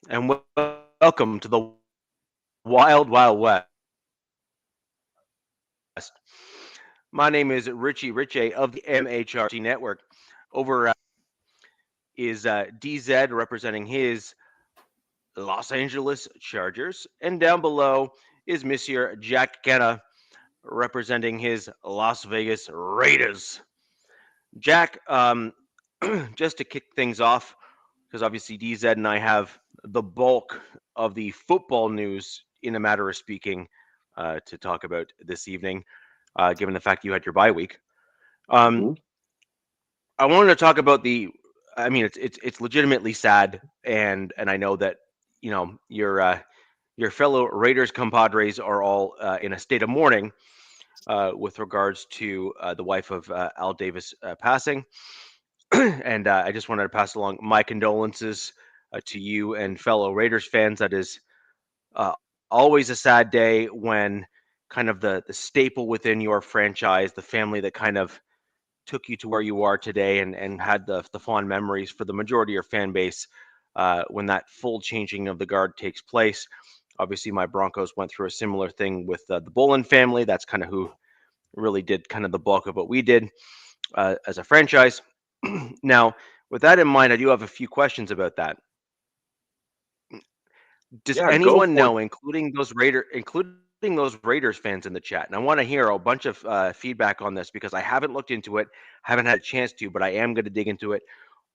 and welcome to the Wild Wild West. My name is Richie Riche of the MHRC Network. Over is DZ representing his Los Angeles Chargers, and down below is Monsieur Jack Kenna representing his Las Vegas Raiders. Jack, just to kick things off, because obviously DZ and I have the bulk of the football news in a matter of speaking to talk about this evening, given the fact you had your bye week. I wanted to talk about the. I mean, it's legitimately sad, and I know that your fellow Raiders compadres are all in a state of mourning with regards to the wife of Al Davis passing. And I just wanted to pass along my condolences to you and fellow Raiders fans. That is always a sad day when kind of the staple within your franchise, the family that kind of took you to where you are today and had the fond memories for the majority of your fan base when that full changing of the guard takes place. Obviously, my Broncos went through a similar thing with the Bolin family. That's kind of who really did kind of the bulk of what we did as a franchise. Now, with that in mind, I do have a few questions about that. Does anyone know, including those Raiders fans in the chat? And I want to hear a bunch of feedback on this because I haven't looked into it, haven't had a chance to, but I am going to dig into it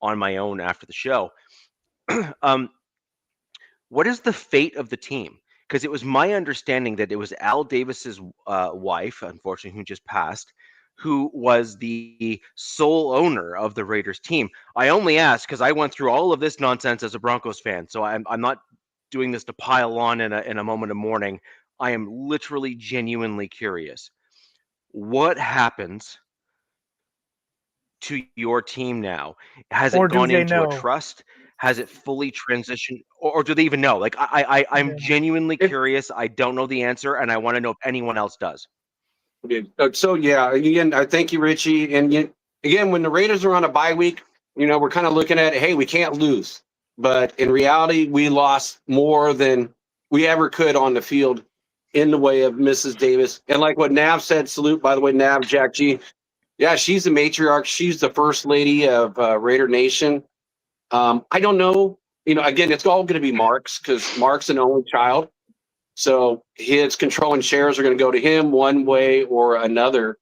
on my own after the show. What is the fate of the team? Because it was my understanding that it was Al Davis's wife, unfortunately, who just passed, who was the sole owner of the Raiders team. I only asked because I went through all of this nonsense as a Broncos fan, so I'm not doing this to pile on in a moment of mourning. I am literally genuinely curious. What happens to your team now? Has it gone into a trust? Has it fully transitioned, or do they even know? Like I'm genuinely curious. I don't know the answer, and I want to know if anyone else does. So yeah, again, I thank you, Richie. And again, when the Raiders are on a bye week, we're kind of looking at, hey, we can't lose. But in reality, we lost more than we ever could on the field in the way of Mrs. Davis. And like what Nav said, salute, by the way, Nav, Jack G. Yeah, she's the matriarch. She's the first lady of Raider Nation. I don't know. Again, it's all going to be Mark's because Mark's an only child. So his controlling shares are going to go to him one way or another.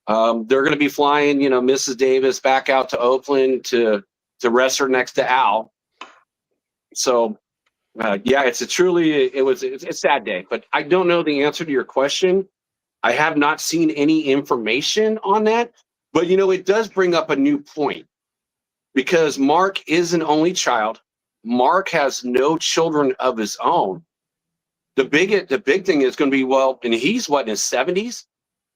They're going to be flying, Mrs. Davis back out to Oakland to rest her next to Al. So, yeah, it's a sad day, but I don't know the answer to your question. I have not seen any information on that, but it does bring up a new point because Mark is an only child. Mark has no children of his own. The big thing is going to be, well, and he's in his 70s.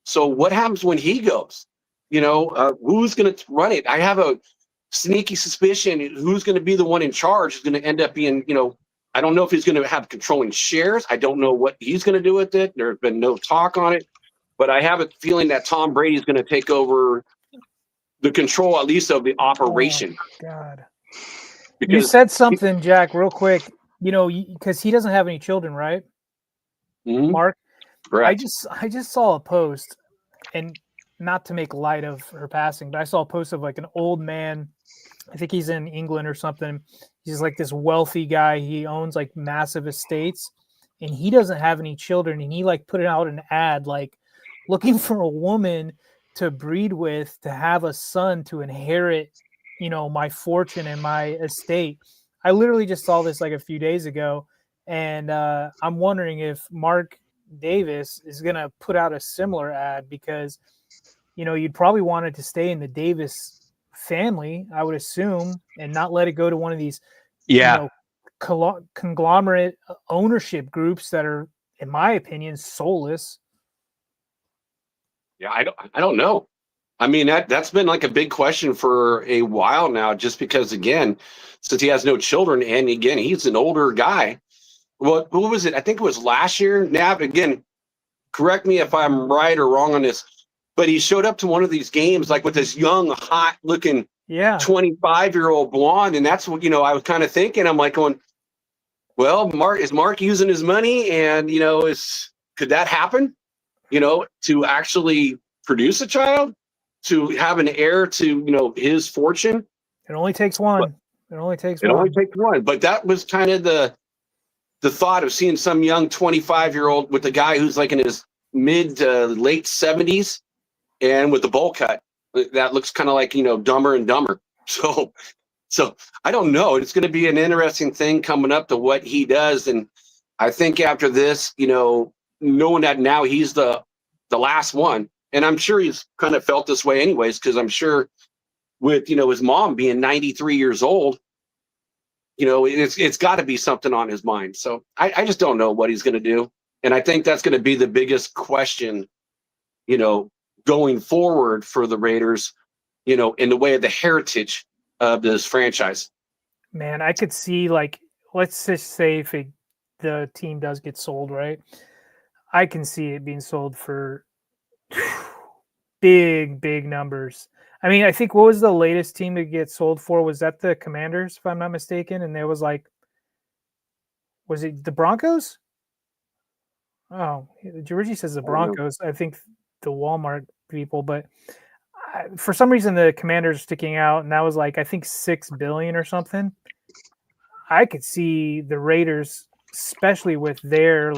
So what happens when he goes? Who's going to run it? I have a sneaky suspicion who's going to be the one in charge is going to end up being, I don't know if he's going to have controlling shares. I don't know what he's going to do with it. There's been no talk on it, but I have a feeling that Tom Brady is going to take over the control, at least of the operation. Oh, God. Because you said something, Jack, real quick, because he doesn't have any children, right? Mm-hmm. Mark? Correct. I just saw a post, and not to make light of her passing, but I saw a post of like an old man. I think he's in England or something. He's like this wealthy guy. He owns like massive estates, and he doesn't have any children. And he like put out an ad like looking for a woman to breed with, to have a son to inherit, my fortune and my estate. I literally just saw this like a few days ago, and I'm wondering if Mark Davis is going to put out a similar ad because, you'd probably want it to stay in the Davis family, I would assume, and not let it go to one of these, conglomerate ownership groups that are, in my opinion, soulless. Yeah, I don't know. I mean, that's been like a big question for a while now, just because, again, since he has no children, and again, he's an older guy. What was it? I think it was last year. Nav, again, correct me if I'm right or wrong on this, but he showed up to one of these games like with this young, hot-looking 25-year-old blonde, and that's what, I was kind of thinking. I'm like going, well, is Mark using his money, and could that happen? To actually produce a child, to have an heir to his fortune. It only takes one. It only takes one. It only takes one. But that was kind of the thought of seeing some young 25-year-old with a guy who's like in his mid to late 70s and with the bowl cut. That looks kind of like, Dumber and Dumber. So I don't know. It's going to be an interesting thing coming up to what he does. And I think after this, knowing that now he's the last one, and I'm sure he's kind of felt this way anyways, because I'm sure with, his mom being 93 years old, it's got to be something on his mind. So I just don't know what he's going to do. And I think that's going to be the biggest question, going forward for the Raiders, in the way of the heritage of this franchise. Man, I could see, like, let's just say if the team does get sold, right? I can see it being sold for big numbers. I mean, I think what was the latest team to get sold for? Was that the Commanders, if I'm not mistaken? And there was was it the Broncos? Oh, Georgie says the Broncos. I think the Walmart people, but for some reason the Commanders are sticking out, and that was I think $6 billion or something. I could see the Raiders, especially with their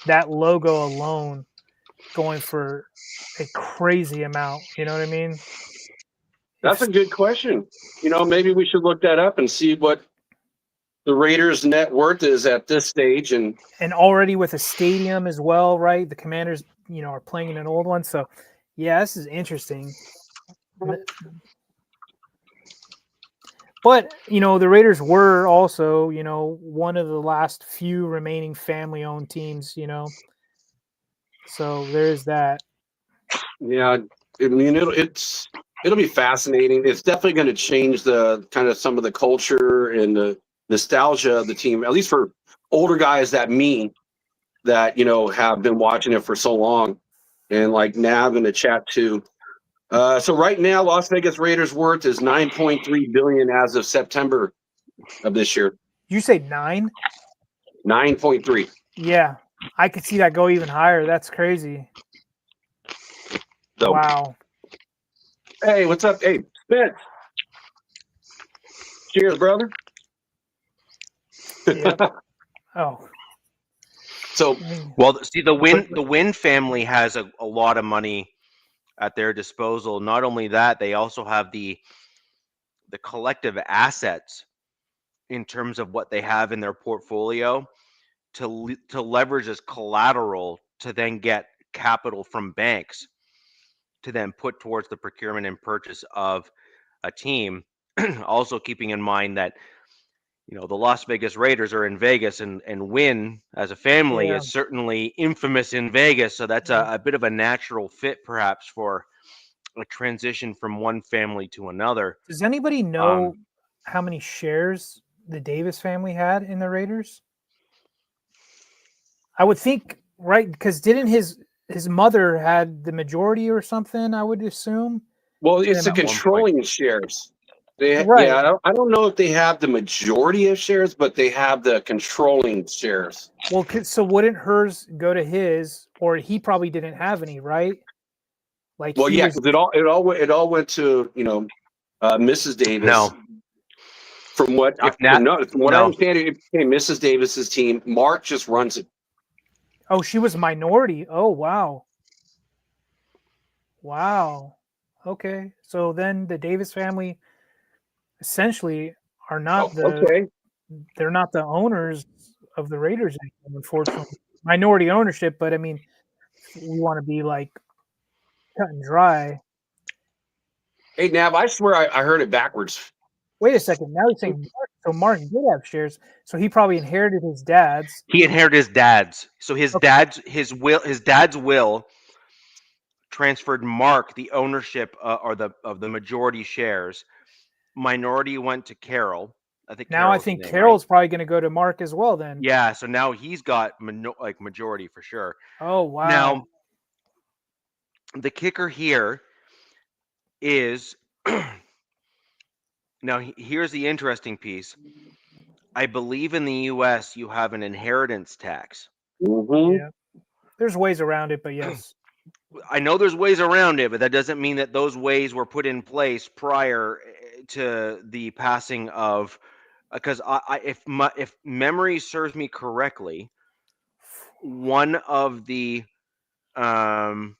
that logo alone, going for a crazy amount. You know what I mean? That's a good question. Maybe we should look that up and see what the Raiders' net worth is at this stage, and already with a stadium as well, right? The Commanders, are playing in an old one, so yeah, this is interesting. But the Raiders were also, one of the last few remaining family-owned teams, so there's that. Yeah, I mean it'll be fascinating. It's definitely going to change the kind of some of the culture and the nostalgia of the team, at least for older guys that have been watching it for so long, and like Nav in the chat too. So right now, Las Vegas Raiders' worth is $9.3 billion as of September of this year. You say 9? 9.3. Yeah, I could see that go even higher. That's crazy. So, wow. Hey, what's up? Hey, Spence. Cheers, brother. Yep. Oh. So, well, see, the Wynn family has a lot of money at their disposal. Not only that, they also have the collective assets in terms of what they have in their portfolio to leverage as collateral to then get capital from banks to then put towards the procurement and purchase of a team. Also keeping in mind that the Las Vegas Raiders are in Vegas, and Wynn as a family is certainly infamous in Vegas. So that's a bit of a natural fit perhaps for a transition from one family to another. Does anybody know how many shares the Davis family had in the Raiders? I would think, right, because didn't his mother had the majority or something, I would assume? Well, it's the controlling shares. Right. Yeah, I don't know if they have the majority of shares, but they have the controlling shares. Well, so wouldn't hers go to his, or he probably didn't have any, right? Well, yeah, because it all went to Mrs. Davis. No. From what I understand, it became Mrs. Davis's team. Mark just runs it. Oh, she was minority. Oh, wow. Wow. Okay, so then the Davis family essentially are not they're not the owners of the Raiders anymore, unfortunately. Minority ownership, but I mean, we want to be cut and dry. Hey, Nav, I swear I heard it backwards. Wait a second. Now he's saying Mark. So Mark did have shares, so he probably inherited his dad's. He inherited his dad's. So his dad's will transferred Mark the ownership of the majority shares. Minority went to Carol. I think Carol's probably going to go to Mark as well then. Yeah, so now he's got majority for sure. Oh, wow. Now, the kicker here is now here's the interesting piece. I believe in the U.S. you have an inheritance tax. Mm-hmm. Yeah, there's ways around it, but yes. I know there's ways around it, but that doesn't mean that those ways were put in place prior to the passing of. Because if memory serves me correctly, one of the well,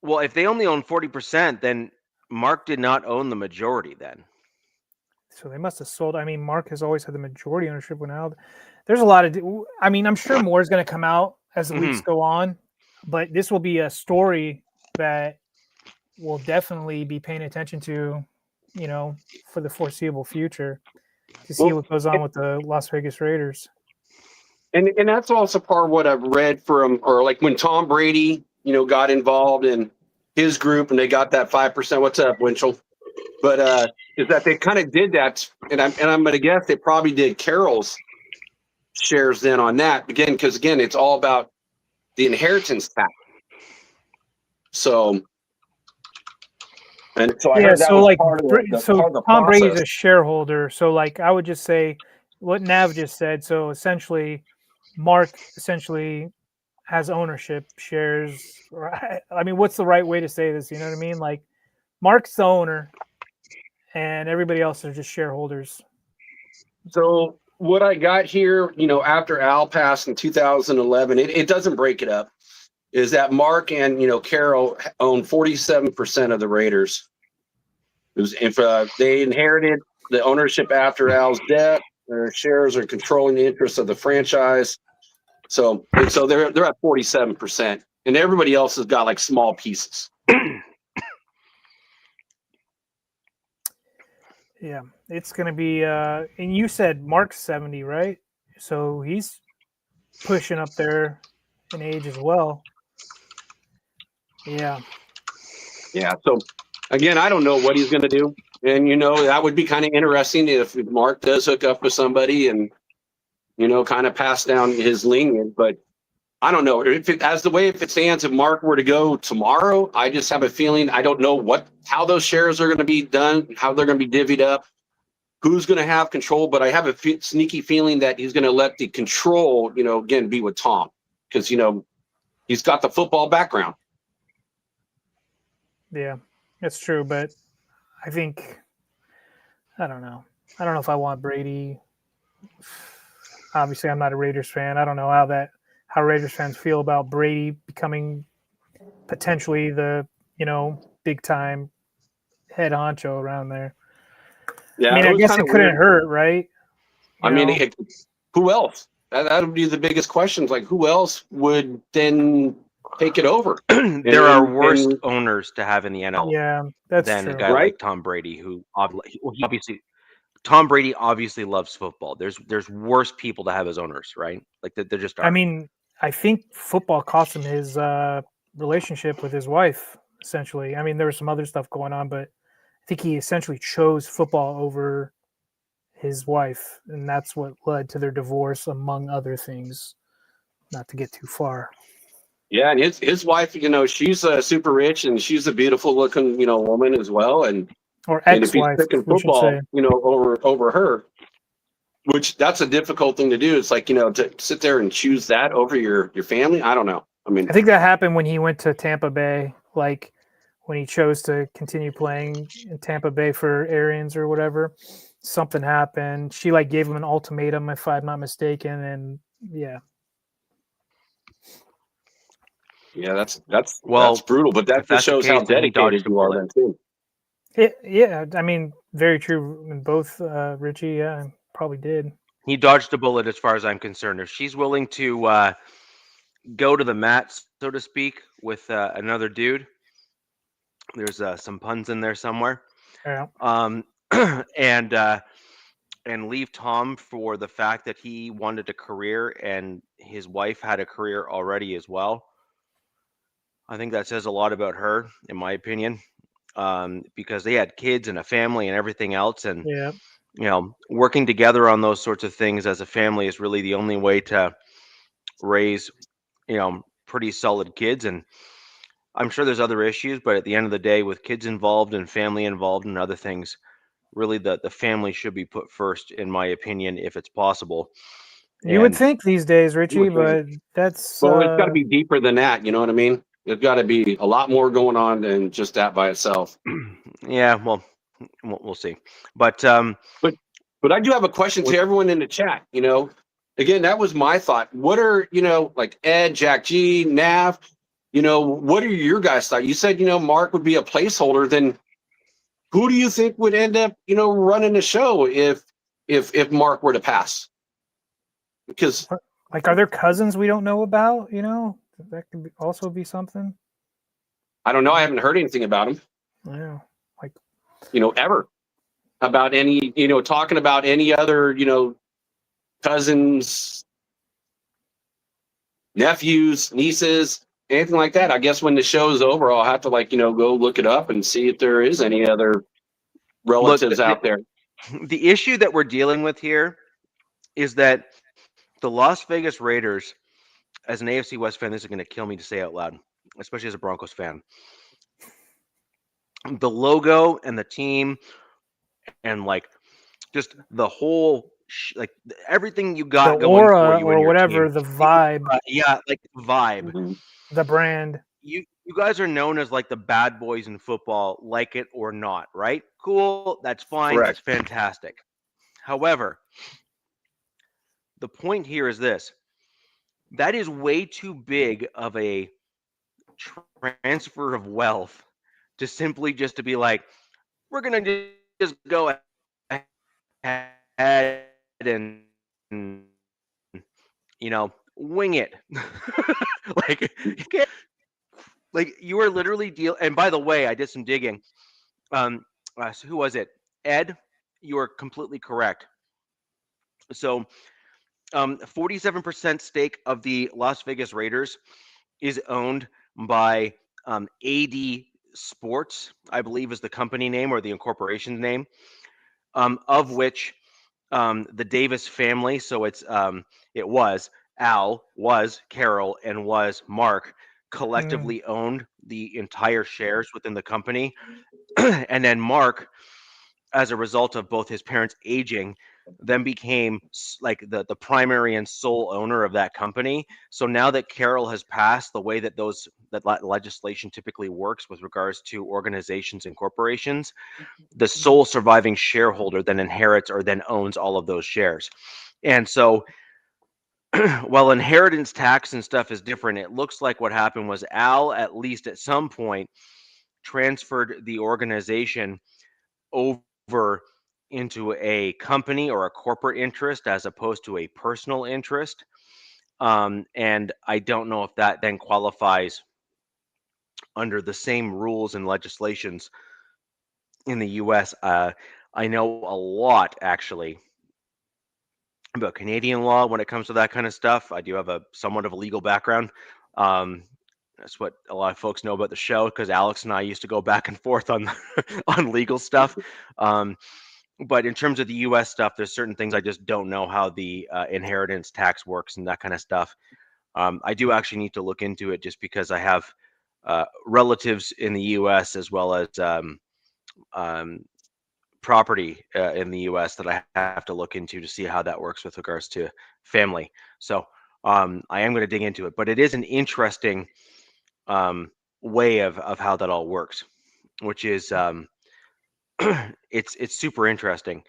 if they only own 40%, then Mark did not own the majority. Then So they must have sold. I mean, Mark has always had the majority ownership. When now, there's a lot of. I mean, I'm sure more is going to come out as the weeks go on, but this will be a story that we'll definitely be paying attention to, you know, for the foreseeable future to see what goes on with the Las Vegas Raiders. And that's also part of what I've read from, or like when Tom Brady, got involved in his group and they got that 5%. What's up, Winchell? But is that they kind of did that, and I'm going to guess they probably did Carroll's shares then on that again, because again, it's all about the inheritance tax. So, and so I heard that was part of the Tom Brady's process. a shareholder. So like I would just say what Nav just said. So essentially, Mark essentially has ownership shares. I mean, what's the right way to say this? You know what I mean? Like Mark's the owner, and everybody else are just shareholders. So what I got here, after Al passed in 2011, it doesn't break it up, is that Mark and Carroll own 47% of the Raiders. It was, if they inherited the ownership after Al's death, their shares are controlling the interests of the franchise. So they're at 47%, and everybody else has got like small pieces. Yeah, it's going to be, and you said Mark's 70, right? So he's pushing up there in age as well. Yeah. Yeah. So again, I don't know what he's going to do. And, that would be kind of interesting if Mark does hook up with somebody and, kind of pass down his lineage. But I don't know if it stands, if Mark were to go tomorrow, I just have a feeling, I don't know how those shares are going to be done, how they're going to be divvied up, who's going to have control. But I have a sneaky feeling that he's going to let the control, again, be with Tom, because, he's got the football background. Yeah, that's true. But I think, I don't know. I don't know if I want Brady. Obviously, I'm not a Raiders fan. I don't know how Raiders fans feel about Brady becoming potentially the, big time head honcho around there. Yeah, I mean, I guess it couldn't hurt, right? Who else? That would be the biggest questions. Like, who else would then take it over? There are worse owners to have in the NL. Yeah, that's than true. a guy like Tom Brady, who obviously Tom Brady obviously loves football. There's worse people to have as owners, right? Like they're just. I mean, I think football cost him his relationship with his wife. Essentially, I mean, there was some other stuff going on, but I think he essentially chose football over his wife, and that's what led to their divorce, among other things. Not to get too far. Yeah, and his wife, she's super rich and she's a beautiful looking, woman as well. And if he's picking football, over her, which that's a difficult thing to do. It's like, to sit there and choose that over your family. I don't know. I mean, I think that happened when he went to Tampa Bay, like when he chose to continue playing in Tampa Bay for Arians or whatever. Something happened. She gave him an ultimatum, if I'm not mistaken, and yeah. Yeah, that's brutal, but that just shows how dedicated you are then too. Yeah, I mean, very true in both, Richie. Yeah, probably did. He dodged a bullet as far as I'm concerned. If she's willing to go to the mat, so to speak, with another dude, there's some puns in there somewhere. Yeah. And leave Tom for the fact that he wanted a career and his wife had a career already as well. I think that says a lot about her, in my opinion, because they had kids and a family and everything else. And, working together on those sorts of things as a family is really the only way to raise, pretty solid kids. And I'm sure there's other issues, but at the end of the day, with kids involved and family involved and other things, really the family should be put first, in my opinion, if it's possible. You would And think these days, Richie, but that's Well, it's got to be deeper than that. You know what I mean? There's got to be a lot more going on than just that by itself. yeah, well, we'll see. But But but I do have a question to everyone in the chat. Again, that was my thought. What are like Ed, Jack G, Nav? What are your guys' thought? You said Mark would be a placeholder. Then who do you think would end up running the show if Mark were to pass? Because like, are there cousins we don't know about? That could also be something. I don't know. I haven't heard anything about him. Yeah, like ever about any talking about any other cousins, nephews, nieces, anything like that. I guess when the show's over, I'll have to go look it up and see if there is any other relatives out there. The issue that we're dealing with here is that the Las Vegas Raiders, as an AFC West fan, this is going to kill me to say out loud, especially as a Broncos fan. The logo and the team and just the whole everything you got the going aura for you or and your whatever, team. the vibe. The vibe. Mm-hmm. The brand. You guys are known as the bad boys in football, like it or not, right? Cool, that's fine. Correct. That's fantastic. However, the point here is this. That is way too big of a transfer of wealth to simply just to be like, we're going to just go ahead and wing it. You are literally and by the way, I did some digging. So who was it? Ed, you are completely correct. So 47% stake of the Las Vegas Raiders is owned by AD Sports, I believe is the company name or the incorporation name, of which the Davis family, so it was Al, was Carol, and was Mark, collectively owned the entire shares within the company. And then Mark, as a result of both his parents aging, then became the primary and sole owner of that company. So now that Carol has passed, the way that legislation typically works with regards to organizations and corporations, the sole surviving shareholder then inherits or then owns all of those shares. And so while inheritance tax and stuff is different, it looks like what happened was Al, at least at some point, transferred the organization over into a company or a corporate interest as opposed to a personal interest. And I don't know if that then qualifies under the same rules and legislations in the US. I know a lot actually about Canadian law when it comes to that kind of stuff. I do have somewhat of a legal background. That's what a lot of folks know about the show because Alex and I used to go back and forth on on legal stuff. But in terms of the U.S. stuff, there's certain things I just don't know how the inheritance tax works and that kind of stuff. I do actually need to look into it just because I have relatives in the U.S. as well as property in the U.S. that I have to look into to see how that works with regards to family. So I am going to dig into it, but it is an interesting way of how that all works, which is it's super interesting.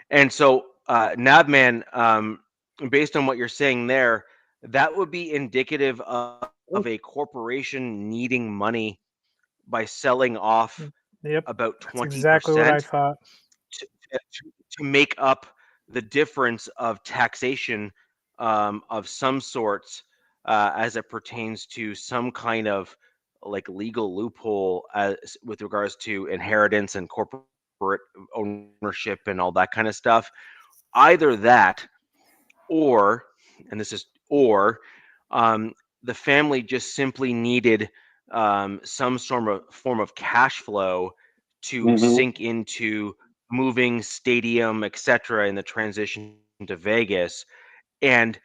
And so Navman, based on what you're saying there, that would be indicative of a corporation needing money by selling off about 20% exactly what I thought. To make up the difference of taxation of some sorts as it pertains to some kind of legal loophole with regards to inheritance and corporate ownership and all that kind of stuff. Either that or, and this is or, the family just simply needed some form of cash flow to sink into moving stadium, etc., in the transition to Vegas. And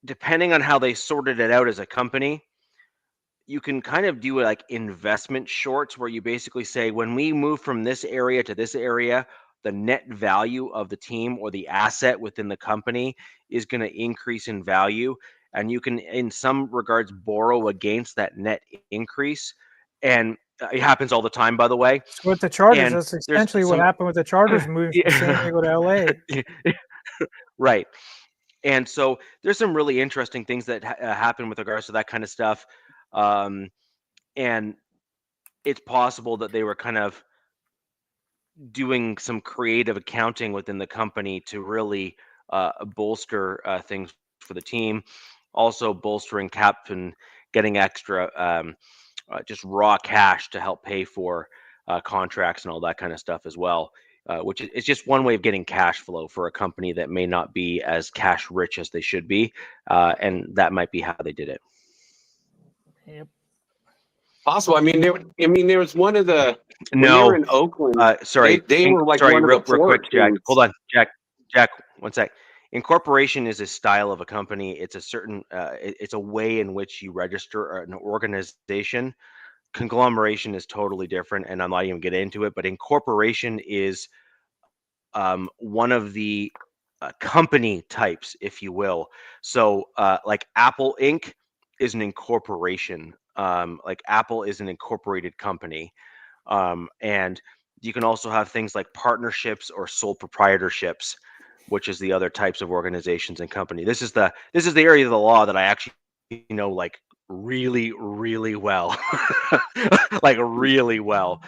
depending on how they sorted it out as a company, you can kind of do like investment shorts where you basically say, when we move from this area to this area, the net value of the team or the asset within the company is going to increase in value. And you can, in some regards, borrow against that net increase. And it happens all the time, by the way. So with the Chargers, And that's there's essentially what some, happened with the Chargers moving from San Diego to LA. right. And so there's some really interesting things that happen with regards to that kind of stuff. And it's possible that they were kind of doing some creative accounting within the company to really bolster things for the team, also bolstering cap and getting extra just raw cash to help pay for contracts and all that kind of stuff as well. Which is just one way of getting cash flow for a company that may not be as cash rich as they should be, and that might be how they did it. Yep. Possible. I mean, there was one of the when they No, were in Oakland. sorry, they were like sorry, one real of the quick, Jack. teams. Hold on, Jack, one sec. Incorporation is a style of a company. It's a certain, it's a way in which you register an organization. Conglomeration is totally different, and I'm not even get into it. But incorporation is one of the company types, if you will. So, like Apple Inc. is an incorporation. Like Apple is an incorporated company. And you can also have things like partnerships or sole proprietorships, which is the other types of organizations and company. This is the area of the law that I actually know like really, really well, like really well.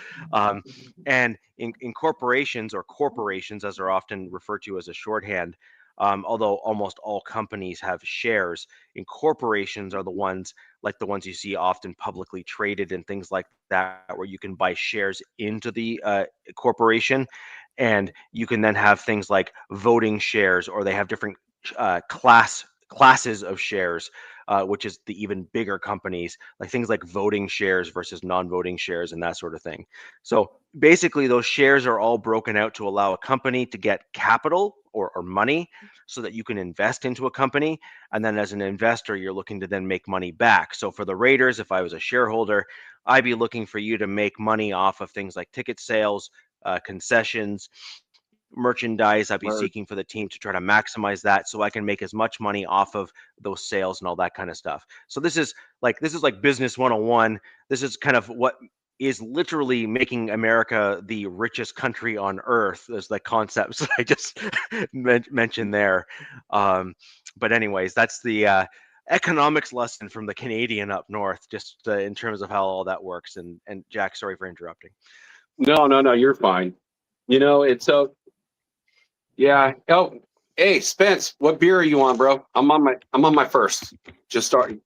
And in corporations, or corporations, as they're often referred to as a shorthand, although almost all companies have shares, incorporations are the ones like the ones you see often publicly traded and things like that, where you can buy shares into the corporation, and you can then have things like voting shares, or they have different classes of shares, which is the even bigger companies, like things like voting shares versus non-voting shares and that sort of thing. So basically, those shares are all broken out to allow a company to get capital or money so that you can invest into a company. And then as an investor, you're looking to then make money back. So for the Raiders, if I was a shareholder, I'd be looking for you to make money off of things like ticket sales, concessions, merchandise. I'd be Word. seeking for the team to try to maximize that so I can make as much money off of those sales and all that kind of stuff. So this is like business 101. This is kind of what is literally making America the richest country on earth. There's the concepts that I just mentioned there. But anyways, that's the economics lesson from the Canadian up north, just in terms of how all that works. And Jack, sorry for interrupting. No, you're fine. It's so. Yeah. Oh, hey, Spence, what beer are you on, bro? I'm on my first. Just starting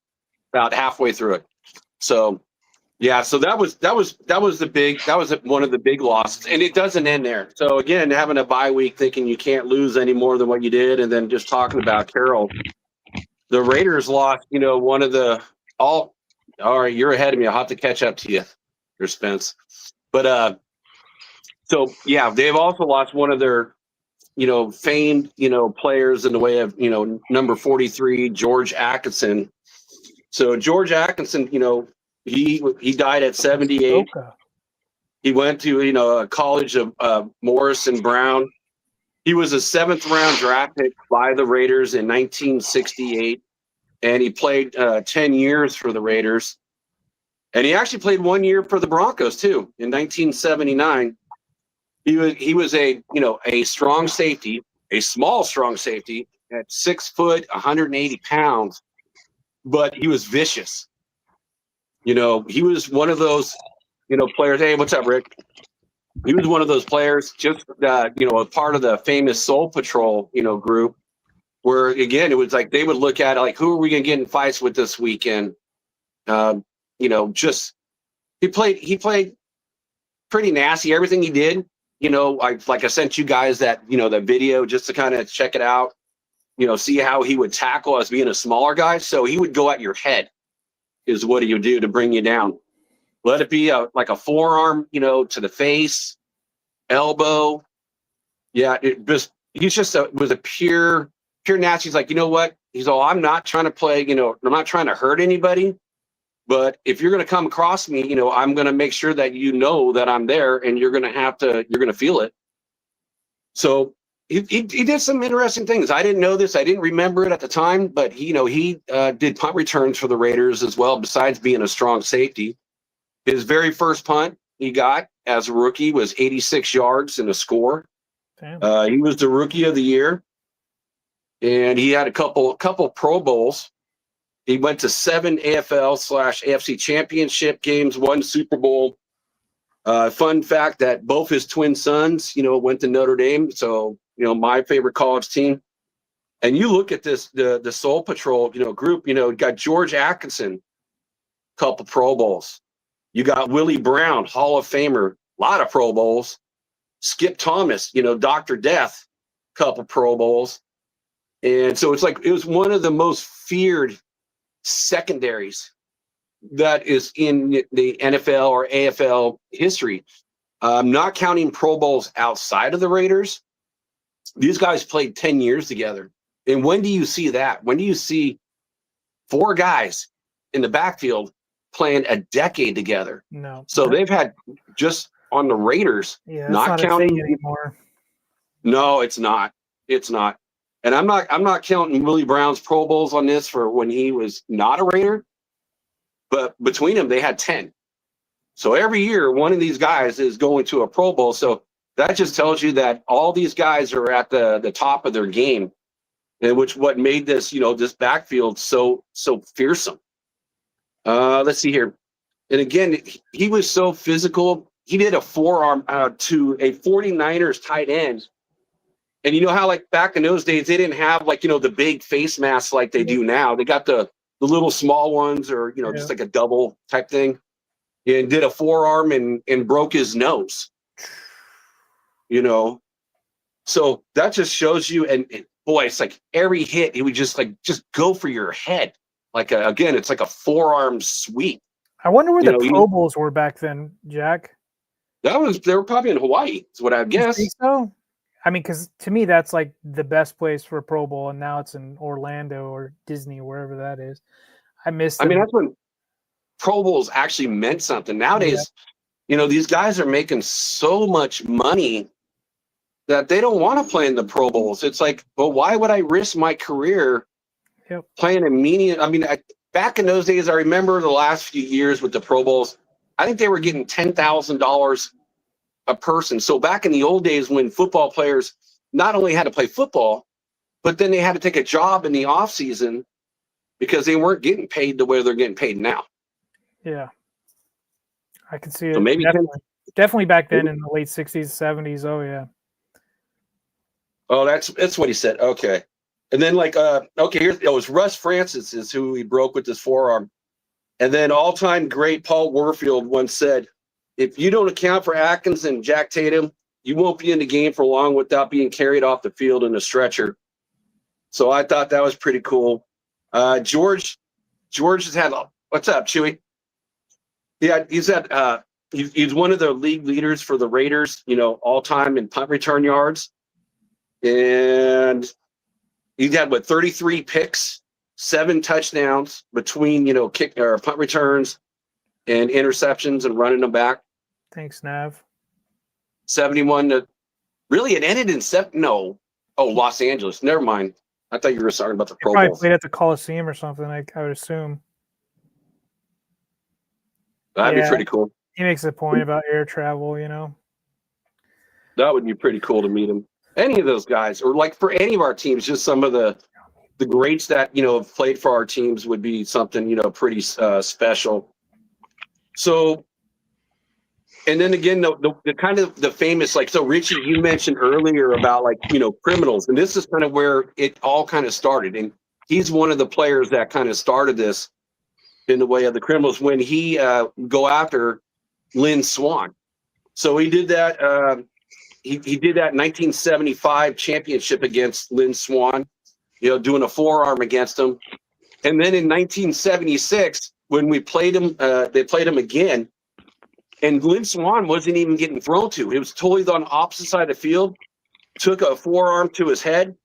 about halfway through it. So, yeah. So that was one of the big losses, and it doesn't end there. So again, having a bye week, thinking you can't lose any more than what you did, and then just talking about Carroll, the Raiders lost. One of the all. All right, you're ahead of me. I'll have to catch up to you, your Spence. But so yeah, they've also lost one of their famed, players in the way of, number 43, George Atkinson. So George Atkinson, he died at 78. Okay. He went to, a college of Morrison Brown. He was a 7th round draft pick by the Raiders in 1968. And he played 10 years for the Raiders. And he actually played 1 year for the Broncos too in 1979. He was a strong safety, a small strong safety at 6 foot, 180 pounds, but he was vicious. He was one of those, players. Hey, what's up, Rick? He was one of those players, just a part of the famous Soul Patrol, group, where again it was like they would look at it like, who are we gonna get in fights with this weekend? Just he played pretty nasty. Everything he did. I sent you guys that, that video just to kind of check it out, see how he would tackle as being a smaller guy. So he would go at your head is what he would do to bring you down. Let it be like a forearm, to the face, elbow. Yeah, he was a pure nasty. He's like, you know what? He's all, I'm not trying to play, I'm not trying to hurt anybody. But if you're going to come across me, I'm going to make sure that you know that I'm there, and you're going to feel it. So he did some interesting things. I didn't know this. I didn't remember it at the time, but he did punt returns for the Raiders as well, besides being a strong safety. His very first punt he got as a rookie was 86 yards and a score. Damn. He was the rookie of the year, and he had a couple Pro Bowls. He went to 7 AFL/AFC championship games, 1 Super Bowl. Fun fact that both his twin sons, went to Notre Dame. So, my favorite college team. And you look at this, the Soul Patrol, group, you got George Atkinson, couple Pro Bowls. You got Willie Brown, Hall of Famer, a lot of Pro Bowls. Skip Thomas, Dr. Death, couple Pro Bowls. And so it was one of the most feared secondaries that is in the NFL or AFL history. Not counting Pro Bowls outside of the Raiders. These guys played 10 years together. And when do you see that? When do you see 4 guys in the backfield playing a decade together? No. So they've had, just on the Raiders, not counting anymore. No, it's not. It's not. And I'm not counting Willie Brown's Pro Bowls on this for when he was not a Raider. But between them, they had 10. So every year, one of these guys is going to a Pro Bowl. So that just tells you that all these guys are at the top of their game, and what made this, this backfield so fearsome. Let's see here. And again, he was so physical. He did a forearm to a 49ers tight end. And you know how, like, back in those days, they didn't have, like, the big face masks like they do now. They got the little small ones, or, just like a double type thing. And did a forearm and broke his nose. So that just shows you, and boy, it's like every hit, it would just go for your head. Like, again, it's like a forearm sweep. I wonder where the Pro Bowls were back then, Jack. They were probably in Hawaii, is what I guess. You think so? I mean, because to me, that's like the best place for a Pro Bowl, and now it's in Orlando or Disney or wherever that is. I miss them. I mean, that's when Pro Bowls actually meant something. Nowadays, these guys are making so much money that they don't want to play in the Pro Bowls. It's like, but why would I risk my career playing a meaning? I mean, back in those days, I remember the last few years with the Pro Bowls, I think they were getting $10,000 a person. So back in the old days, when football players not only had to play football, but then they had to take a job in the off season because they weren't getting paid the way they're getting paid now. Yeah, I can see it. So maybe definitely back then in the late 60s, 70s. Oh yeah. Oh, that's what he said. Okay. And then it was Russ Francis is who he broke with his forearm. And then all-time great Paul Warfield once said, if you don't account for Atkins and Jack Tatum, you won't be in the game for long without being carried off the field in a stretcher. So I thought that was pretty cool. George has had, what's up, Chewy? Yeah, he's one of the league leaders for the Raiders, all time in punt return yards. And he had 33 picks, 7 touchdowns between, kick or punt returns and interceptions and running them back. Thanks, Nav. 71 to really it ended in Los Angeles. Never mind. I thought you were talking about the Pro Bowl. Probably played at the Coliseum or something, I would assume. That'd be pretty cool. He makes a point about air travel, That would be pretty cool to meet him. Any of those guys, or like for any of our teams, just some of the greats that have played for our teams would be something pretty special. So, and then again, the kind of the famous, so Richie, you mentioned earlier about criminals, and this is kind of where it all kind of started, and he's one of the players that kind of started this in the way of the criminals when he go after Lynn Swann. So he did that. He did that 1975 championship against Lynn Swann, doing a forearm against him. And then in 1976, when we played him, they played him again. And Lynn Swann wasn't even getting thrown to. It was totally on the opposite side of the field, took a forearm to his head,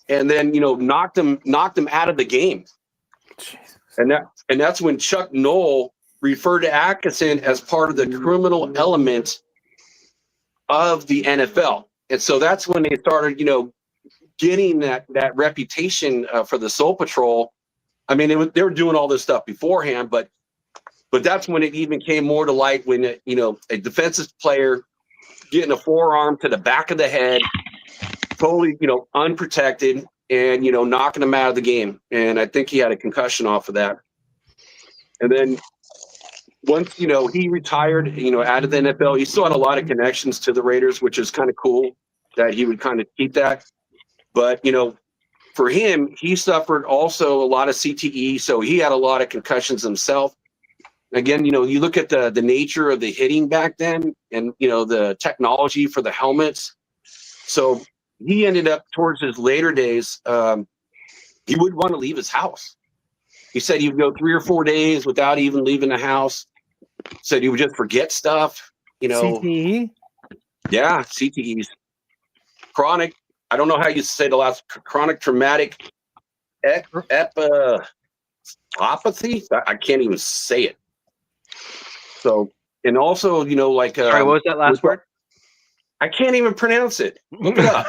and then, knocked him out of the game. And that's when Chuck Noll referred to Atkinson as part of the criminal element of the NFL. And so that's when they started, getting that reputation for the Soul Patrol. I mean, they were doing all this stuff beforehand, but that's when it even came more to light when, a defensive player getting a forearm to the back of the head, totally, unprotected, and, knocking him out of the game. And I think he had a concussion off of that. And then once, he retired, out of the NFL, he still had a lot of connections to the Raiders, which is kind of cool that he would kind of keep that. But, for him, he suffered also a lot of CTE, so he had a lot of concussions himself. Again, you look at the nature of the hitting back then and, the technology for the helmets. So he ended up towards his later days, he wouldn't want to leave his house. He said he would go 3 or 4 days without even leaving the house. Said he would just forget stuff, CTE? Yeah, CTEs. Chronic, I don't know how you say the last, chronic traumatic epopathy. I can't even say it. So, and also, like, sorry, what was that last word? I can't even pronounce it. Look it up.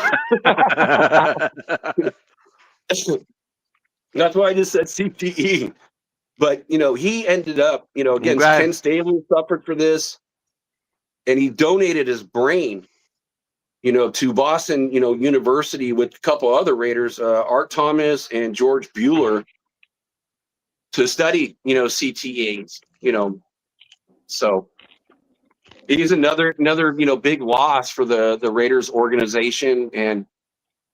That's why I just said CTE. But, he ended up, again, Ken Staley suffered for this, and he donated his brain, to Boston, University with a couple other Raiders, Art Thomas and George Bueller, to study, CTEs, So he's another, big loss for the Raiders organization. And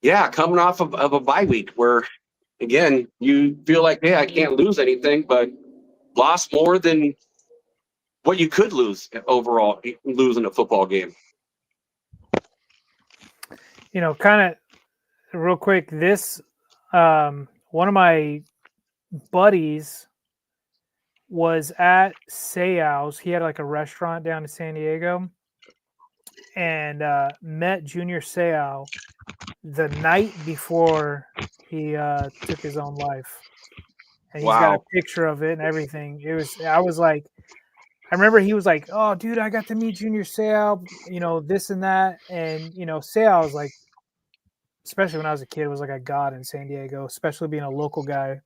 yeah, coming off of a bye week where, again, you feel like, hey, I can't lose anything, but lost more than what you could lose overall, losing a football game. Kind of real quick, this, one of my buddies was at Seau's. He had like a restaurant down in San Diego, and met Junior Seau the night before he took his own life. And he's got a picture of it and everything. I remember he was like, "Oh, dude, I got to meet Junior Seau, this and that." And, Seau was like, especially when I was a kid, was like a god in San Diego, especially being a local guy.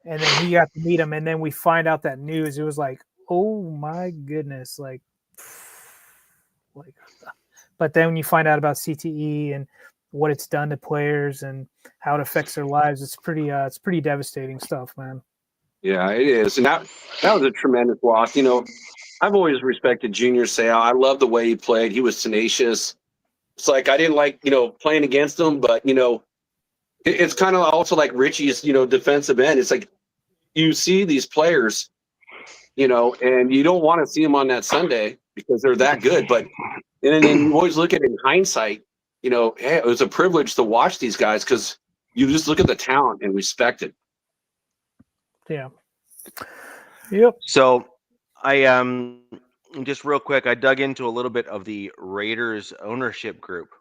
And then he got to meet him, and then we find out that news. It was like, oh my goodness, like. But then when you find out about CTE and what it's done to players and how it affects their lives, it's pretty devastating stuff, man. Yeah, it is, and that was a tremendous loss. I've always respected Junior Seau. I love the way he played. He was tenacious. It's like I didn't like playing against him, but it's kind of also like Richie's defensive end. It's like you see these players, and you don't want to see them on that Sunday because they're that good. But and then you always look at it in hindsight. Hey, it was a privilege to watch these guys because you just look at the talent and respect it. Yeah. Yep. So I just real quick, I dug into a little bit of the Raiders ownership group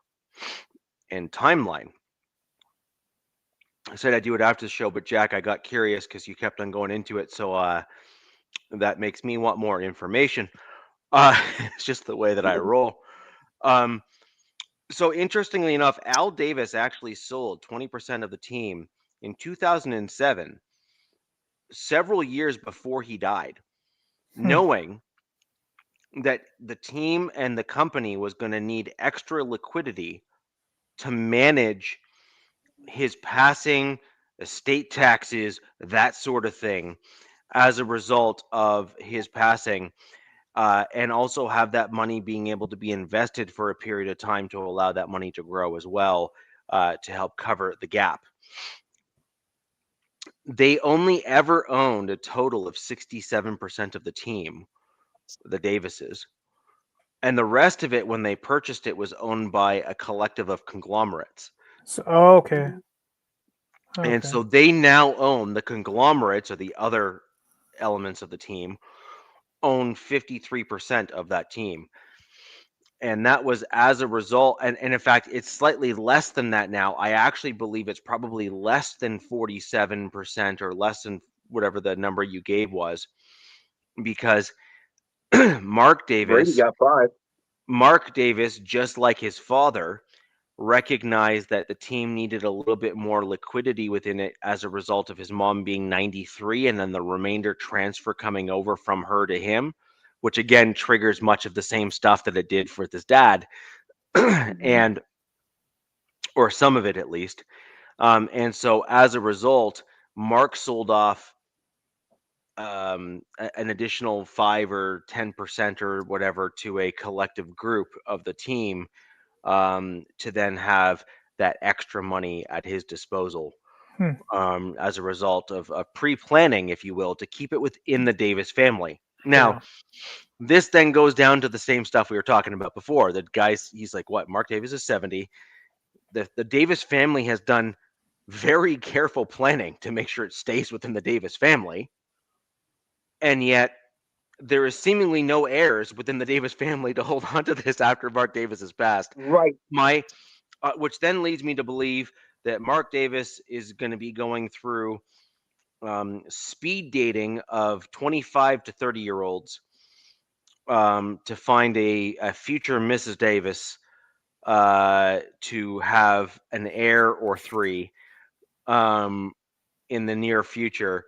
and timeline. I said I'd do it after the show, but Jack, I got curious because you kept on going into it. So that makes me want more information. It's just the way that I roll. So interestingly enough, Al Davis actually sold 20% of the team in 2007, several years before he died, knowing that the team and the company was going to need extra liquidity to manage his passing, estate taxes, that sort of thing, as a result of his passing, and also have that money being able to be invested for a period of time to allow that money to grow as well, to help cover the gap. They only ever owned a total of 67% of the team, the Davises. And the rest of it, when they purchased it, was owned by a collective of conglomerates. So, okay. And so they now own the conglomerates, or the other elements of the team, own 53% of that team. And that was as a result. And in fact, it's slightly less than that now. I actually believe it's probably less than 47% or less than whatever the number you gave was, because Mark Brady Davis, got 5. just like his father, recognized that the team needed a little bit more liquidity within it as a result of his mom being 93 and then the remainder transfer coming over from her to him, which again triggers much of the same stuff that it did for his dad, and or some of it at least. And so as a result, Mark sold off an additional 5 or 10% or whatever to a collective group of the team, to then have that extra money at his disposal, as a result of pre-planning, if you will, to keep it within the Davis family. Now, this then goes down to the same stuff we were talking about before. The guys, he's like, what? Mark Davis is 70. The Davis family has done very careful planning to make sure it stays within the Davis family. And yet there is seemingly no heirs within the Davis family to hold on to this after Mark Davis has passed. Right. Which then leads me to believe that Mark Davis is going to be going through speed dating of 25 to 30-year-olds, to find a future Mrs. Davis, to have an heir or 3 in the near future,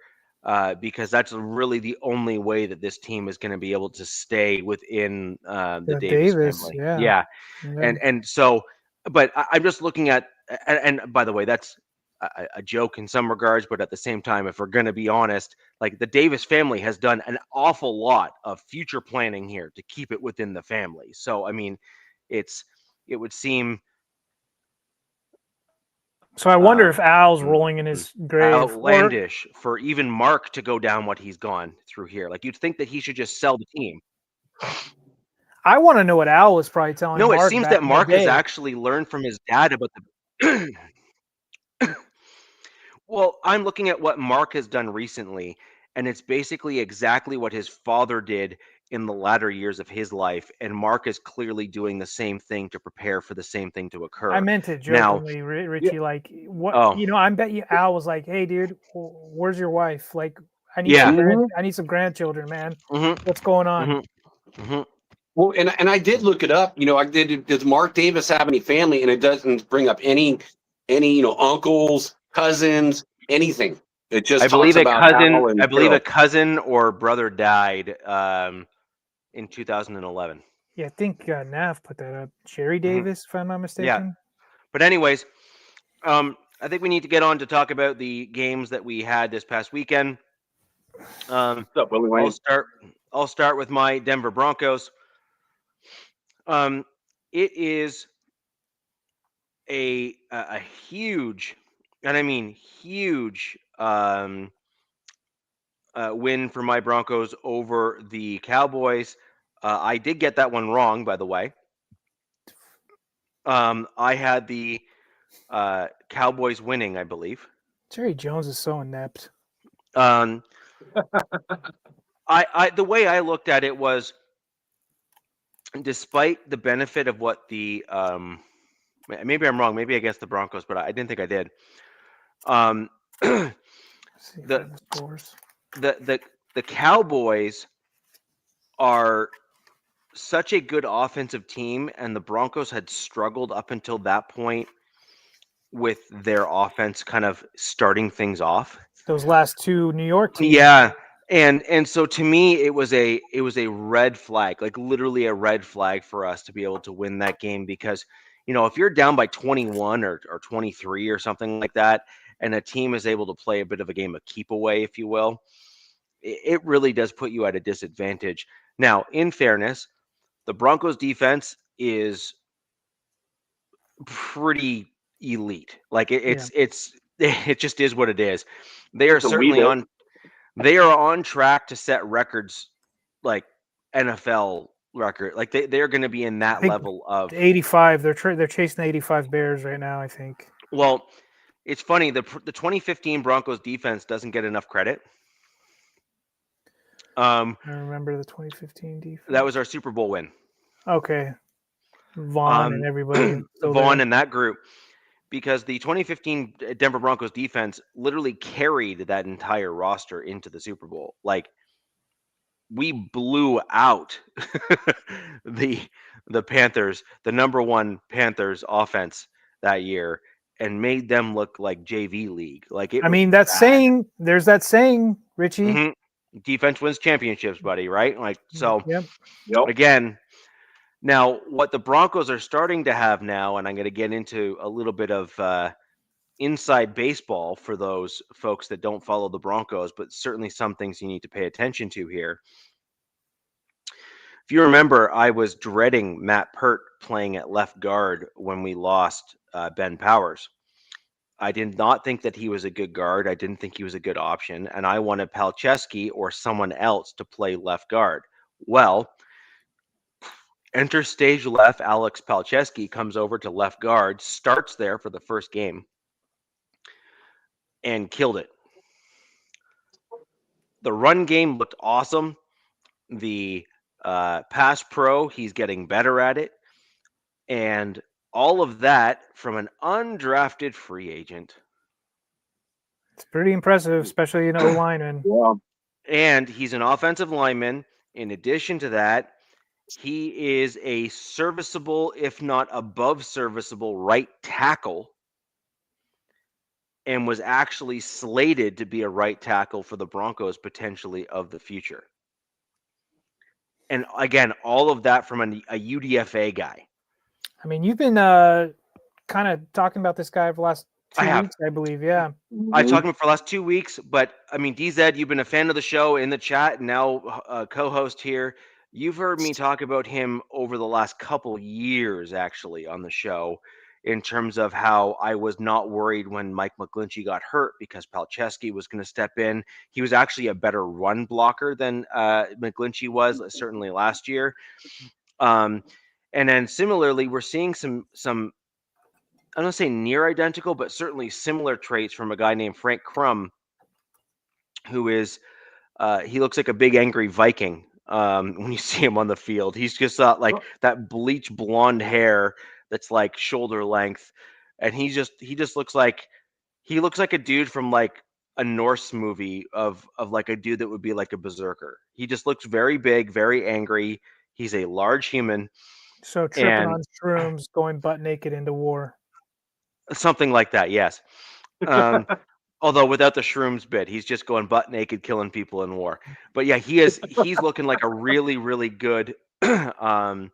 because that's really the only way that this team is going to be able to stay within the Davis family. Yeah. And so, but I'm just looking at, and by the way, that's a joke in some regards, but at the same time, if we're going to be honest, like the Davis family has done an awful lot of future planning here to keep it within the family. So, I mean, it would seem. So I wonder if Al's rolling in his grave. Outlandish for even Mark to go down what he's gone through here. Like, you'd think that he should just sell the team. I want to know what Al was probably telling No, Mark. it seems that Mark has actually learned from his dad about the. Well, I'm looking at what Mark has done recently, and it's basically exactly what his father did in the latter years of his life, and Mark is clearly doing the same thing to prepare for the same thing to occur. I meant it jokingly, Richie. Like, what? I bet you Al was like, "Hey, dude, where's your wife? Like, I need I need some grandchildren, man. What's going on?" Well, and I did look it up. Does Mark Davis have any family? And it doesn't bring up any uncles, cousins, anything. It just talks about Al and I believe a cousin or brother died in 2011. Yeah, I think Nav put that up. Jerry Davis, if I'm not mistaken. Yeah. But anyways, I think we need to get on to talk about the games that we had this past weekend. What's up, Willie Wayne? I'll start with my Denver Broncos. It is a huge, and I mean huge, win for my Broncos over the Cowboys. I did get that one wrong, by the way. I had the Cowboys winning, I believe. Jerry Jones is so inept. The way I looked at it was, despite the benefit of what the maybe I'm wrong, maybe I guessed the Broncos, but I didn't think I did. The Cowboys are such a good offensive team, and the Broncos had struggled up until that point with their offense kind of starting things off. Those last 2 New York teams. Yeah. And so to me, it was a red flag, like literally a red flag for us to be able to win that game, because, if you're down by 21 or 23 or something like that, and a team is able to play a bit of a game of keep away, if you will, it really does put you at a disadvantage. Now, in fairness, the Broncos defense is pretty elite. Like it just is what it is. They are certainly on. They are on track to set records, like NFL record. Like they are going to be in that level of 85. They're chasing the 85 Bears right now, I think. Well, it's funny, the 2015 Broncos defense doesn't get enough credit. I remember the 2015 defense. That was our Super Bowl win. Okay. Vaughn and everybody. Vaughn and that group. because the 2015 Denver Broncos defense literally carried that entire roster into the Super Bowl. Like, we blew out the Panthers, the number one Panthers offense that year, and made them look like JV league. Like, it I was mean, that bad. saying, there's that saying, Richie. Mm-hmm. Defense wins championships, buddy, right? Like, so Yep. again, now what the Broncos are starting to have now, and I'm going to get into a little bit of inside baseball for those folks that don't follow the Broncos, but certainly some things you need to pay attention to here. If you remember, I was dreading Matt Pert playing at left guard when we lost Ben Powers. I did not think that he was a good guard. I didn't think he was a good option. And I wanted Palczewski or someone else to play left guard. Well, enter stage left, Alex Palczewski comes over to left guard, starts there for the first game, and killed it. The run game looked awesome. The pass pro, he's getting better at it. And all of that from an undrafted free agent. It's pretty impressive, especially an O-lineman. Yeah. And he's an offensive lineman. In addition to that, he is a serviceable, if not above serviceable, right tackle, and was actually slated to be a right tackle for the Broncos potentially of the future. And again, all of that from a UDFA guy. I mean, you've been kind of talking about this guy for the last 2 weeks, I believe. Yeah. I talked about for the last 2 weeks, but I mean, DZ, you've been a fan of the show in the chat, and now co-host here. You've heard me talk about him over the last couple years, actually, on the show, in terms of how I was not worried when Mike McGlinchey got hurt because Palczewski was going to step in. He was actually a better run blocker than McGlinchey was, certainly last year. And then similarly, we're seeing some I don't say near identical, but certainly similar traits from a guy named Frank Crum, who is he looks like a big angry Viking when you see him on the field. He's just got like that bleach blonde hair that's like shoulder length, and he just looks like a dude from like a Norse movie of like a dude that would be like a berserker. He just looks very big, very angry. He's a large human. So tripping on shrooms, going butt naked into war. Something like that, yes. Although without the shrooms bit, he's just going butt naked, killing people in war. But yeah, he's looking like a really, really good again,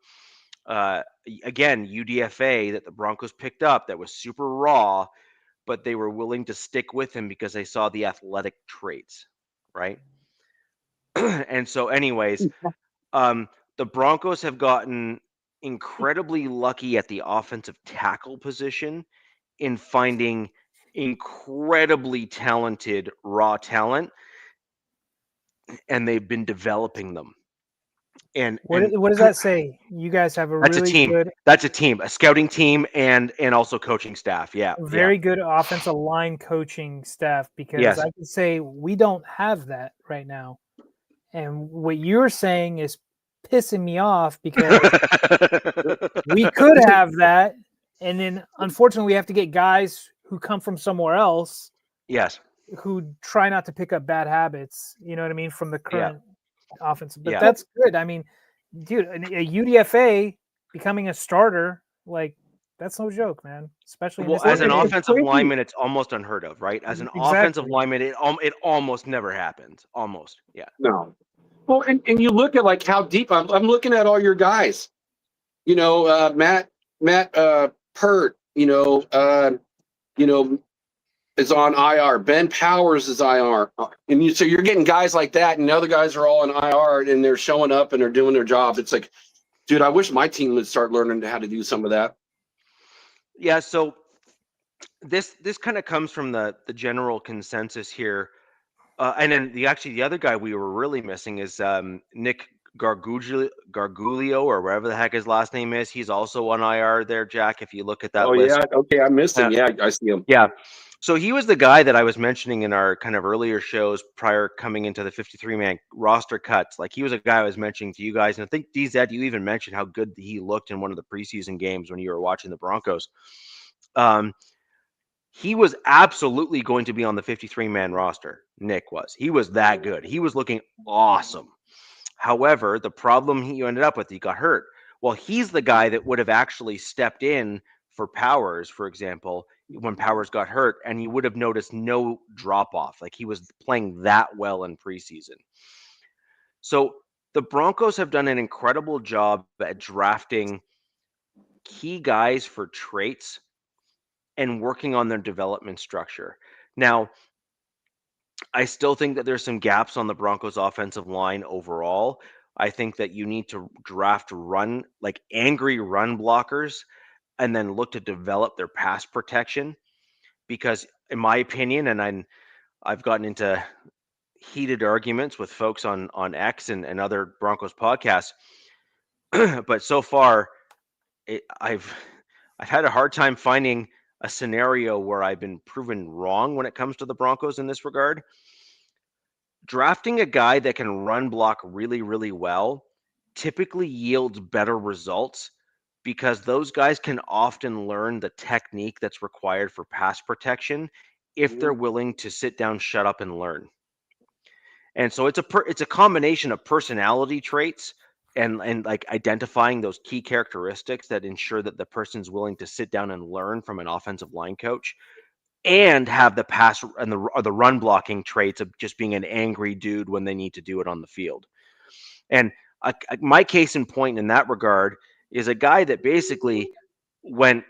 UDFA that the Broncos picked up that was super raw, but they were willing to stick with him because they saw the athletic traits, right? And so anyways, the Broncos have gotten incredibly lucky at the offensive tackle position in finding incredibly talented raw talent, and they've been developing them. And what does that say? You guys have that's really a team. good. That's a team, a scouting team, and also coaching staff. Yeah, very good offensive line coaching staff, because I can say we don't have that right now. And what you're saying is pissing me off, because we could have that, and then unfortunately we have to get guys who come from somewhere else. Yes. Who try not to pick up bad habits, you know what I mean, from the current offense. But that's good. I mean, dude, a UDFA becoming a starter, like, that's no joke, man. Especially as an offensive lineman, it's almost unheard of, right? As an offensive lineman, it almost never happens. Almost, yeah. No. Well, and you look at like how deep I'm looking at all your guys. You know, Matt Pert. Is on IR. Ben Powers is IR, and so you're getting guys like that, and the other guys are all on IR, and they're showing up and they're doing their job. It's like, dude, I wish my team would start learning how to do some of that. Yeah. So this kind of comes from the general consensus here, and then the other guy we were really missing is Nick Gargulio, or whatever the heck his last name is. He's also on IR there, Jack. If you look at that list. Yeah, okay, I missed him. Yeah, I see him. Yeah. So he was the guy that I was mentioning in our kind of earlier shows prior coming into the 53-man roster cuts. Like, he was a guy I was mentioning to you guys. And I think, DZ, you even mentioned how good he looked in one of the preseason games when you were watching the Broncos. he was absolutely going to be on the 53-man roster. Nick was. He was that good. He was looking awesome. However, the problem he ended up with, he got hurt. Well, he's the guy that would have actually stepped in for Powers, for example, when Powers got hurt, and you would have noticed no drop off. Like he was playing that well in preseason. So the Broncos have done an incredible job at drafting key guys for traits and working on their development structure. Now, I still think that there's some gaps on the Broncos offensive line overall. I think that you need to draft angry run blockers and then look to develop their pass protection because in my opinion, and I've gotten into heated arguments with folks on X and other Broncos podcasts, but so far I've had a hard time finding a scenario where I've been proven wrong when it comes to the Broncos in this regard. Drafting a guy that can run block really, really well typically yields better results because those guys can often learn the technique that's required for pass protection if they're willing to sit down, shut up, and learn. And so it's a combination of personality traits and like identifying those key characteristics that ensure that the person's willing to sit down and learn from an offensive line coach and have the pass and the run blocking traits of just being an angry dude when they need to do it on the field. And my case in point in that regard is a guy that basically went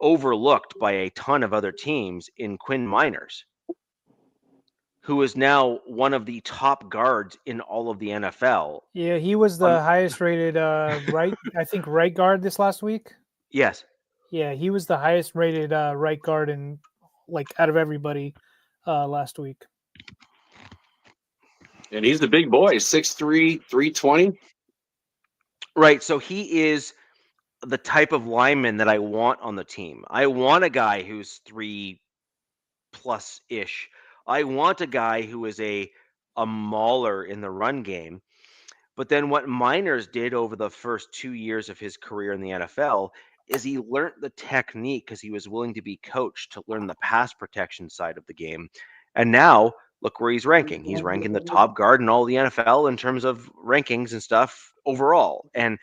overlooked by a ton of other teams in Quinn Miners, who is now one of the top guards in all of the NFL. Yeah, he was the highest rated right guard this last week. Yes. Yeah, he was the highest rated right guard in out of everybody last week. And he's the big boy, 6'3", 320. Right. So he is the type of lineman that I want on the team. I want a guy who's 3+ ish. I want a guy who is a mauler in the run game. But then what Miners did over the first 2 years of his career in the NFL is he learned the technique because he was willing to be coached to learn the pass protection side of the game. And now look where he's ranking. He's ranking the top guard in all the NFL in terms of rankings and stuff overall. And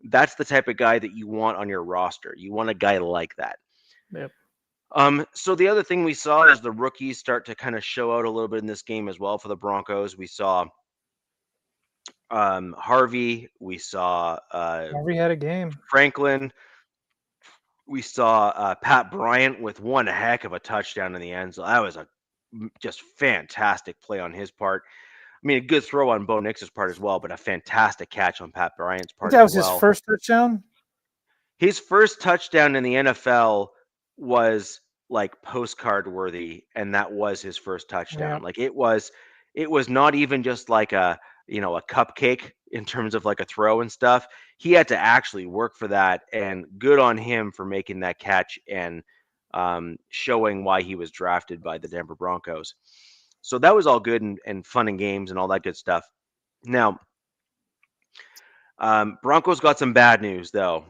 that's the type of guy that you want on your roster. You want a guy like that. Yep. So the other thing we saw is the rookies start to kind of show out a little bit in this game as well for the Broncos. We saw Harvey. We saw Harvey had a game. Franklin. We saw Pat Bryant with one heck of a touchdown in the end zone. That was a just fantastic play on his part. I mean, a good throw on Bo Nix's part as well, but a fantastic catch on Pat Bryant's part That was as well. his first touchdown? His first touchdown in the NFL was like postcard worthy, and that was his first touchdown. Yeah. Like it was not even just like a cupcake in terms of like a throw and stuff. He had to actually work for that, and good on him for making that catch and showing why he was drafted by the Denver Broncos. So that was all good and fun and games and all that good stuff. Now, Broncos got some bad news though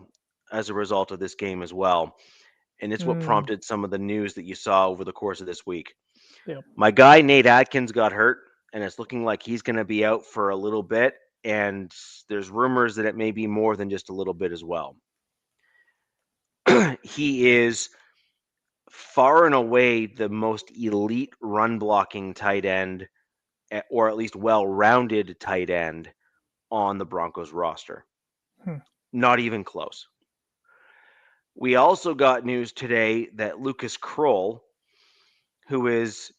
as a result of this game as well. And it's what prompted some of the news that you saw over the course of this week. Yep. My guy, Nate Atkins, got hurt, and it's looking like he's going to be out for a little bit. And there's rumors that it may be more than just a little bit as well. He is far and away the most elite run blocking tight end, or at least well-rounded tight end on the Broncos roster. Not even close. We also got news today that Lucas Kroll, who is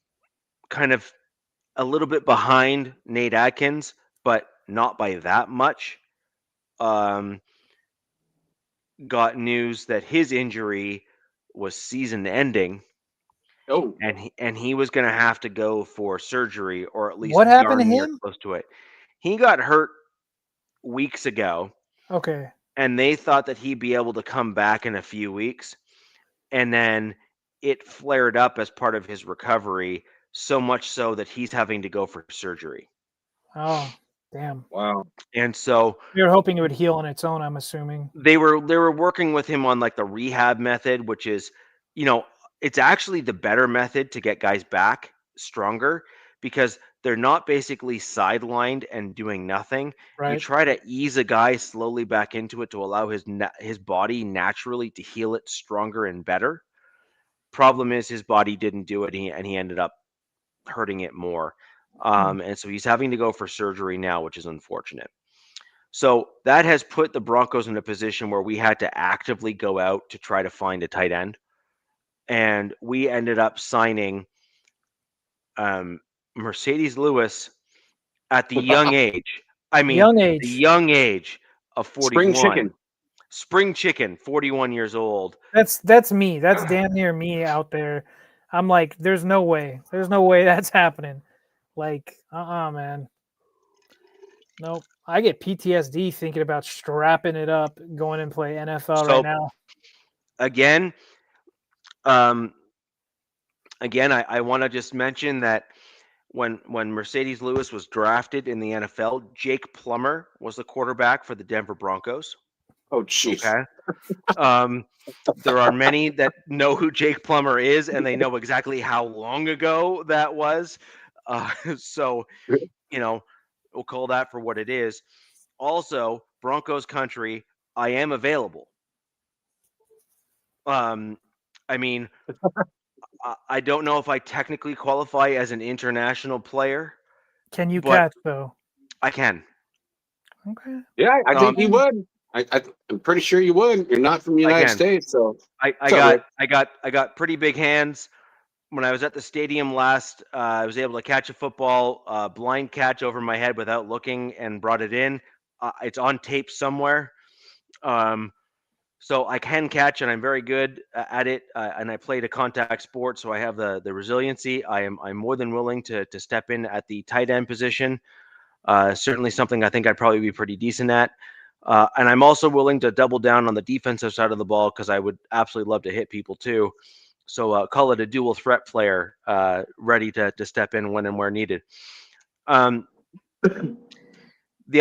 kind of a little bit behind Nate Atkins, but not by that much, got news that his injury was season-ending. Oh, and he was going to have to go for surgery, or at least what happened to darn near him? close to it. He got hurt weeks ago. Okay. And they thought that he'd be able to come back in a few weeks. And then it flared up as part of his recovery, so much so that he's having to go for surgery. Oh, damn. wow. And so we were hoping it would heal on its own, I'm assuming. They were working with him on like the rehab method, which is, it's actually the better method to get guys back stronger because they're not basically sidelined and doing nothing. You Right. try to ease a guy slowly back into it to allow his body naturally to heal it stronger and better. Problem is his body didn't do it, and he ended up hurting it more. And so he's having to go for surgery now, which is unfortunate. So that has put the Broncos in a position where we had to actively go out to try to find a tight end. And we ended up signing Mercedes Lewis at the young age. I mean, Young the age. young age of Spring 41. chicken. Spring chicken, 41 years old. That's me. That's damn near me out there. I'm like, there's no way. There's no way that's happening. Like, man. Nope. I get PTSD thinking about strapping it up, going and play NFL right So now. again, I want to just mention that when Mercedes Lewis was drafted in the NFL, Jake Plummer was the quarterback for the Denver Broncos. Oh, jeez. Okay. There are many that know who Jake Plummer is, and they know exactly how long ago that was. So, we'll call that for what it is. Also, Broncos country, I am available. I mean, I don't know if I technically qualify as an international player. Can you but catch though? I can. Okay. Yeah, I think you would. I'm pretty sure you would. You're not from the United States, so I got pretty big hands. When I was at the stadium last, I was able to catch a football, blind catch over my head without looking, and brought it in. It's on tape somewhere. So I can catch, and I'm very good at it. And I played a contact sport, so I have the resiliency. I'm more than willing to step in at the tight end position. Certainly something I think I'd probably be pretty decent at. And I'm also willing to double down on the defensive side of the ball because I would absolutely love to hit people too. So call it a dual threat player, ready to step in when and where needed. The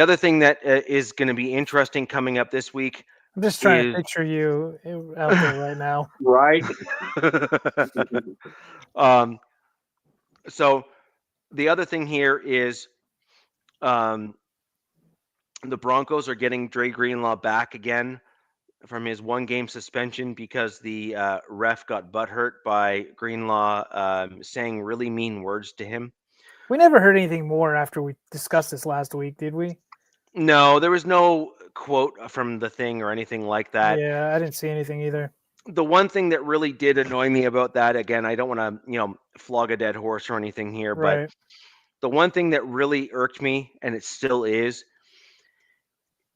other thing that is going to be interesting coming up this week. I'm just trying to picture you out there right now. Right. So the other thing here is the Broncos are getting Dre Greenlaw back again from his 1-game suspension because the ref got butthurt by Greenlaw saying really mean words to him. We never heard anything more after we discussed this last week, did we? No, there was no quote from the thing or anything like that. Yeah, I didn't see anything either. The one thing that really did annoy me about that, again, I don't want to, flog a dead horse or anything here, Right. but the one thing that really irked me, and it still is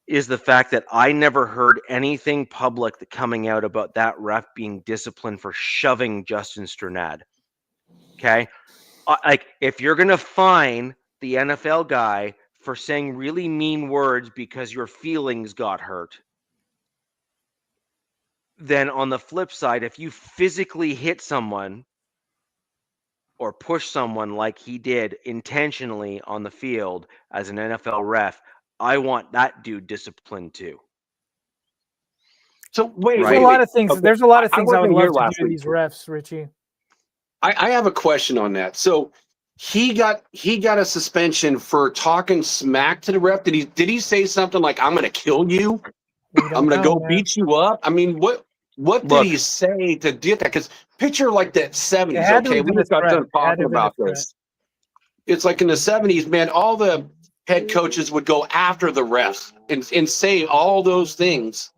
the fact that I never heard anything public coming out about that ref being disciplined for shoving Justin Strnad. Okay? Like, if you're going to fine the NFL guy for saying really mean words because your feelings got hurt, then on the flip side, if you physically hit someone or push someone like he did intentionally on the field as an NFL ref, I want that dude disciplined too. So wait, There's a lot of things. Okay. There's a lot of things I would wasn't here love to last do to week. these refs, Richie. I have a question on that. So he got a suspension for talking smack to the ref. Did he say something like, "I'm going to kill you"? I'm going to go beat you up. I mean, what did he say to do that? Because picture like that 70s. Okay, we just got done talking about this. It's like in the 70s, man. All the head coaches would go after the refs and say all those things.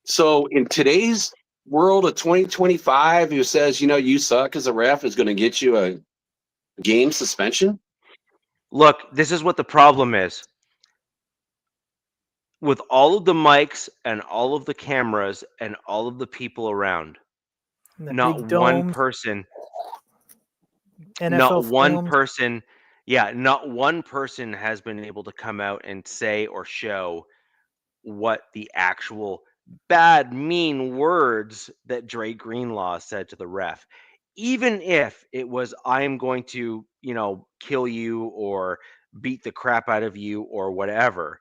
So in today's world of 2025, who says, you suck as a ref is going to get you a game suspension? Look, this is what the problem is. With all of the mics and all of the cameras and all of the people around, not one person, not one person has been able to come out and say or show what the actual bad, mean words that Dre Greenlaw said to the ref. Even if it was, I'm going to, kill you or beat the crap out of you or whatever.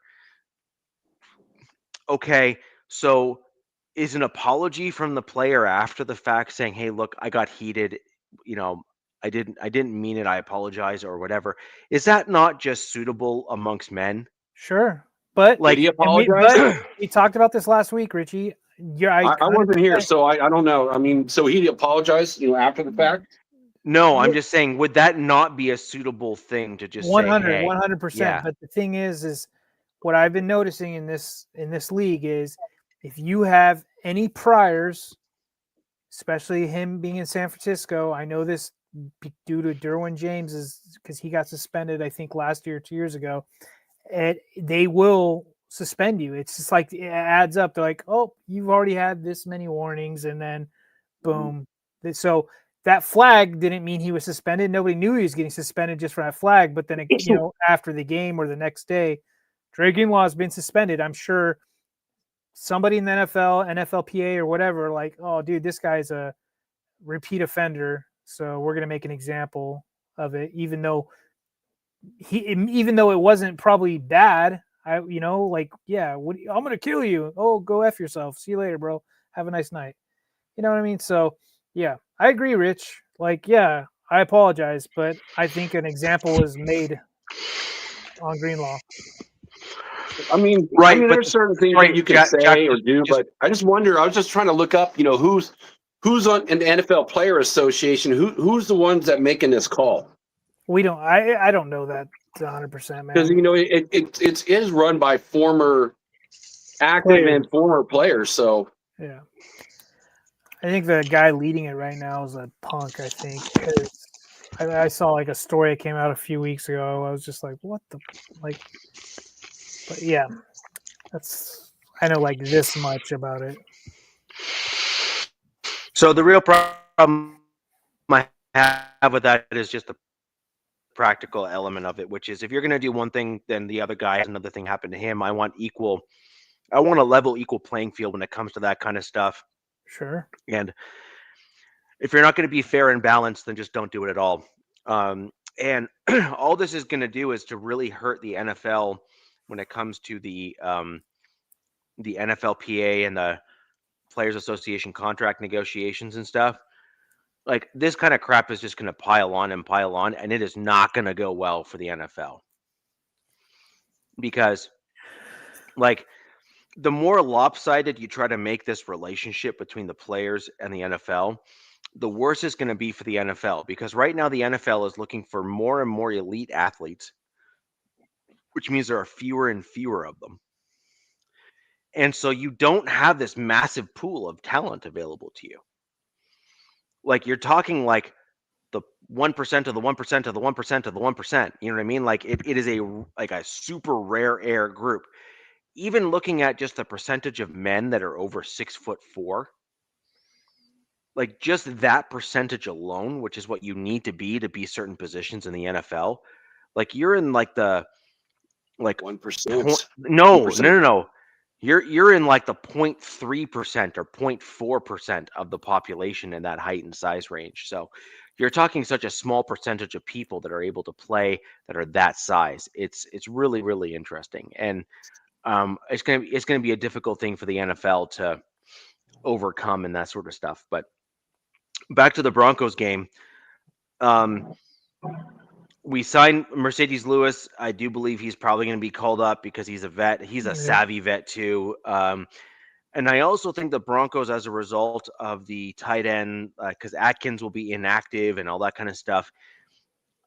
Okay, so is an apology from the player after the fact saying, "Hey, look, I got heated, you know, I didn't mean it. I apologize," or whatever. Is that not just suitable amongst men? Sure, but Did he Like, apologize? we talked about this last week, Richie. Yeah, I I wasn't here, 100%. so I don't know. I mean, so he apologized, after the fact. no, I'm just saying, would that not be a suitable thing to just say, 100, "Hey, 100%. yeah, But the thing is what I've been noticing in this league is if you have any priors, especially him being in San Francisco, I know this due to Derwin James is because he got suspended, I think last year, 2 years ago. And they will suspend you. It's just like it adds up. They're like, oh, you've already had this many warnings, and then boom. So that flag didn't mean he was suspended. Nobody knew he was getting suspended just for that flag. But then, after the game or the next day, Dre Greenlaw has been suspended. I'm sure somebody in the NFL, NFLPA, or whatever, like, oh, dude, this guy's a repeat offender. So we're gonna make an example of it, even though it wasn't probably bad. Yeah, I'm gonna kill you. Oh, go F yourself. See you later, bro. Have a nice night. You know what I mean? So yeah, I agree, Rich. Like, yeah, I apologize, but I think an example was made on Greenlaw. right." But There's certain things that sorry, you can Jack, say or do, just but I just wonder. I was just trying to look up, who's on in the NFL Player Association. Who's the ones that making this call? We don't. I don't know that 100%, Because man. it is run by former active Player. and former players. So Yeah. I think the guy leading it right now is a punk. I think I saw like a story that came out a few weeks ago. I was just like, what the like? But yeah, I know like this much about it. so the real problem I have with that is just the practical element of it, which is if you're going to do one thing, then the other guy has another thing happen to him. I want a level, equal playing field when it comes to that kind of stuff. Sure. And if you're not going to be fair and balanced, then just don't do it at all. And all this is going to do is to really hurt the NFL when it comes to the NFLPA and the Players Association contract negotiations and stuff. Like this kind of crap is just going to pile on, and it is not going to go well for the NFL because, like, the more lopsided you try to make this relationship between the players and the NFL, the worse it's going to be for the NFL because right now the NFL is looking for more and more elite athletes, which means there are fewer and fewer of them. And so you don't have this massive pool of talent available to you. Like you're talking like the 1% of the 1% of the 1% of the 1%. You know what I mean? Like it is a super rare air group. Even looking at just the percentage of men that are over 6'4", like just that percentage alone, which is what you need to be certain positions in the NFL, like you're in like the like 1%, no, 2%. no. You're in like the 0.3% or 0.4% of the population in that height and size range. So you're talking such a small percentage of people that are able to play that are that size. It's really, really interesting. And it's gonna be a difficult thing for the NFL to overcome and that sort of stuff. But back to the Broncos game. We signed Mercedes Lewis. I do believe he's probably going to be called up because he's a vet. He's a savvy vet too. And I also think the Broncos, as a result of the tight end, because Atkins will be inactive and all that kind of stuff,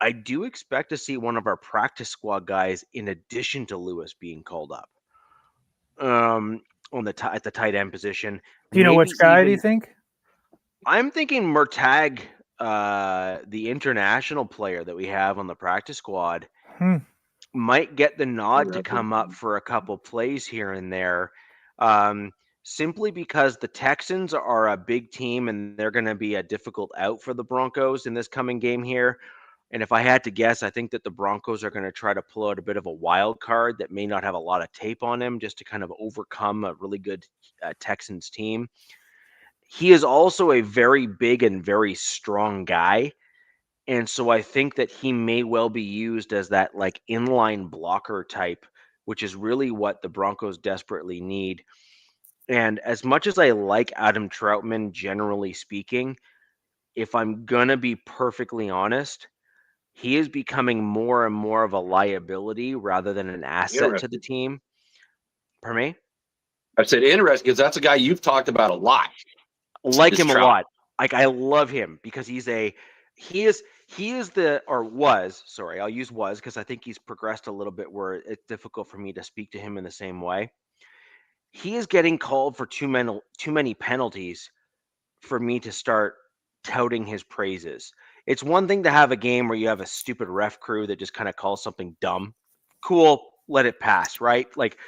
I do expect to see one of our practice squad guys in addition to Lewis being called up at the tight end position. Do you know which guy? Do you think? I'm thinking Murtag, the international player that we have on the practice squad, might get the nod to come up for a couple plays here and there, simply because the Texans are a big team and they're going to be a difficult out for the Broncos in this coming game here. And if I had to guess, I think that the Broncos are going to try to pull out a bit of a wild card that may not have a lot of tape on him just to kind of overcome a really good Texans team. He is also a very big and very strong guy. And so I think that he may well be used as that like inline blocker type, which is really what the Broncos desperately need. And as much as I like Adam Troutman, generally speaking, if I'm going to be perfectly honest, he is becoming more and more of a liability rather than an asset to the Interesting. team. Pardon me? I said interesting because that's a guy you've talked about a lot. Like Is him a Trout. lot. Like I love him because he is the or was, sorry, I'll use was because I think he's progressed a little bit where it's difficult for me to speak to him in the same way. He is getting called for too many penalties for me to start touting his praises. It's one thing to have a game where you have a stupid ref crew that just kind of calls something dumb. Cool, let it pass, right? Like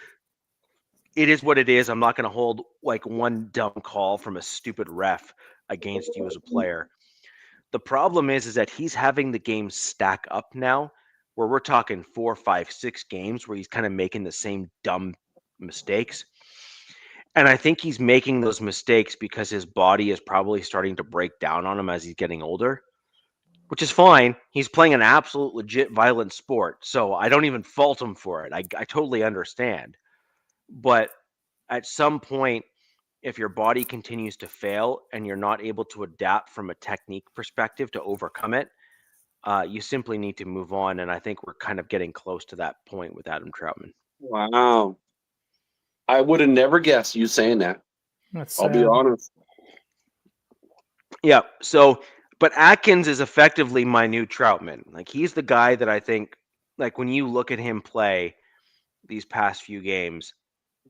it is what it is. I'm not going to hold like one dumb call from a stupid ref against you as a player. The problem is that he's having the games stack up now, where we're talking 4, 5, 6 games where he's kind of making the same dumb mistakes. And I think he's making those mistakes because his body is probably starting to break down on him as he's getting older, which is fine. He's playing an absolute legit violent sport. So I don't even fault him for it. I totally understand. But at some point, if your body continues to fail and you're not able to adapt from a technique perspective to overcome it, you simply need to move on. And I think we're kind of getting close to that point with Adam Troutman. Wow. I would have never guessed you saying that. That's I'll be honest. Yeah. So, but Atkins is effectively my new Troutman. Like he's the guy that I think, like when you look at him play these past few games,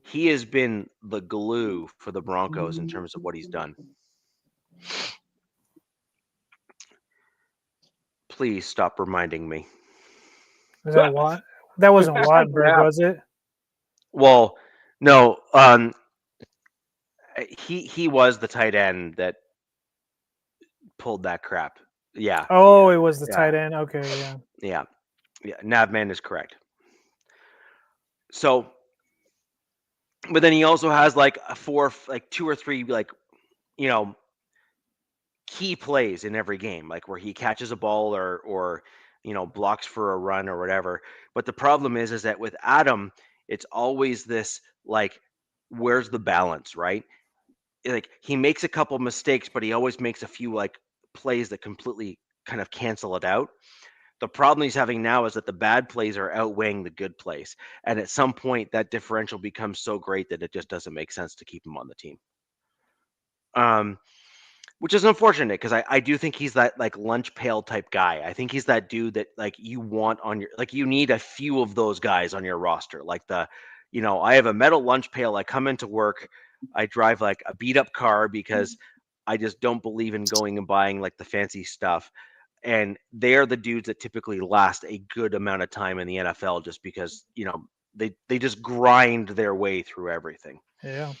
he has been the glue for the Broncos in terms of what he's done. Please stop reminding me. Was that what? That wasn't Wattenberg, Yeah. was it? Well, no. He was the tight end that pulled that crap. Yeah. Oh, it was the Yeah. tight end. Okay, yeah. Yeah. Yeah. Navman is correct. So, but then he also has like two or three, key plays in every game, like where he catches a ball or blocks for a run or whatever. But the problem is that with Adam, it's always this like, where's the balance, right? Like he makes a couple mistakes, but he always makes a few like plays that completely kind of cancel it out. The problem he's having now is that the bad plays are outweighing the good plays. And at some point that differential becomes so great that it just doesn't make sense to keep him on the team. Which is unfortunate because I do think he's that like lunch pail type guy. I think he's that dude that like you want on your, like you need a few of those guys on your roster. Like I have a metal lunch pail. I come into work, I drive like a beat up car because I just don't believe in going and buying like the fancy stuff. And they're the dudes that typically last a good amount of time in the NFL just because, they just grind their way through everything. Yeah.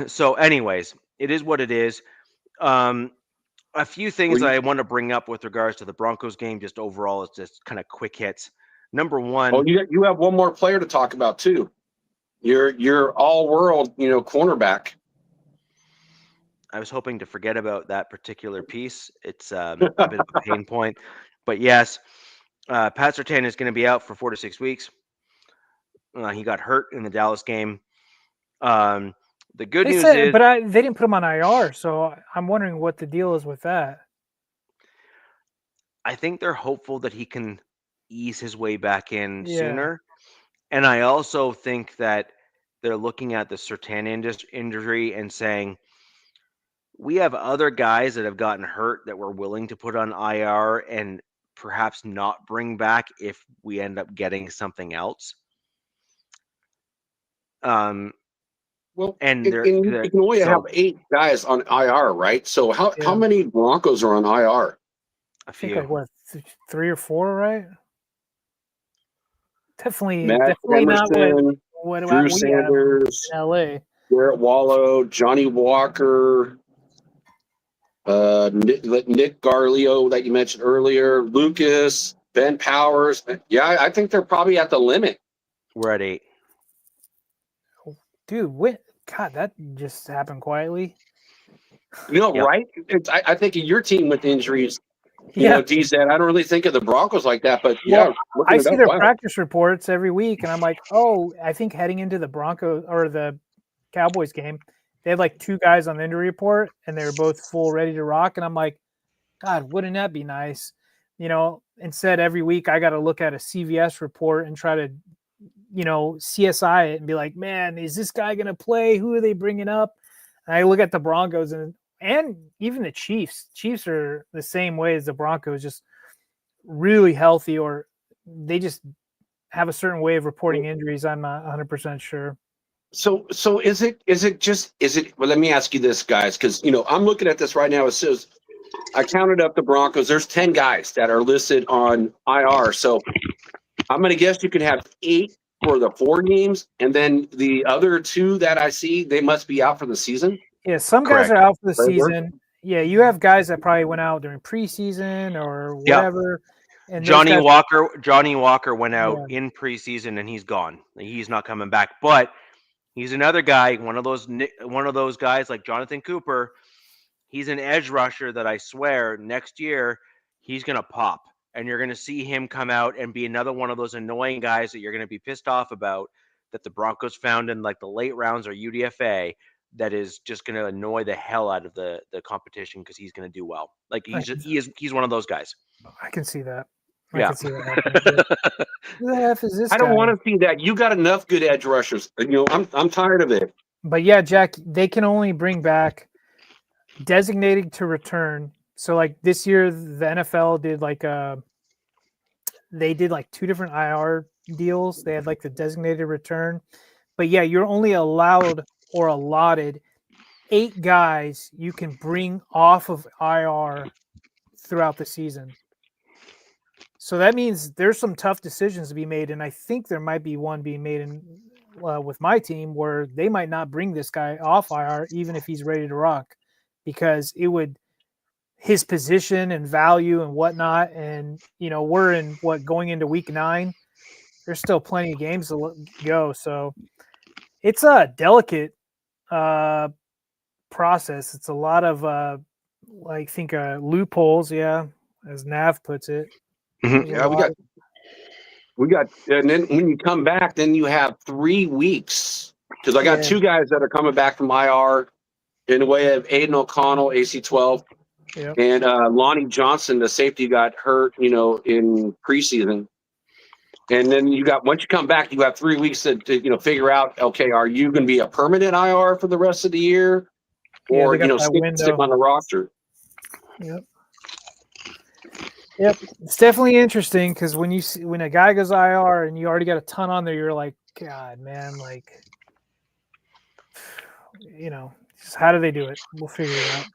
So anyways, it is what it is. A few things that I want to bring up with regards to the Broncos game, just overall, it's just kind of quick hits. Number one. Oh, you have one more player to talk about too. Your all-world, cornerback. I was hoping to forget about that particular piece. It's a bit of a pain point, but yes, Pat Surtain is going to be out for 4 to 6 weeks. He got hurt in the Dallas game. The good news is, but they didn't put him on IR, so I'm wondering what the deal is with that. I think they're hopeful that he can ease his way back in sooner. And I also think that they're looking at the Surtain injury and saying, we have other guys that have gotten hurt that we're willing to put on IR and perhaps not bring back if we end up getting something else. Well, and you can only have 8 guys on IR, right? So how many Broncos are on IR? A few. I think like what, 3 or 4, right? Definitely Emerson, not what Drew Sanders, in LA. Garrett Wallow, Johnny Walker, Nick Garlio that you mentioned earlier, Lucas, Ben Powers. Yeah, I think they're probably at the limit. We're at 8. Dude, God, that just happened quietly. Right? I think of your team with injuries. DZ, I don't really think of the Broncos like that, but I see their practice reports every week, and I'm like, oh, I think heading into the Broncos or the Cowboys game. They had like 2 guys on the injury report, and they were both full, ready to rock. And I'm like, God, wouldn't that be nice? Instead, every week I got to look at a CVS report and try to, CSI it and be like, man, is this guy going to play? Who are they bringing up? And I look at the Broncos and even the Chiefs. Chiefs are the same way as the Broncos, just really healthy, or they just have a certain way of reporting injuries. I'm not 100% sure. So is it well, let me ask you this, guys, because I'm looking at this right now. It says I counted up the Broncos. There's 10 guys that are listed on IR. So I'm going to guess you could have 8 for the 4 games, and then the other 2 that I see, they must be out for the season. Yeah, some guys are out for the season. Yeah, you have guys that probably went out during preseason or whatever. Yep. And Johnny Walker went out in preseason, and he's gone. He's not coming back. But he's another guy, one of those guys like Jonathan Cooper. He's an edge rusher that I swear next year he's going to pop. And you're going to see him come out and be another one of those annoying guys that you're going to be pissed off about, that the Broncos found in like the late rounds or UDFA, that is just going to annoy the hell out of the competition because he's going to do well. Like he's one of those guys. I can see that. Who the F is this guy? I don't want to see that. You got enough good edge rushers. I'm tired of it. But yeah, Jack, they can only bring back designated to return. So like this year, the NFL did like 2 different IR deals. They had like the designated return. But yeah, you're only allowed or allotted 8 guys you can bring off of IR throughout the season. So that means there's some tough decisions to be made, and I think there might be one being made with my team where they might not bring this guy off IR even if he's ready to rock, because it would his position and value and whatnot. And we're going into week 9. There's still plenty of games to go, so it's a delicate process. It's a lot of loopholes, as Nav puts it. Mm-hmm. Yeah, we got, and then when you come back, then you have 3 weeks, because I got 2 guys that are coming back from IR in the way of Aiden O'Connell, AC-12, and Lonnie Johnson, the safety, got hurt, in preseason. And then once you come back, you have 3 weeks to figure out, okay, are you going to be a permanent IR for the rest of the year, or stick on the roster? Yep, it's definitely interesting, because when a guy goes IR and you already got a ton on there, you're like, God, man, like, just how do they do it? We'll figure it out.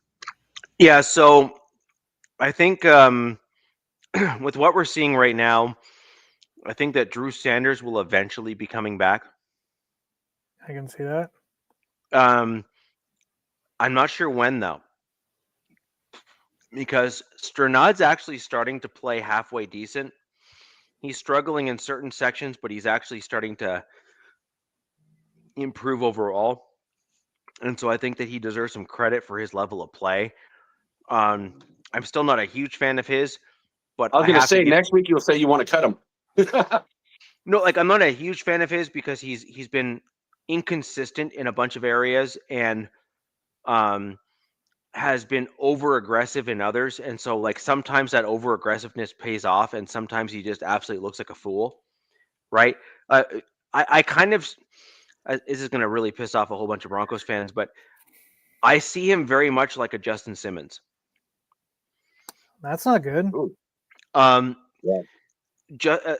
Yeah, so I think with what we're seeing right now, I think that Drew Sanders will eventually be coming back. I can see that. I'm not sure when, though, because Sternad's actually starting to play halfway decent. He's struggling in certain sections, but he's actually starting to improve overall. And so I think that he deserves some credit for his level of play. I'm still not a huge fan of his, but I was going to say next week you'll say you want to cut him. No, I'm not a huge fan of his because he's been inconsistent in a bunch of areas and has been over aggressive in others. And so sometimes that over aggressiveness pays off, and sometimes he just absolutely looks like a fool. Right. I kind of, this is going to really piss off a whole bunch of Broncos fans, but I see him very much like a Justin Simmons. That's not good.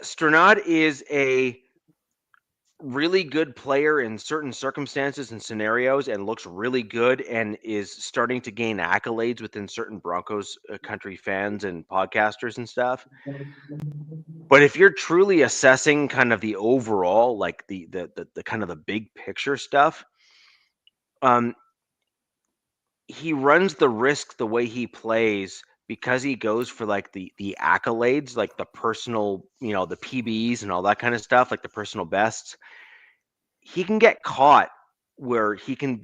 Sternad is a really good player in certain circumstances and scenarios, and looks really good, and is starting to gain accolades within certain Broncos country fans and podcasters and stuff. But if you're truly assessing kind of the overall, like the kind of the big picture stuff, he runs the risk the way he plays, because he goes for the accolades, like the personal, the PBs and all that kind of stuff, like the personal bests. He can get caught where he can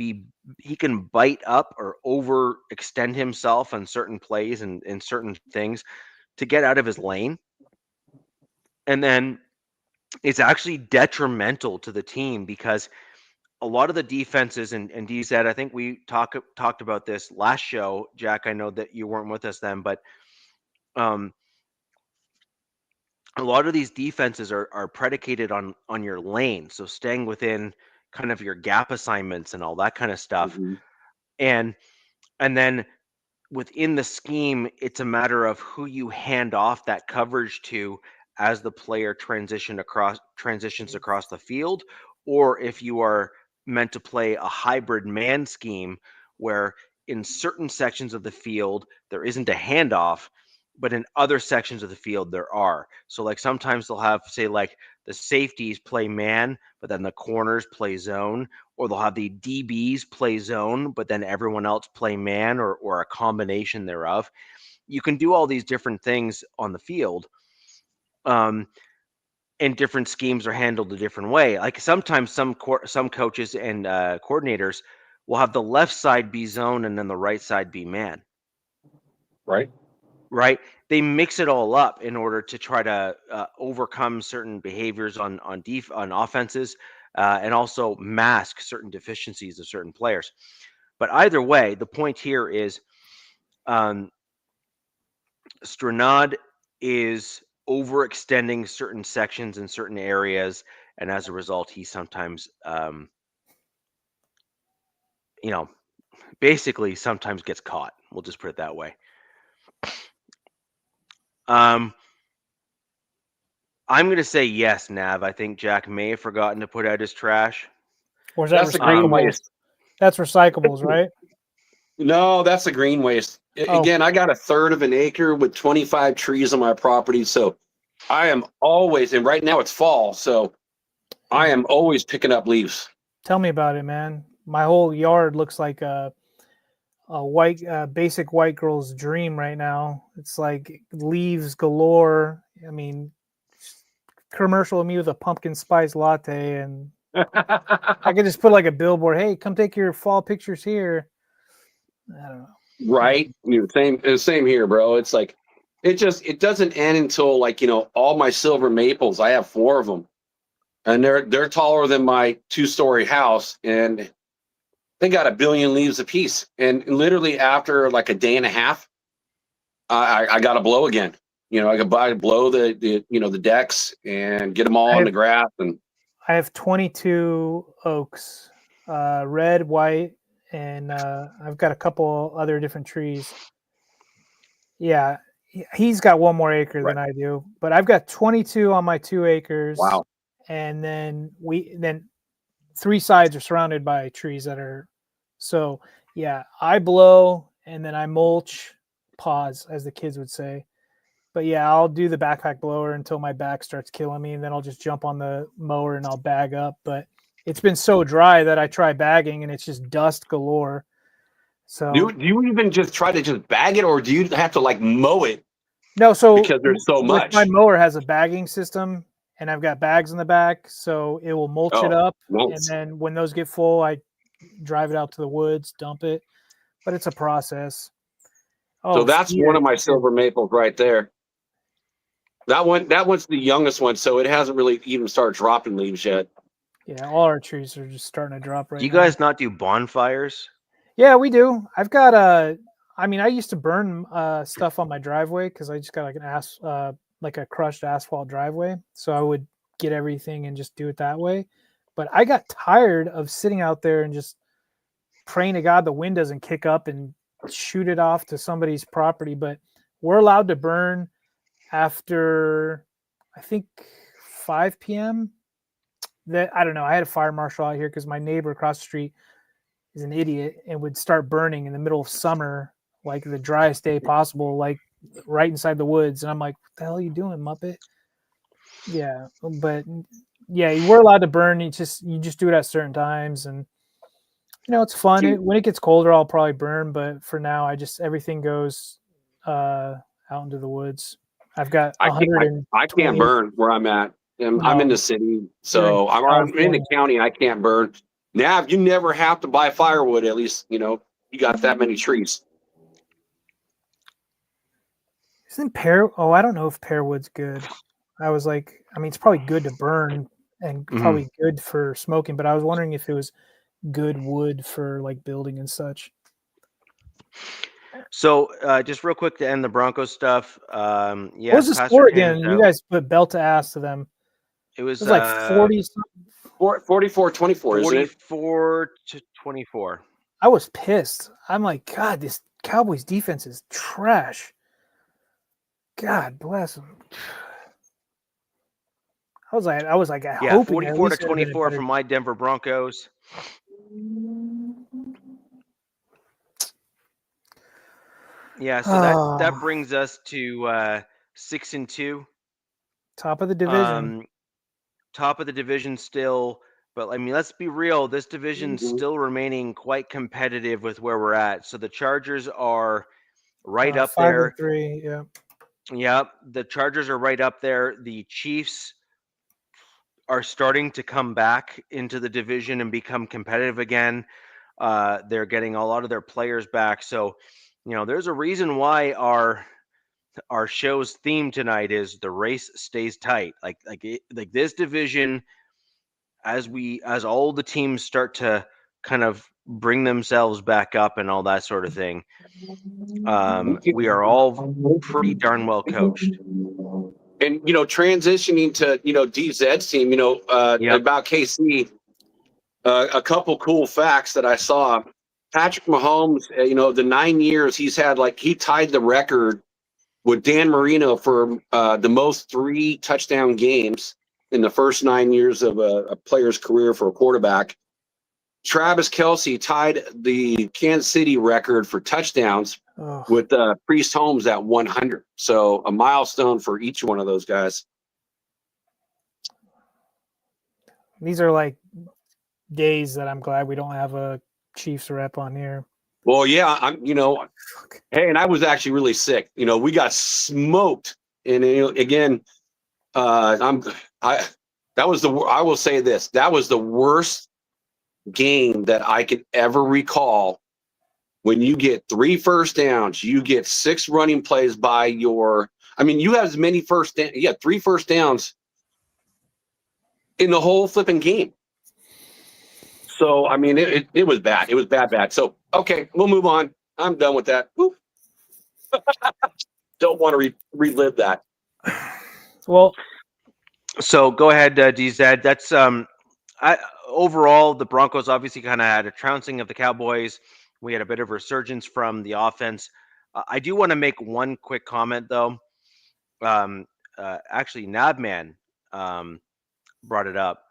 bite up or overextend himself on certain plays and certain things to get out of his lane. And then it's actually detrimental to the team, because a lot of the defenses, and D said, I think we talked about this last show. Jack, I know that you weren't with us then, but um, a lot of these defenses are predicated on your lane, so staying within kind of your gap assignments and all that kind of stuff, Mhm. and then within the scheme, it's a matter of who you hand off that coverage to as the player transitions across the field, or if you are meant to play a hybrid man scheme where in certain sections of the field there isn't a handoff, but in other sections of the field there are. So like sometimes they'll have, say, like the safeties play man, but then the corners play zone, or they'll have the DBs play zone, but then everyone else play man, or a combination thereof. You can do all these different things on the field, and different schemes are handled a different way. Like sometimes some coaches and coordinators will have the left side be zone and then the right side be man. Right. Right? They mix it all up in order to try to overcome certain behaviors on offenses, and also mask certain deficiencies of certain players. But either way, the point here is Stranad is overextending certain sections in certain areas, and as a result, he sometimes, basically sometimes gets caught. We'll just put it that way. I'm going to say yes, Nav. I think Jack may have forgotten to put out his trash. Or is that That's the green recyclables? waste. That's recyclables, right? No, that's the green waste. Oh. Again, I got a third of an acre with 25 trees on my property. So I am always, and right now it's fall. So I am always picking up leaves. Tell me about it, man. My whole yard looks like a white, basic white girl's dream right now. It's like leaves galore. I mean, commercial of me with a pumpkin spice latte, and I could just put like a billboard. Hey, come take your fall pictures here. I don't know. Right. Same here, bro. It's like, it doesn't end until like, all my silver maples, I have 4 of them, and they're taller than my 2-story house, and they got 1 billion leaves apiece. And literally after like a day and a half, I got to blow again. I could blow the decks and get them all on the grass. And I have 22 oaks, red, white, and I've got a couple other different trees. Yeah, he's got 1 more acre than I do, but I've got 22 on my 2 acres. Wow. And then 3 sides are surrounded by trees that are, so yeah, I blow and then I mulch, pause, as the kids would say. But yeah, I'll do the backpack blower until my back starts killing me, and then I'll just jump on the mower and I'll bag up. But it's been so dry that I try bagging and it's just dust galore. So do you even just try to just bag it, or do you have to like mow it? No, so because there's so much. My mower has a bagging system, and I've got bags in the back, so it will mulch it up. Nice. And then when those get full, I drive it out to the woods, dump it. But it's a process. So that's one of my silver maples right there. That one's the youngest one, so it hasn't really even started dropping leaves yet. Yeah, all our trees are just starting to drop right now. Do you guys not do bonfires? Yeah, we do. I've got I used to burn stuff on my driveway because I just got like a crushed asphalt driveway. So I would get everything and just do it that way. But I got tired of sitting out there and just praying to God the wind doesn't kick up and shoot it off to somebody's property. But we're allowed to burn after, I think, 5 p.m. I don't know. I had a fire marshal out here because my neighbor across the street is an idiot and would start burning in the middle of summer, like the driest day possible, like right inside the woods. And I'm like, what the hell are you doing, Muppet? Yeah. But yeah, we're allowed to burn. You just do it at certain times. And, it's fun. When it gets colder, I'll probably burn. But for now, everything goes out into the woods. I've got I can't burn where I'm at. I'm in the city, so I'm in the county and I can't burn. Now, you never have to buy firewood. At least, you got that many trees. Isn't I don't know if pear wood's good. I was like, it's probably good to burn. and probably good for smoking. But I was wondering if it was good wood for like building and such. So just real quick to end the Broncos stuff. What Yes, was the Pastor score Tim's again? You out. guys put belt to ass to them. It was It was like 40. 44-24, isn't it? 44-24. I was pissed. I'm like, God, this Cowboys defense is trash. God bless them. I was like, Yeah, hoping at least it would've been a 44-24 better- from my Denver Broncos. Yeah, so that brings us to 6-2. Top of the division. Top of the division still, but I mean, let's be real. This division's still remaining quite competitive with where we're at. So the Chargers are right up 5 there. and 3, yeah. Yep, the Chargers are right up there. The Chiefs are starting to come back into the division and become competitive again. They're getting a lot of their players back. So, there's a reason why our show's theme tonight is the race stays tight. Like this division, as all the teams start to kind of bring themselves back up and all that sort of thing, we are all pretty darn well coached. And transitioning to DZ's team, Yep. about KC, a couple cool facts that I saw. Patrick Mahomes, the 9 years he's had, he tied the record with Dan Marino for the most 3 touchdown games in the first 9 years of a player's career for a quarterback. Travis Kelce tied the Kansas City record for touchdowns with Priest Holmes at 100. So a milestone for each one of those guys. These are like days that I'm glad we don't have a Chiefs rep on here. Well, yeah, hey, and I was actually really sick. We got smoked, and again, I will say this: that was the worst game that I could ever recall. When you get 3 first downs, you get 6 running plays by you have as many 3 first downs in the whole flipping game. So, it was bad. It was bad. So, okay, we'll move on. I'm done with that. Don't want to relive that. Well, so go ahead, DZ. That's overall, the Broncos obviously kind of had a trouncing of the Cowboys. We had a bit of resurgence from the offense. I do want to make one quick comment, though. Actually, Nabman brought it up.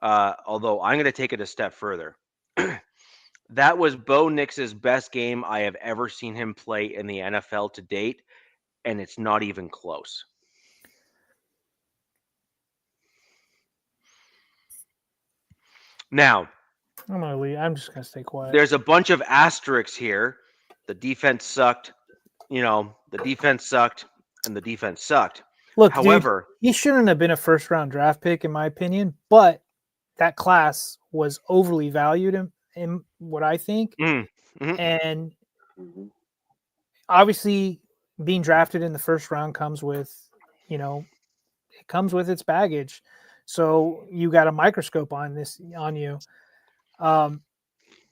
Although I'm going to take it a step further. That was Bo Nix's best game I have ever seen him play in the NFL to date, and it's not even close. Now, I'm gonna leave. I'm just gonna stay quiet. There's a bunch of asterisks here. The defense sucked. The defense sucked, and the defense sucked. Look, however, dude, he shouldn't have been a first-round draft pick, in my opinion. But that class was overly valued in what I think. And obviously, being drafted in the first round comes with, it comes with its baggage. So you got a microscope on you.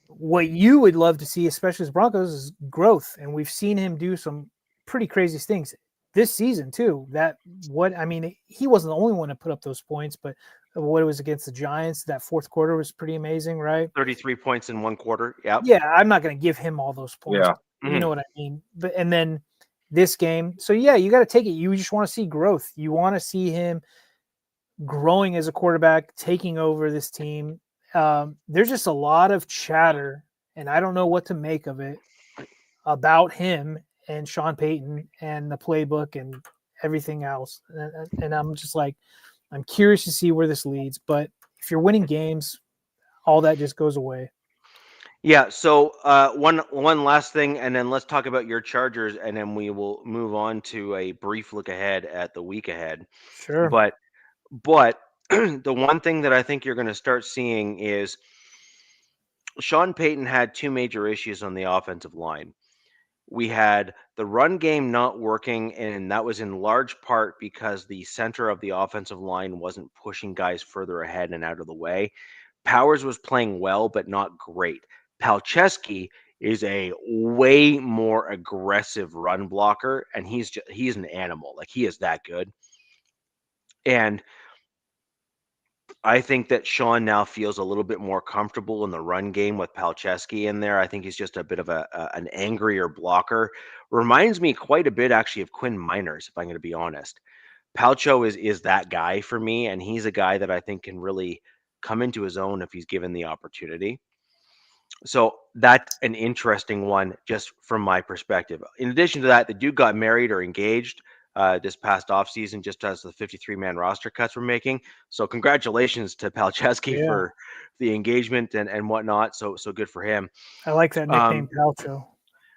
What you would love to see, especially as Broncos, is growth. And we've seen him do some pretty crazy things this season too. He wasn't the only one to put up those points, but what it was against the Giants, that fourth quarter was pretty amazing, right? 33 points in one quarter. Yeah. Yeah, I'm not going to give him all those points. Yeah. You know what I mean? And then this game. So yeah, you got to take it. You just want to see growth. You want to see him growing as a quarterback, taking over this team. There's just a lot of chatter, and I don't know what to make of it, about him and Sean Payton and the playbook and everything else. And I'm just like, I'm curious to see where this leads. But if you're winning games, all that just goes away. Yeah. So one last thing, and then let's talk about your Chargers, and then we will move on to a brief look ahead at the week ahead. Sure. But the one thing that I think you're going to start seeing is Sean Payton had 2 major issues on the offensive line. we had the run game not working, and that was in large part because the center of the offensive line wasn't pushing guys further ahead and out of the way. Powers was playing well, but not great. Palczewski is a way more aggressive run blocker, and he's an animal. Like, he is that good. And I think that Sean now feels a little bit more comfortable in the run game with Palczewski in there. I think he's just a bit of an angrier blocker. Reminds me quite a bit, actually, of Quinn Miners, if I'm going to be honest. Palcho is that guy for me, and he's a guy that I think can really come into his own if he's given the opportunity. So that's an interesting one, just from my perspective. In addition to that, the dude got married or engaged this past offseason, just as the 53-man roster cuts were making. So congratulations to Palczewski for the engagement and whatnot. So good for him. I like that nickname, Palcho.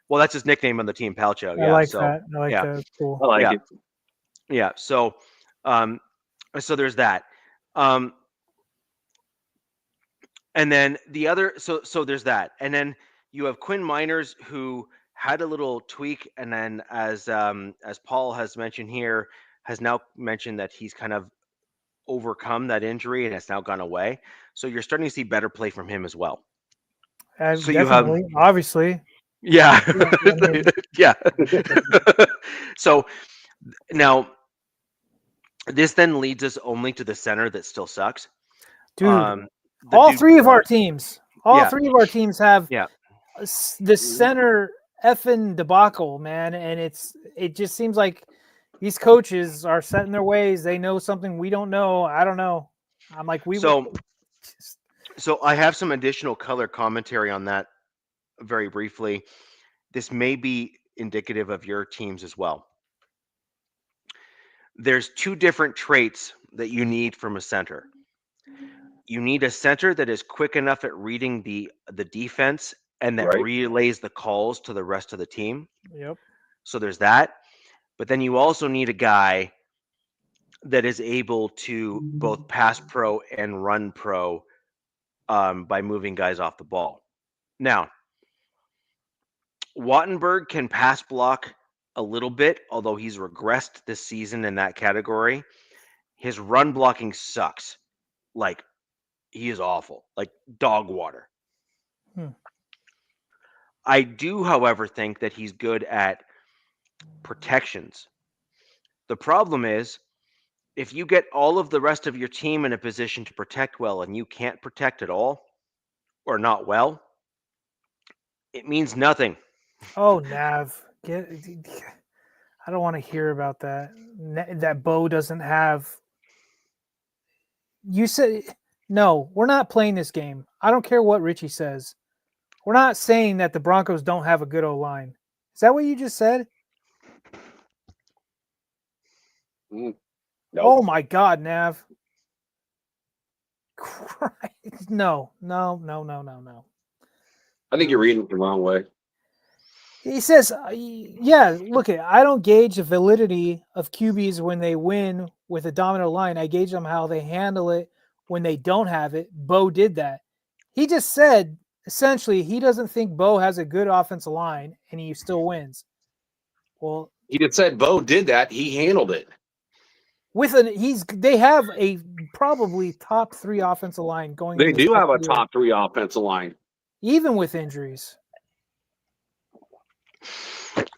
Well, that's his nickname on the team, Palcho. I like that. I like that. It's cool. I like it. Yeah. So there's that. And then the other, so there's that. And then you have Quinn Miners, who had a little tweak, and then as Paul has mentioned here, has now mentioned that he's kind of overcome that injury and it's now gone away. So you're starting to see better play from him as well. So you have, obviously. Yeah. Yeah. So now this then leads us only to the center that still sucks. Dude. All three of our teams have the center effing debacle, man. And it just seems like these coaches are set in their ways. They know something we don't know. I don't know. I'm like, So I have some additional color commentary on that very briefly. This may be indicative of your teams as well. There's two different traits that you need from a center. You need a center that is quick enough at reading the defense and that relays the calls to the rest of the team. Yep. So there's that. But then you also need a guy that is able to both pass pro and run pro by moving guys off the ball. Now, Wattenberg can pass block a little bit, although he's regressed this season in that category. His run blocking sucks. Like, he is awful, like dog water. I do, however, think that he's good at protections. The problem is, if you get all of the rest of your team in a position to protect well and you can't protect at all or not well, it means nothing. Oh, Nav. I don't want to hear about that. That Bo doesn't have. You said, no, we're not playing this game. I don't care what Richie says. We're not saying that the Broncos don't have a good O-line. Is that what you just said? Nope. Oh, my God, Nav. Christ. No. I think you're reading it the wrong way. He says, look, I don't gauge the validity of QBs when they win with a dominant line. I gauge them how they handle it when they don't have it. Bo did that. He just said, essentially, he doesn't think Bo has a good offensive line, and he still wins. Well, he just said Bo did that. He handled it. They have a probably top 3 offensive line going. They do have a top 3 offensive line, even with injuries.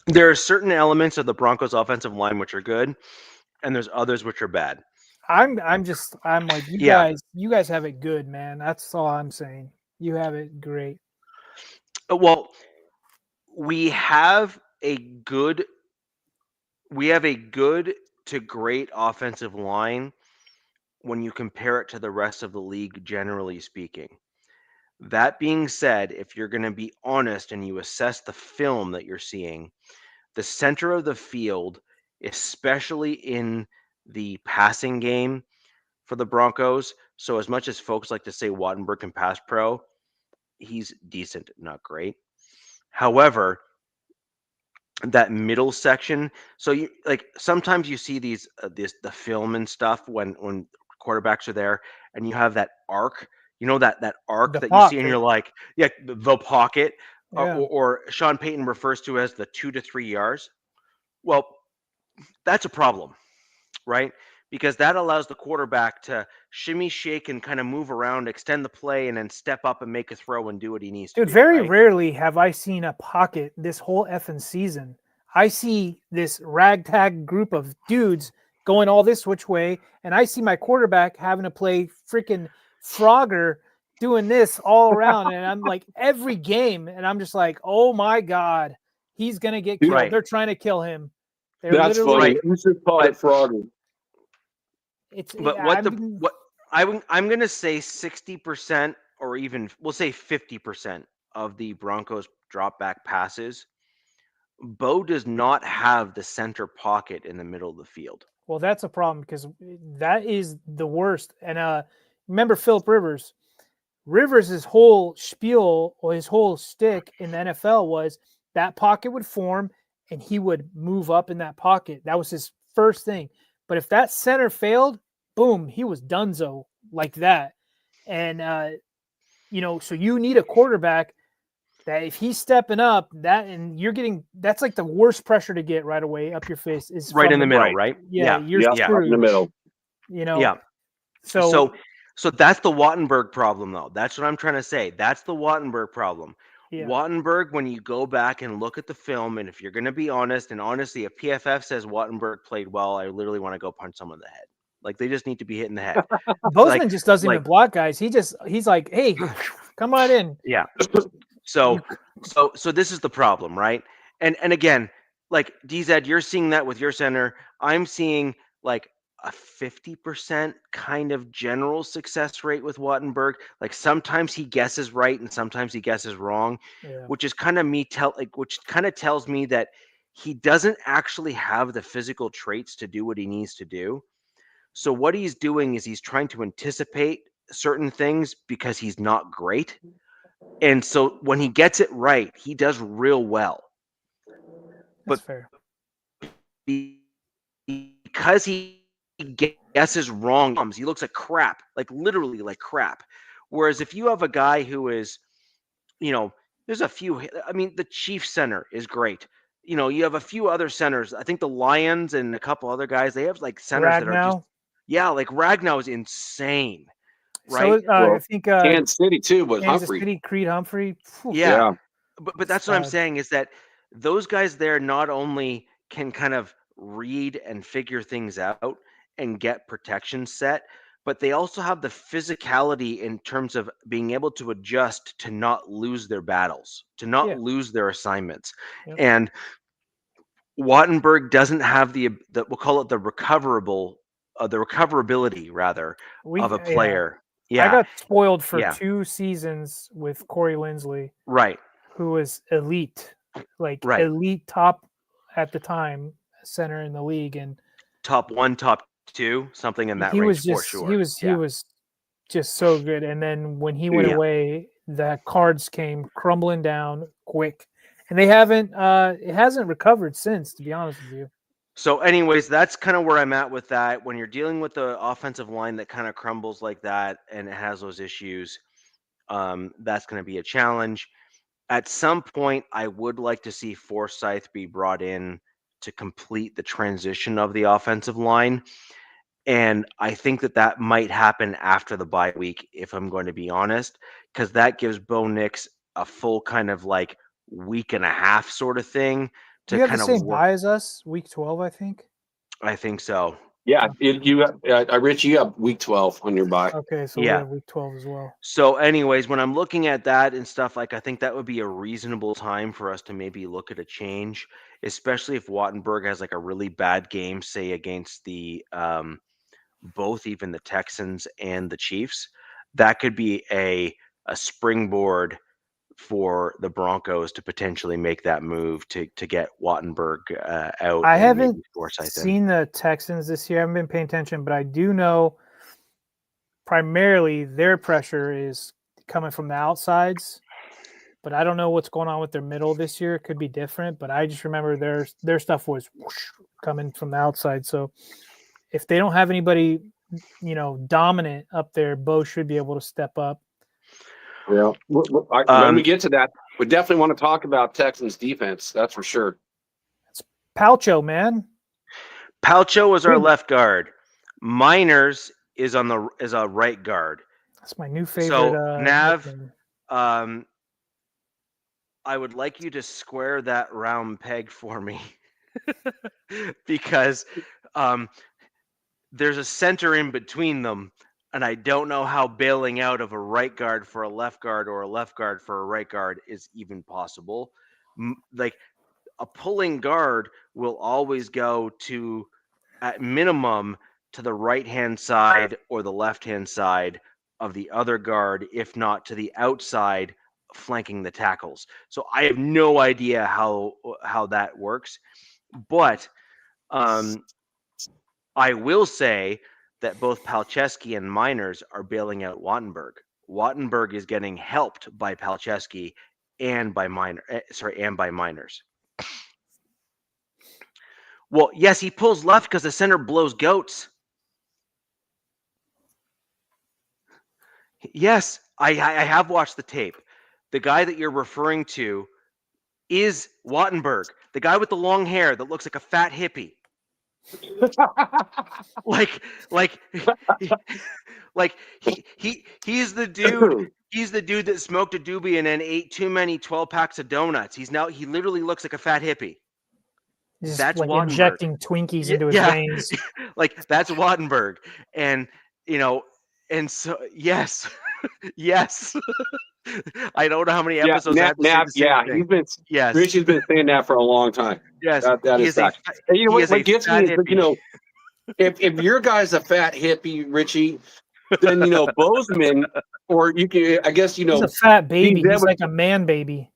There are certain elements of the Broncos offensive line which are good, and there's others which are bad. I'm like, you guys have it good, man. That's all I'm saying. You have it great. Well, we have a good to great offensive line when you compare it to the rest of the league, generally speaking. That being said, if you're going to be honest and you assess the film that you're seeing, the center of the field, especially in the passing game for the Broncos, so as much as folks like to say Wattenberg can pass pro, he's decent, not great. However, that middle section, so you like sometimes you see the film and stuff when quarterbacks are there, and you have that arc. You know that arc that you see, and you're like, the pocket. Yeah. or Sean Payton refers to as the 2 to 3 yards. Well, that's a problem, right? Because that allows the quarterback to shimmy, shake, and kind of move around, extend the play, and then step up and make a throw and do what he needs to Dude, do. very Right? rarely have I seen a pocket this whole effing season. I see this ragtag group of dudes going all this which way, and I see my quarterback having to play freaking Frogger doing this all around. And I'm like, every game, and I'm just like, oh my God, he's going to get killed. Right. They're trying to kill him. They're That's literally, funny. Right. You should call it frogging. But I'm going to say 60%, or even we'll say 50% of the Broncos drop back passes. Bo does not have the center pocket in the middle of the field. well, that's a problem because that is the worst. And remember Philip Rivers. Rivers' whole spiel or his whole stick in the NFL was that pocket would form and he would move up in that pocket. That was his first thing. But if that center failed, boom, he was donezo like that. And, so you need a quarterback that if he's stepping up, that and you're getting that's like the worst pressure to get right away up your face is Right from in the middle, Right. right? Yeah, you're Up in the screwed. middle. Yeah. So So that's the Wattenberg problem, though. That's what I'm trying to say. That's the Wattenberg problem. yeah. Wattenberg, when you go back and look at the film, and if you're going to be honest, and honestly, if PFF says Wattenberg played well, I literally want to go punch someone in the head. Like, they just need to be hit in the head. Bozeman just doesn't even block guys. He's like, hey, come on in. Yeah. So this is the problem, right? And again, like DZ, you're seeing that with your center. I'm seeing like a 50% kind of general success rate with Wattenberg. Like sometimes he guesses right and sometimes he guesses wrong, Yeah. which is kind of which kind of tells me that he doesn't actually have the physical traits to do what he needs to do. So what he's doing is he's trying to anticipate certain things because he's not great. And so when he gets it right, he does real well. That's But fair. Because he guesses wrong, he looks like crap, like literally like crap. Whereas if you have a guy who is, there's a few, I mean, the Chiefs center is great. You have a few other centers. I think the Lions and a couple other guys, they have like centers that are just, like Ragnow is insane. Right. So I think Kansas City too, but Kansas Humphrey. City, Creed Humphrey. Yeah. But that's what I'm saying is that those guys there not only can kind of read and figure things out and get protection set, but they also have the physicality in terms of being able to adjust to not lose their battles, to not lose their assignments. Yep. And Wattenberg doesn't have the we'll call it the recoverability rather of a player. Yeah. I got spoiled for 2 seasons with Corey Linsley. Right. Who was elite, elite top at the time center in the league and top 1, top 2, something in that range for sure. He was just so good. And then when he went away, the cards came crumbling down quick. And they haven't it hasn't recovered since, to be honest with you. So anyways, that's kind of where I'm at with that. When you're dealing with the offensive line that kind of crumbles like that and it has those issues, that's going to be a challenge. At some point, I would like to see Forsyth be brought in to complete the transition of the offensive line. And I think that might happen after the bye week, if I'm going to be honest, because that gives Bo Nix a full kind of like week and a half sort of thing. Do you have the same bye as us, week 12, I think? I think so. Yeah, Rich, you have week 12 on your bye. Okay, so we have week 12 as well. So anyways, when I'm looking at that and stuff, like I think that would be a reasonable time for us to maybe look at a change, especially if Wattenberg has like a really bad game, say against the both even the Texans and the Chiefs. That could be a springboard for the Broncos to potentially make that move to get Wattenberg out. I haven't seen the Texans this year. I haven't been paying attention, but I do know primarily their pressure is coming from the outsides. But I don't know what's going on with their middle this year. It could be different, but I just remember their stuff was coming from the outside. So if they don't have anybody, dominant up there, Bo should be able to step up. Yeah. When we get to that, we definitely want to talk about Texans defense. That's for sure. It's Palcho, man. Palcho is our left guard. Miners is a right guard. That's my new favorite. So Nav, nickname. I would like you to square that round peg for me because there's a center in between them, and I don't know how bailing out of a right guard for a left guard or a left guard for a right guard is even possible. Like a pulling guard will always go to, at minimum, to the right-hand side or the left-hand side of the other guard, if not to the outside flanking the tackles. So I have no idea how that works, but I will say that both Palczewski and Miners are bailing out Wattenberg. Wattenberg is getting helped by Palczewski and by Miners. Well, yes, he pulls left because the center blows goats. Yes, I have watched the tape. The guy that you're referring to is Wattenberg, the guy with the long hair that looks like a fat hippie. He's the dude. He's the dude that smoked a doobie and then ate too many 12 packs of donuts. He literally looks like a fat hippie. He's that's like Wattenberg. Injecting Twinkies into his veins. Like that's Wattenberg. And and so yes. Yes. I don't know how many episodes I have to say the same thing. Richie's been saying that for a long time. Yes, that is fact. And you know what gets me is, if your guy's a fat hippie, Richie, then Bozeman, or you can, I guess he's a fat baby. He's like a man baby.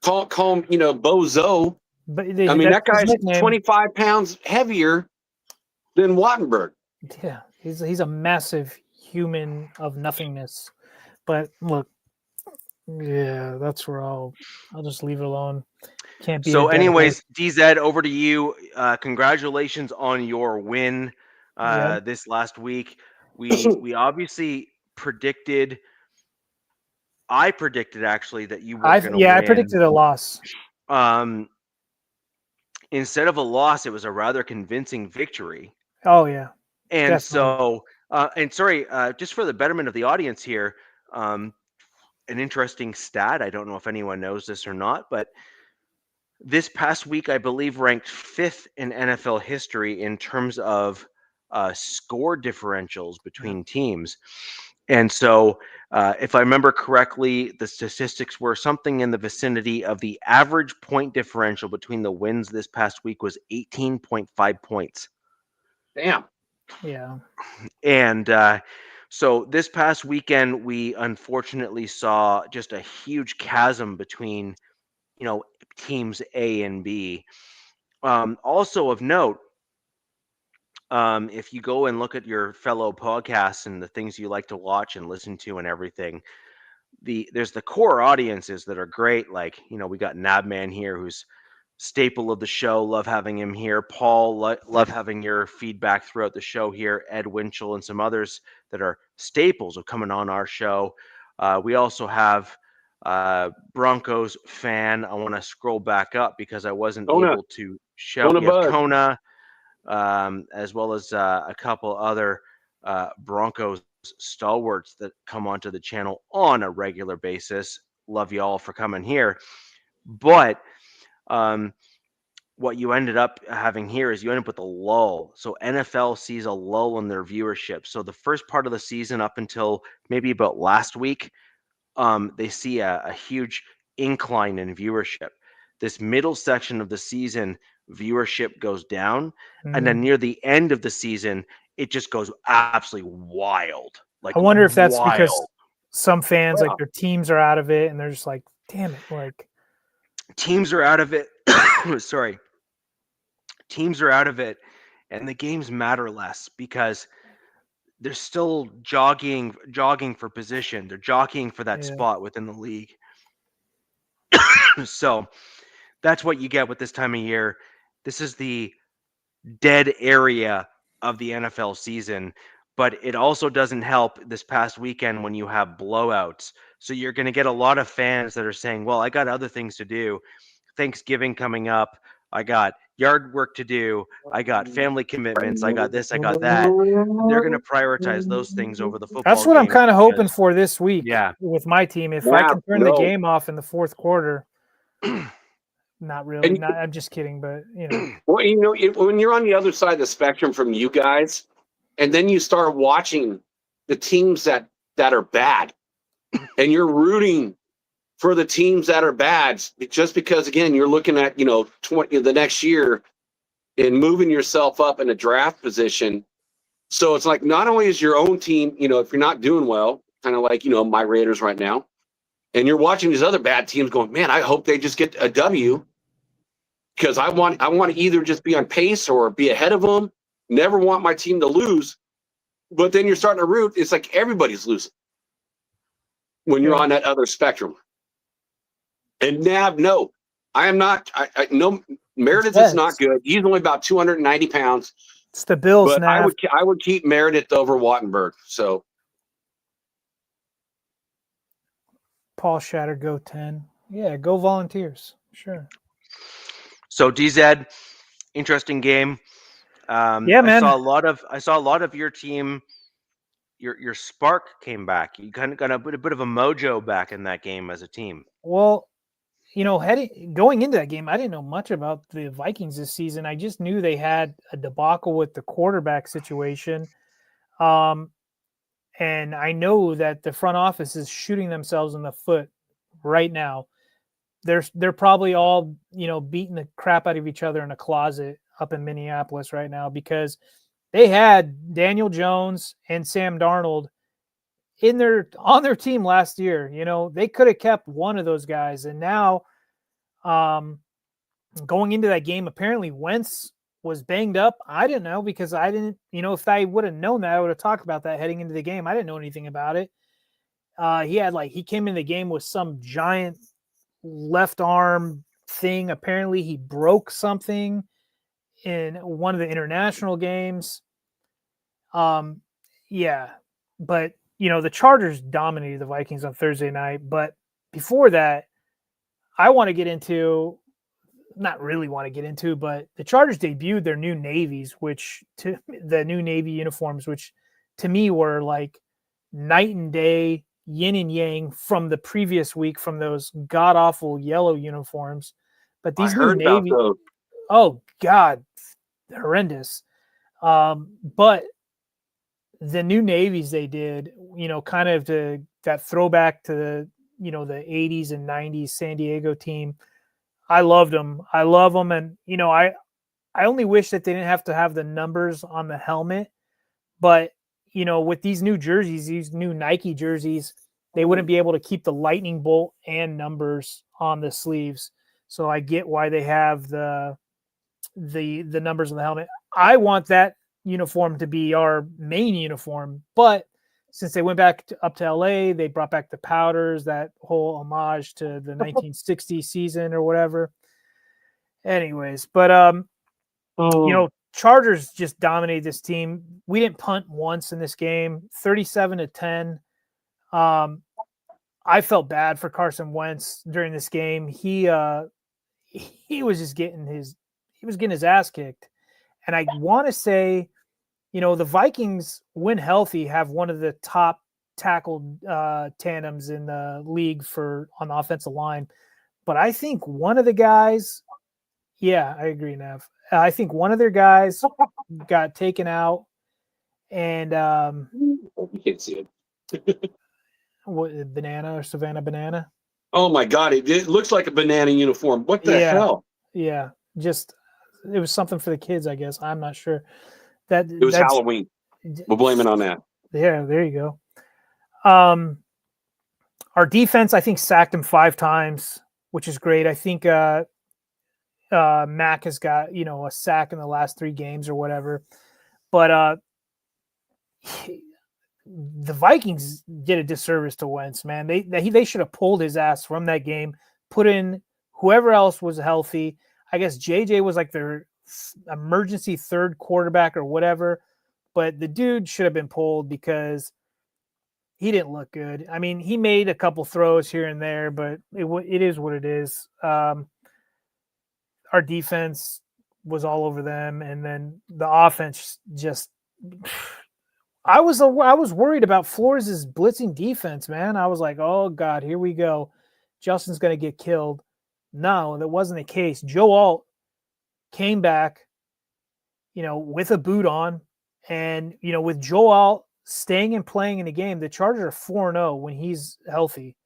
Call him Bozo. But that guy's 25 pounds heavier than Wattenberg. Yeah, he's a massive human of nothingness. But look, yeah, that's where I'll just leave it alone. Can't be. So, anyways, DZ, over to you. Congratulations on your win this last week. We obviously predicted. I predicted actually that you were going to win. Yeah, I predicted a loss. Instead of a loss, it was a rather convincing victory. Oh yeah. And definitely. so, and sorry, just for the betterment of the audience here, an interesting stat. I don't know if anyone knows this or not, but this past week, I believe, ranked 5th in NFL history in terms of score differentials between teams. And so, if I remember correctly, the statistics were something in the vicinity of the average point differential between the wins this past week was 18.5 points. Damn. Yeah. And so this past weekend, we unfortunately saw just a huge chasm between, teams A and B. Also of note, if you go and look at your fellow podcasts and the things you like to watch and listen to and everything, there's the core audiences that are great. Like, we got Nabman here, who's staple of the show. Love having him here. Paul, love having your feedback throughout the show here. Ed Winchell and some others that are staples of coming on our show. We also have Broncos fan. I want to scroll back up because I wasn't able to show Kona, as well as a couple other Broncos stalwarts that come onto the channel on a regular basis. Love you all for coming here. But what you ended up having here is you end up with a lull. So NFL sees a lull in their viewership. So the first part of the season up until maybe about last week, they see a huge incline in viewership. This middle section of the season, viewership goes down. And then near the end of the season, it just goes absolutely wild. Like, I wonder if that's because some fans, like, their teams are out of it and they're just like, damn it, like. Teams are out of it. Sorry. Teams are out of it, and the games matter less because they're still jogging for position. They're jockeying for that spot within the league. So that's what you get with this time of year. This is the dead area of the NFL season. but it also doesn't help this past weekend when you have blowouts. So you're going to get a lot of fans that are saying, well, I got other things to do. Thanksgiving coming up. I got yard work to do. I got family commitments. I got this. I got that. And they're going to prioritize those things over the football That's what I'm games kind of hoping because, for this week yeah, with my team. If I Yeah, can turn the game off in the fourth quarter, not really. And- Not, I'm just kidding, but you know, Well, when you're on the other side of the spectrum from you guys, and then you start watching the teams that are bad, and you're rooting for the teams that are bad, just because again you're looking at 20 the next year and moving yourself up in a draft position. So it's like not only is your own team, if you're not doing well, kind of like my Raiders right now, and you're watching these other bad teams going, man, I hope they just get a W. Because I want to either just be on pace or be ahead of them. Never want my team to lose. But then you're starting to root. It's like everybody's losing when you're on that other spectrum. And Nav, no, I am not. No, Meredith is not good. He's only about 290 pounds. it's the Bills, But Nav. I would keep Meredith over Wattenberg. So Paul Shatter, go 10. Yeah, go Volunteers. Sure. So DZ, interesting game. Yeah, man. I saw a lot of your team. Your spark came back. You kind of got a bit of a mojo back in that game as a team. Well, going into that game, I didn't know much about the Vikings this season. I just knew they had a debacle with the quarterback situation. And I know that the front office is shooting themselves in the foot right now. They're probably all, beating the crap out of each other in a closet up in Minneapolis right now because they had Daniel Jones and Sam Darnold on their team last year. They could have kept one of those guys. And now going into that game, apparently Wentz was banged up. I didn't know because I didn't, if I would have known that, I would have talked about that heading into the game. I didn't know anything about it. He came in the game with some giant left arm thing. Apparently he broke something in one of the international games. Yeah, but the Chargers dominated the Vikings on Thursday night. But before that, I want to get into, not really want to get into, but the Chargers debuted their new navies, the new Navy uniforms, which to me were like night and day, yin and yang from the previous week from those god awful yellow uniforms. But these new Navy, oh God, horrendous. But the new navies they did, kind of that throwback to the 80s and 90s San Diego team. I loved them. I love them. And, I only wish that they didn't have to have the numbers on the helmet, but with these new jerseys, these new Nike jerseys, they wouldn't be able to keep the lightning bolt and numbers on the sleeves. So I get why they have the numbers on the helmet. I want that uniform to be our main uniform, but since they went back up to LA, they brought back the powders, that whole homage to the 1960 season or whatever. Anyways, but Chargers just dominated this team. We didn't punt once in this game, 37-10. I felt bad for Carson Wentz during this game. He was just getting his ass kicked. And I want to say, the Vikings, when healthy, have one of the top tackle tandems in the league on the offensive line. But I think one of the guys, yeah, I agree, Nev. I think one of their guys got taken out, and you can't see it. What, Banana or Savannah Banana? Oh my God! It looks like a banana uniform. What the hell? Yeah, just it was something for the kids, I guess. I'm not sure. It was Halloween. We'll blame it on that. Yeah, there you go. Our defense, I think, sacked him 5 times, which is great. I think Mac has got a sack in the last 3 games or whatever. But the Vikings did a disservice to Wentz, man. They should have pulled his ass from that game, put in whoever else was healthy. I guess JJ was like their emergency third quarterback or whatever. but the dude should have been pulled because he didn't look good. I mean, he made a couple throws here and there, but it is what it is. Our defense was all over them, and then the offense just. I was worried about Flores' blitzing defense, man. I was like, oh God, here we go. Justin's going to get killed. No, that wasn't the case. Joe Alt came back, with a boot on, and with Joe Alt staying and playing in the game, the Chargers are 4-0 when he's healthy.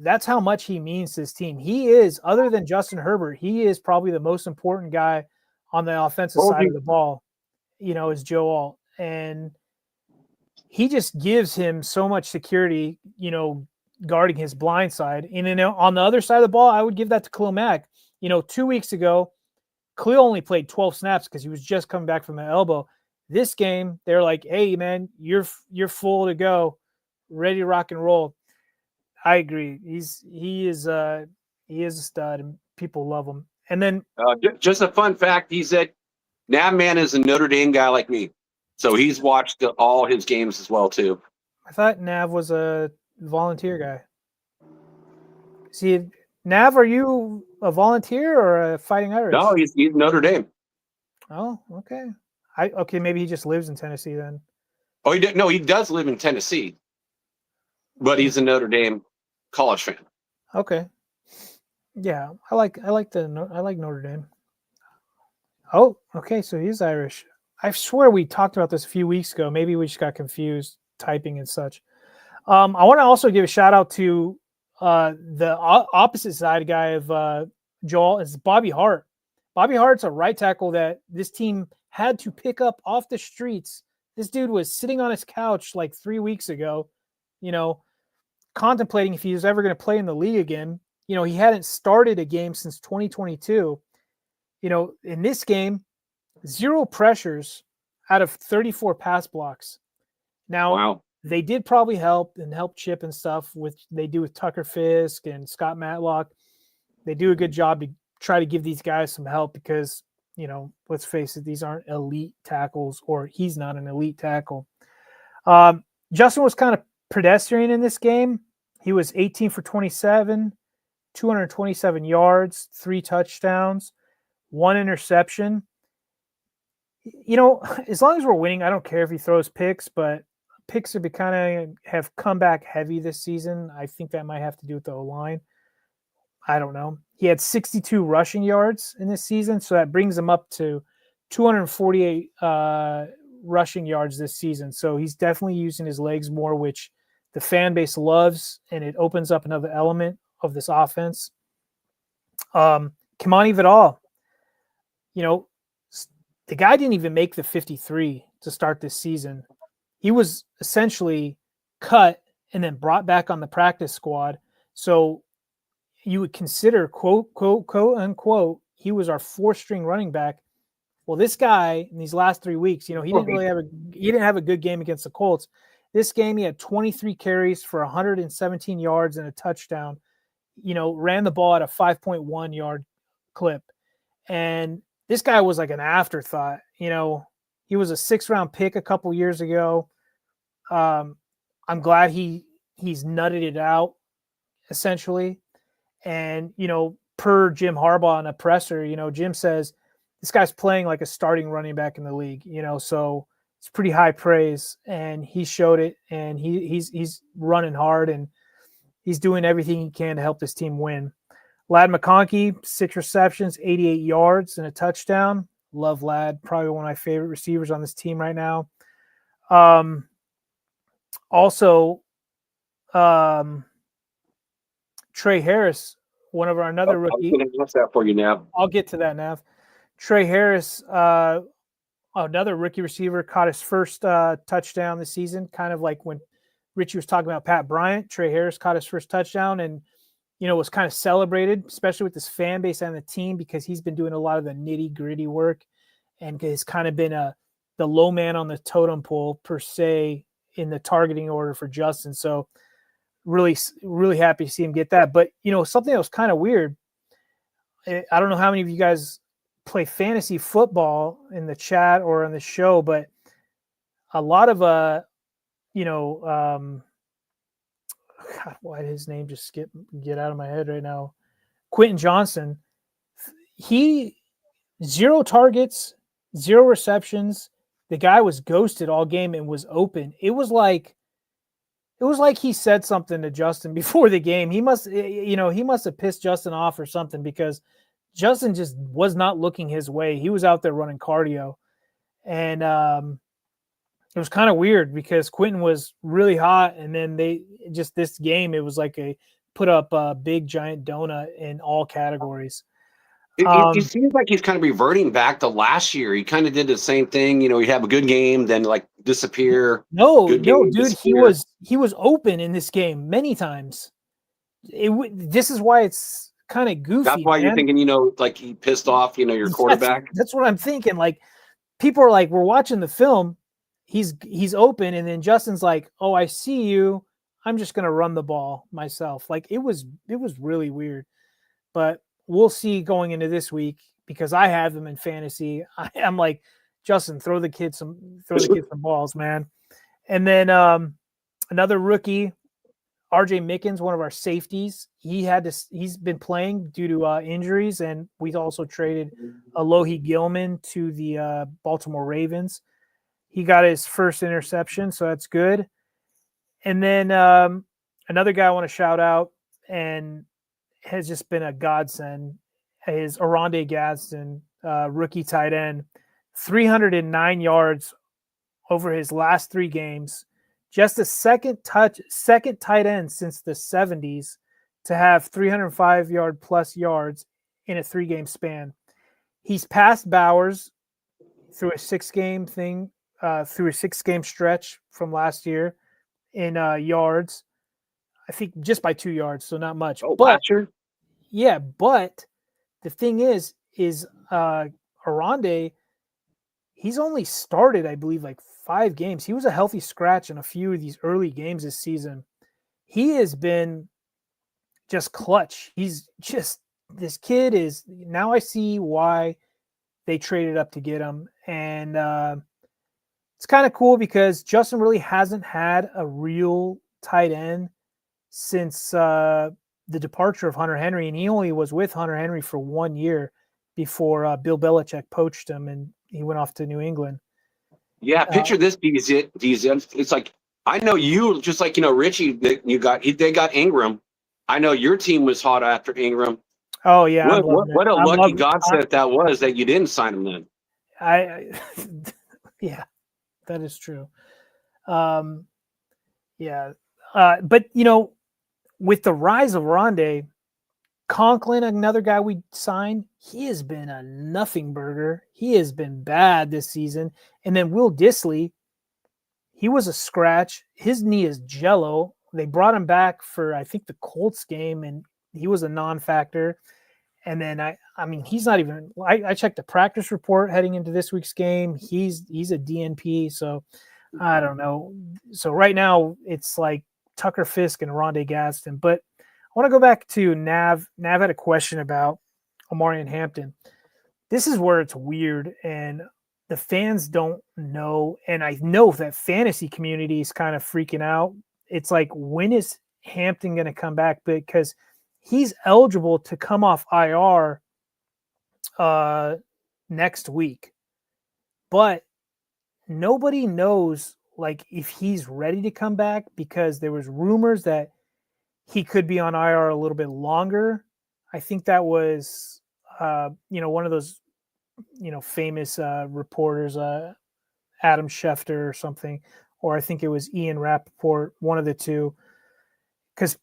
That's how much he means to this team. He is, other than Justin Herbert, he is probably the most important guy on the offensive side of the ball, is Joe Alt. And he just gives him so much security, guarding his blind side. And then on the other side of the ball, I would give that to Khalil Mack. 2 weeks ago, Khalil only played 12 snaps because he was just coming back from the elbow. This game, they're like, hey, man, you're full to go, ready to rock and roll. I agree. He is a stud, and people love him. And then just a fun fact: he said, "Nav Man is a Notre Dame guy like me, so he's watched all his games as well too." I thought Nav was a volunteer guy. See, Nav, are you a volunteer or a Fighting Irish? No, he's Notre Dame. Oh, okay. Maybe he just lives in Tennessee then. Oh, he does live in Tennessee, but he's a Notre Dame college fan. Okay. Yeah, I like Notre Dame. Oh, okay, so he's Irish. I swear we talked about this a few weeks ago. Maybe we just got confused typing and such. I want to also give a shout out to the opposite side guy of Joel is Bobby Hart. Bobby Hart's a right tackle that this team had to pick up off the streets. This dude was sitting on his couch like 3 weeks ago, contemplating if he was ever going to play in the league again. He hadn't started a game since 2022. In this game, 0 pressures out of 34 pass blocks. Now, wow. They did probably help Chip and stuff they do with Tucker Fisk and Scott Matlock. They do a good job to try to give these guys some help because, let's face it, these aren't elite tackles, or he's not an elite tackle. Justin was kind of pedestrian in this game. He was 18 for 27, 227 yards, 3 touchdowns, 1 interception. As long as we're winning, I don't care if he throws picks, but picks have come back heavy this season. I think that might have to do with the O-line. I don't know. He had 62 rushing yards in this season, so that brings him up to 248 rushing yards this season. So he's definitely using his legs more, which the fan base loves, and it opens up another element of this offense. Kimani Vidal, the guy didn't even make the 53 to start this season. He was essentially cut and then brought back on the practice squad. So you would consider, quote, unquote, he was our 4th-string running back. Well, this guy in these last 3 weeks, he didn't have a good game against the Colts. This game, he had 23 carries for 117 yards and a touchdown. Ran the ball at a 5.1 yard clip. And this guy was like an afterthought. He was a 6th-round pick a couple years ago. I'm glad he's nutted it out, essentially. And, per Jim Harbaugh in a presser, Jim says this guy's playing like a starting running back in the league, so it's pretty high praise. And he showed it, and he's running hard, and he's doing everything he can to help this team win. Ladd McConkey, 6 receptions, 88 yards, and a touchdown. Love Ladd, probably one of my favorite receivers on this team right now. Also, Trey Harris, one of another rookie. I'm going to ask that for you, Nav. I'll get to that, Nav. Trey Harris, another rookie receiver, caught his first touchdown this season, kind of like when Richie was talking about Pat Bryant. Trey Harris caught his first touchdown and, was kind of celebrated, especially with this fan base and the team, because he's been doing a lot of the nitty-gritty work and has kind of been the low man on the totem pole, per se, in the targeting order for Justin. So really, really happy to see him get that. But, something that was kind of weird, I don't know how many of you guys play fantasy football in the chat or on the show, but a lot of God, why did his name just get out of my head right now? Quentin Johnson. He 0 targets, 0 receptions. The guy was ghosted all game and was open. It was like he said something to Justin before the game. He must have pissed Justin off or something, because Justin just was not looking his way. He was out there running cardio, and it was kind of weird because Quentin was really hot, and then this game, it was like a put up a big giant donut in all categories. It seems like he's kind of reverting back to last year. He kind of did the same thing. He'd have a good game, then like disappear. No, game, dude, disappear. he was open in this game many times. This is why it's kind of goofy. That's why you're thinking, like he pissed off, your quarterback. That's what I'm thinking. Like, people are like, we're watching the film. He's open, and then Justin's like, "Oh, I see you. I'm just gonna run the ball myself." Like, it was really weird, but we'll see going into this week, because I have him in fantasy. I'm like, Justin, throw the kid some balls, man. And then another rookie, RJ Mickens, one of our safeties. He's been playing due to injuries, and we also traded Alohi Gilman to the Baltimore Ravens. He got his first interception, so that's good. And then another guy I want to shout out, and has just been a godsend, is Oronde Gadsden, rookie tight end, 309 yards over his last 3 games. Just the second tight end since the 70s to have 305 plus yards in a 3-game span. He's passed Bowers through a 6-game stretch from last year in yards. I think just by 2 yards, so not much. Oh, but Blatcher? Yeah, but the thing is Oronde, he's only started, I believe, like 5 games. He was a healthy scratch in a few of these early games this season. He has been just clutch. This kid is, now I see why they traded up to get him. And it's kind of cool because Justin really hasn't had a real tight end since the departure of Hunter Henry, and he only was with Hunter Henry for 1 year before Bill Belichick poached him and he went off to New England. Yeah, picture this, DZ. It's like, I know you, just like, Richie, they got Ingram. I know your team was hot after Ingram. Oh, yeah. What a lucky godsend that was that you didn't sign him then. Yeah, that is true. Yeah. But, with the rise of Oronde, Conklin, another guy we signed, he has been a nothing burger. He has been bad this season. And then Will Dissly, he was a scratch. His knee is jello. They brought him back for, I think, the Colts game, and he was a non-factor. And then, I mean, he's not even – I checked the practice report heading into this week's game. He's a DNP, so I don't know. So right now it's like Tucker Fisk and Oronde Gadsden. But I want to go back to Nav. Nav had a question about Omarion Hampton. This is where it's weird, and the fans don't know. And I know that fantasy community is kind of freaking out. It's like, when is Hampton going to come back? Because he's eligible to come off IR next week. But nobody knows, like, if he's ready to come back, because there was rumors that he could be on IR a little bit longer. I think that was, one of those, famous reporters, Adam Schefter or something, or I think it was Ian Rappaport, one of the two, because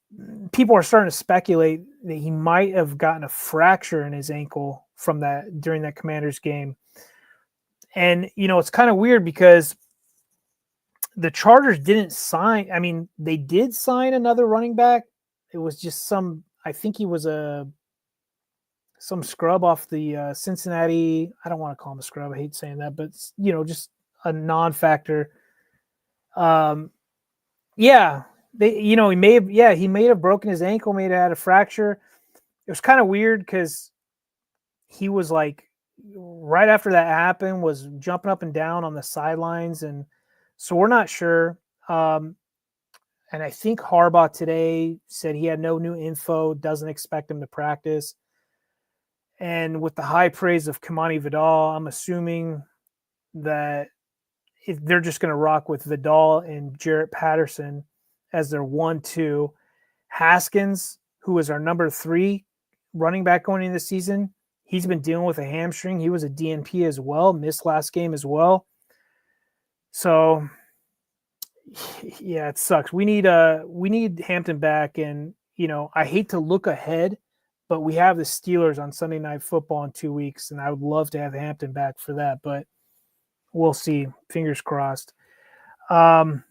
people are starting to speculate that he might have gotten a fracture in his ankle from that during that Commanders game. And, it's kind of weird because the Chargers didn't sign. I mean, they did sign another running back. It was just I think he was some scrub off the Cincinnati. I don't want to call him a scrub. I hate saying that, but just a non-factor. Yeah, he may have broken his ankle, may have had a fracture. It was kind of weird because he was like, right after that happened, was jumping up and down on the sidelines, and So we're not sure. And I think Harbaugh today said he had no new info, doesn't expect him to practice. And with the high praise of Kamani Vidal, I'm assuming that they're just going to rock with Vidal and Jarrett Patterson as their 1-2. Haskins, who is our number 3 running back going into the season, he's been dealing with a hamstring. He was a DNP as well, missed last game as well. So, yeah, it sucks. We need Hampton back, and I hate to look ahead, but we have the Steelers on Sunday Night Football in 2 weeks, and I would love to have Hampton back for that, but we'll see. Fingers crossed. Let's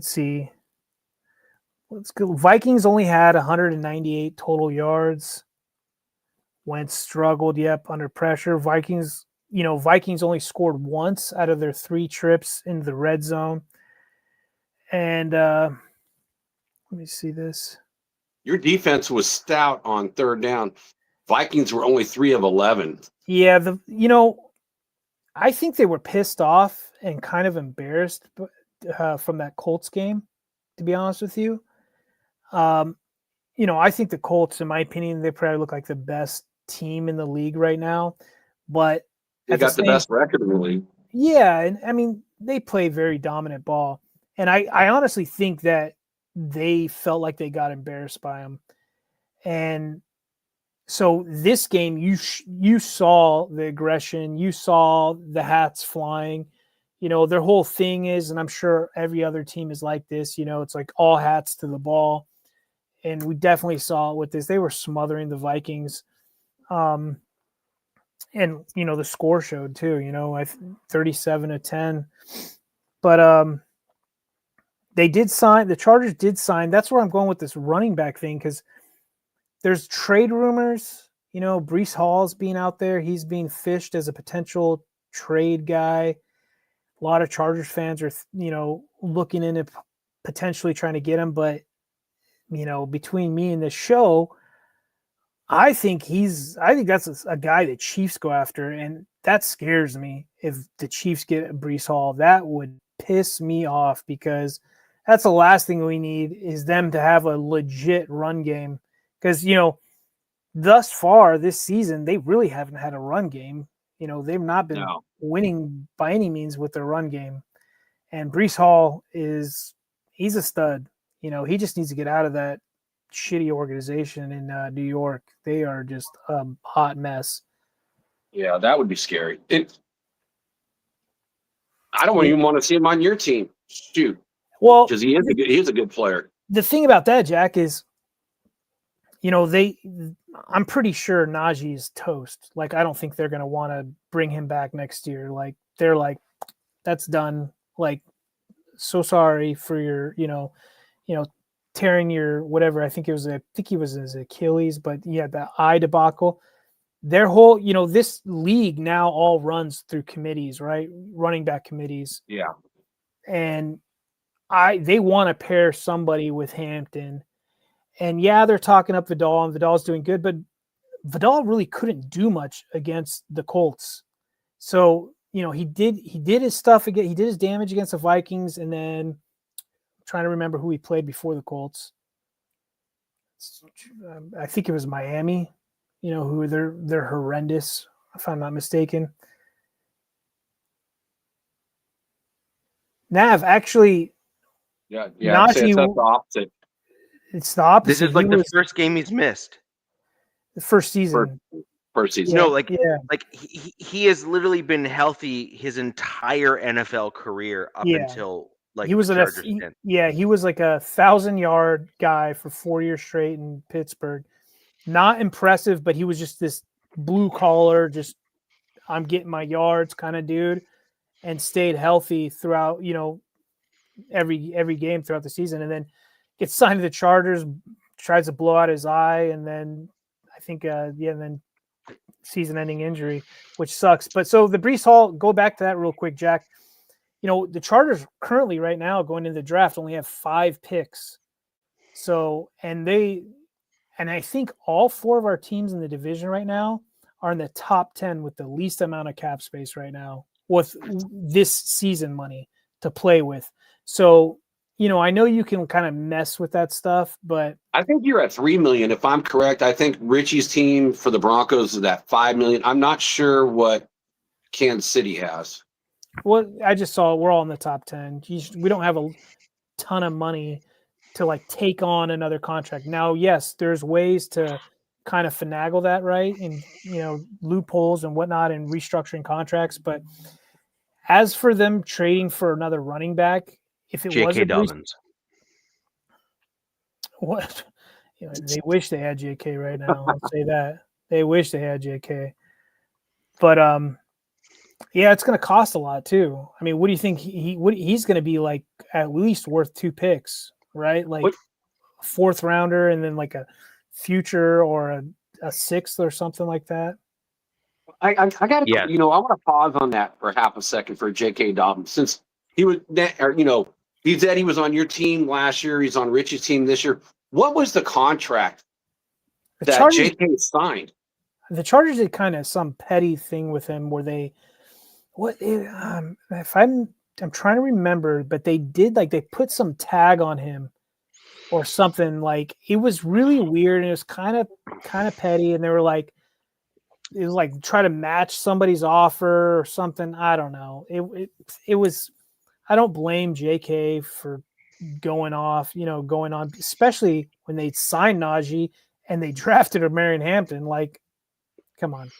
see. Let's go. Vikings only had 198 total yards. Wentz struggled, under pressure. Vikings only scored once out of their 3 trips into the red zone. And let me see this. Your defense was stout on third down. Vikings were only 3 of 11. Yeah, I think they were pissed off and kind of embarrassed from that Colts game, to be honest with you. I think the Colts, in my opinion, they probably look like the best team in the league right now. But they got the best record in the league. Yeah, and I mean, they play very dominant ball. And I honestly think that they felt like they got embarrassed by them. And so this game, you saw the aggression, you saw the hats flying. Their whole thing is, and I'm sure every other team is like this, it's like all hats to the ball. And we definitely saw it with this. They were smothering the Vikings. And, the score showed too, 37-10. But the Chargers did sign. That's where I'm going with this running back thing, because there's trade rumors. Breece Hall's being out there. He's being fished as a potential trade guy. A lot of Chargers fans are, looking into potentially trying to get him. But, between me and this show, I think that's a guy that Chiefs go after. And that scares me. If the Chiefs get Breece Hall, that would piss me off, because that's the last thing we need, is them to have a legit run game. Because, thus far this season, they really haven't had a run game. They've not been winning by any means with their run game. And Breece Hall he's a stud. He just needs to get out of that shitty organization in New York. They are just a hot mess. Yeah, that would be scary. I don't even want to see him on your team. Shoot. Well, because he is a good player. The thing about that, Jack, is I'm pretty sure Najee is toast. Like, I don't think they're going to want to bring him back next year. Like, they're like, that's done. Like, so sorry for your, tearing your whatever. I think he was his Achilles, but he had that eye debacle. Their whole, this league now all runs through committees, right? Running back committees. Yeah. And they want to pair somebody with Hampton. And yeah, they're talking up Vidal, and Vidal's doing good, but Vidal really couldn't do much against the Colts. So, he did his stuff again. He did his damage against the Vikings, and then I'm trying to remember who he played before the Colts. I think it was Miami, who they're horrendous, if I'm not mistaken. Nav, actually, Yeah, Najee, it's the opposite. It's the opposite. This is like the first game he's missed. The first season. First season. No, like he has literally been healthy his entire NFL career up until he was he was like a 1,000-yard guy for 4 years straight in Pittsburgh. Not impressive, but he was just this blue collar, just I'm getting my yards kind of dude, and stayed healthy throughout, every game throughout the season, and then gets signed to the Chargers, tries to blow out his eye, and then I think and then season-ending injury, which sucks. But so the Breece Hall, go back to that real quick, Jack. The Chargers currently right now going into the draft only have 5 picks. So, and I think all 4 of our teams in the division right now are in the top 10 with the least amount of cap space right now with this season money. to play with. So, I know you can kind of mess with that stuff, but I think you're at $3 million. If I'm correct, I think Richie's team for the Broncos is at $5 million. I'm not sure what Kansas City has. I just saw we're all in the top 10. We don't have a ton of money to like take on another contract. Now, yes, there's ways to kind of finagle that, right? And loopholes and whatnot and restructuring contracts. But as for them trading for another running back, if it was J.K. Dobbins. What? They wish they had J.K. right now. I'll say that. They wish they had J.K. But yeah, it's going to cost a lot too. I mean, what do you think he's going to be like? At least worth 2 picks, right? Like a 4th rounder and then like a future or a 6th or something like that. I got to, I want to pause on that for half a second for J.K. Dobbins, since he was, he said he was on your team last year. He's on Richie's team this year. What was the contract that J.K. signed? The Chargers did kind of some petty thing with him where they, if I'm trying to remember, but they did like they put some tag on him or something. Like it was really weird and it was kind of petty, and they were like, it was like try to match somebody's offer or something. I don't know. It was. I don't blame JK for going on, especially when they signed Najee and they drafted Marion Hampton. Like, come on,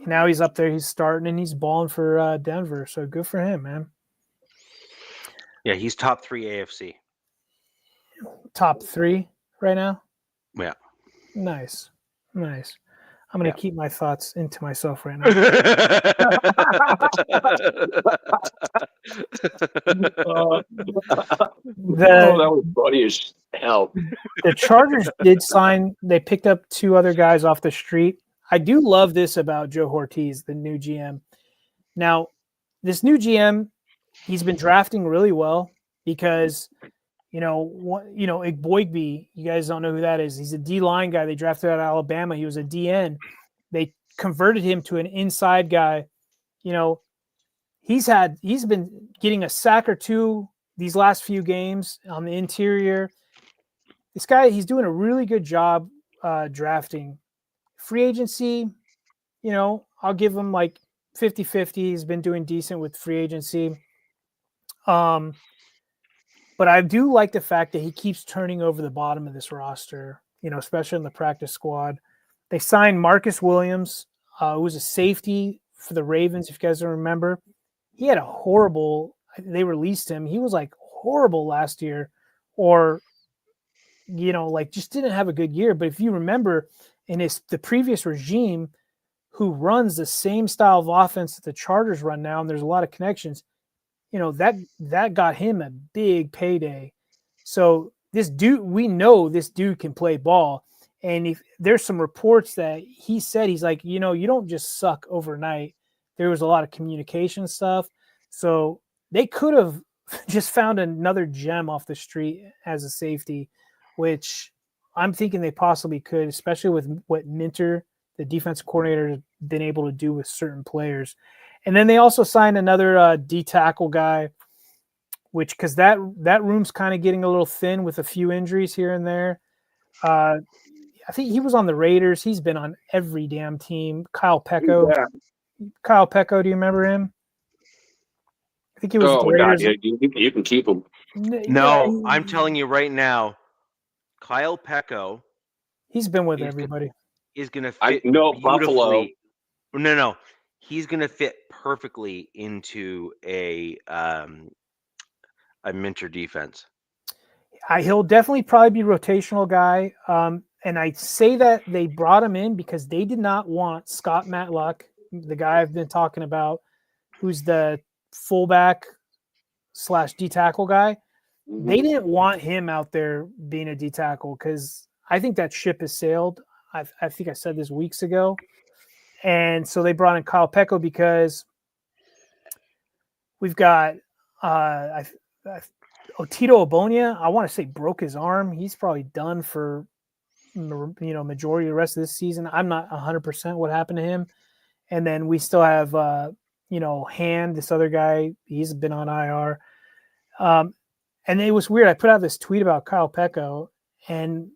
Now he's up there, he's starting, and he's balling for Denver. So good for him, man. Yeah, he's top 3 AFC. Top 3 right now? Yeah. Nice. I'm going to keep my thoughts into myself right now. That was funny as hell. The Chargers did sign, they picked up 2 other guys off the street. I do love this about Joe Ortiz, the new GM. Now, this new GM, he's been drafting really well because, Igboigbe, you guys don't know who that is. He's a D-line guy. They drafted out of Alabama. He was a DN. They converted him to an inside guy. He's been getting a sack or 2 these last few games on the interior. This guy, he's doing a really good job drafting. Free agency, I'll give him like 50-50. He's been doing decent with free agency. But I do like the fact that he keeps turning over the bottom of this roster, especially in the practice squad. They signed Marcus Williams, who was a safety for the Ravens, if you guys don't remember. He had they released him. He was like horrible last year, or, just didn't have a good year. But if you remember, in the previous regime, who runs the same style of offense that the Chargers run now, and there's a lot of connections, that got him a big payday. So we know this dude can play ball. And if there's some reports that he said, he's like, you don't just suck overnight. There was a lot of communication stuff. So they could have just found another gem off the street as a safety, which I'm thinking they possibly could, especially with what Minter, the defensive coordinator, has been able to do with certain players. And then they also signed another D tackle guy, because that room's kind of getting a little thin with a few injuries here and there. I think he was on the Raiders. He's been on every damn team. Kyle Pecco. Yeah. Kyle Pecco, do you remember him? I think he was the Raiders. God, you can keep him. No, I'm telling you right now, Kyle Pecco. He's been with everybody. Is going to fit Buffalo. No. He's going to fit perfectly into a Minter defense. He'll definitely probably be rotational guy. And I say that they brought him in because they did not want Scott Matlock, the guy I've been talking about, who's the fullback / D tackle guy. Mm-hmm. They didn't want him out there being a D tackle because I think that ship has sailed. I think I said this weeks ago. And so they brought in Kyle Pecco because we've got Otito Obonia. I want to say broke his arm. He's probably done for majority of the rest of this season. I'm not 100% what happened to him. And then we still have Hand, this other guy, he's been on IR. And it was weird. I put out this tweet about Kyle Pecco, and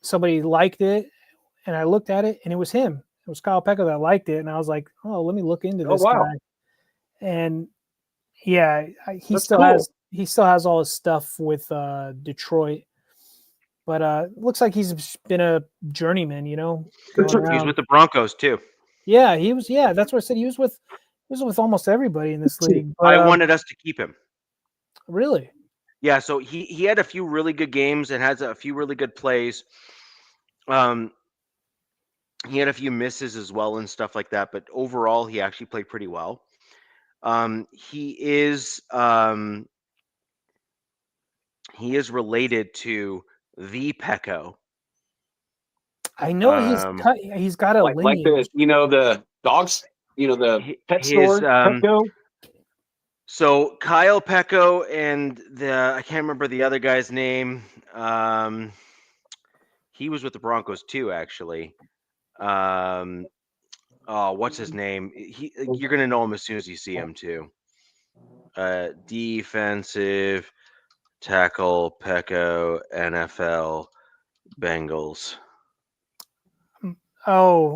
somebody liked it, and I looked at it, and it was him. It was Kyle Pecco that liked it, and I was like, "Oh, let me look into this guy." And yeah, he still has all his stuff with Detroit, but looks like he's been a journeyman. He's with the Broncos too. Yeah, he was. Yeah, that's what I said. He was with almost everybody in this league. But, I wanted us to keep him. Really? Yeah, so he had a few really good games and has a few really good plays. He had a few misses as well and stuff like that, but overall he actually played pretty well. He is related to the Pecco. I know he's got a lineage. Like the dogs, the pet store, Pecco. So Kyle Pecco and I can't remember the other guy's name. He was with the Broncos too, actually. What's his name? You're gonna know him as soon as you see him too. Defensive tackle Pecco, NFL Bengals. Oh,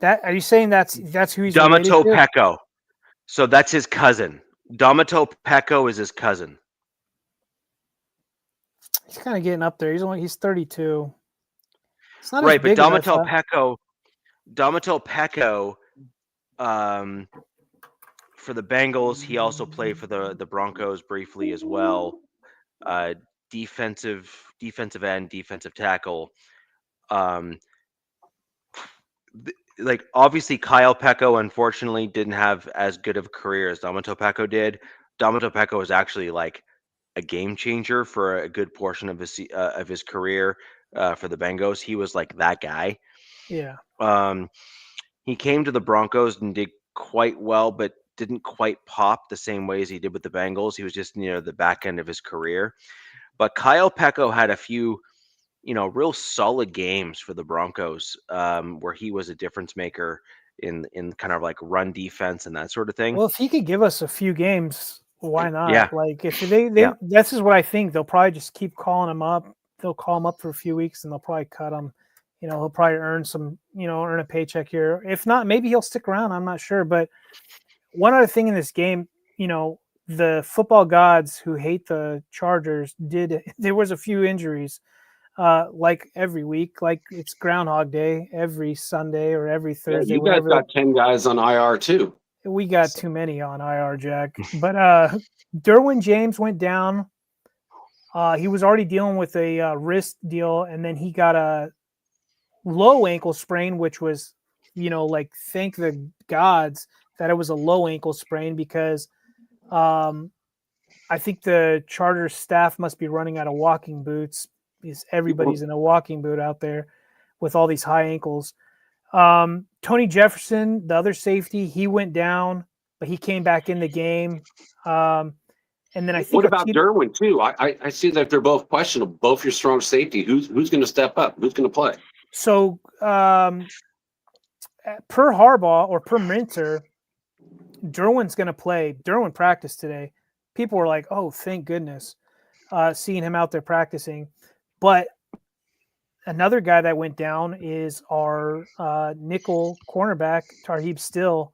that are you saying that's who he's Domato Pecco? So that's his cousin. Domato Pecco is his cousin. He's kind of getting up there. He's 32. It's not right, but Domato Pecco, for the Bengals, he also played for the Broncos briefly as well. Defensive end, defensive tackle. Obviously Kyle Pecco unfortunately didn't have as good of a career as Domato Pecco did. Domato Pecco was actually like a game changer for a good portion of his career for the Bengals. He was like that guy. Yeah. He came to the Broncos and did quite well, but didn't quite pop the same way as he did with the Bengals. He was just near the back end of his career. But Kyle Pecco had a few real solid games for the Broncos, where he was a difference maker in kind of like run defense and that sort of thing. Well, if he could give us a few games, why not? Yeah. Like if they this is what I think. They'll probably just keep calling him up. They'll call him up for a few weeks and they'll probably cut him. He'll probably earn a paycheck here. If not, maybe he'll stick around. I'm not sure. But one other thing in this game, the football gods who hate the Chargers there was a few injuries. Like every week, like it's Groundhog Day every Sunday or every Thursday. Yeah, you guys got 10 guys on IR too. We got too many on IR, Jack. But Derwin James went down. He was already dealing with a wrist deal, and then he got a low ankle sprain, which was, thank the gods that it was a low ankle sprain because I think the Chargers staff must be running out of walking boots. Everybody's in a walking boot out there with all these high ankles. Tony Jefferson, the other safety, he went down, but he came back in the game. And then I think what about Derwin too? I see that they're both questionable. Both your strong safety. Who's going to step up? Who's going to play? So per Harbaugh or per Minter, Derwin's going to play. Derwin practiced today. People were like, "Oh, thank goodness," seeing him out there practicing. But another guy that went down is our nickel cornerback, Tarheeb Still,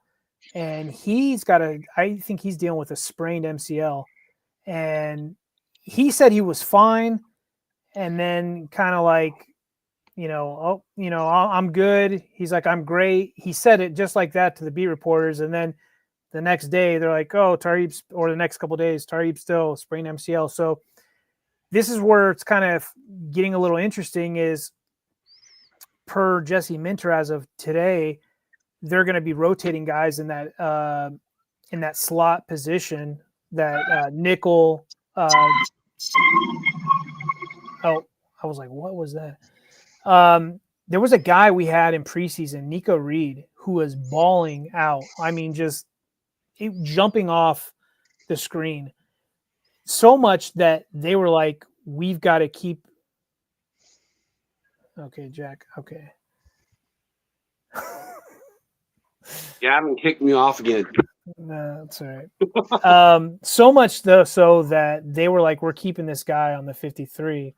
and I think he's dealing with a sprained MCL. And he said he was fine, and then kind of like, I'm good. He's like, I'm great. He said it just like that to the beat reporters, and then the next day they're like, oh, or the next couple of days, Tarheeb Still sprained MCL. So this is where it's kind of getting a little interesting is per Jesse Minter as of today, they're going to be rotating guys in that slot position, that nickel. I was like, what was that? There was a guy we had in preseason, Nico Reed, who was balling out. I mean, just jumping off the screen. So much that they were like, we've got to keep. Okay, Jack. Okay. Gavin kicked me off again. No, that's all right. So much though, so that they were like, we're keeping this guy on the 53,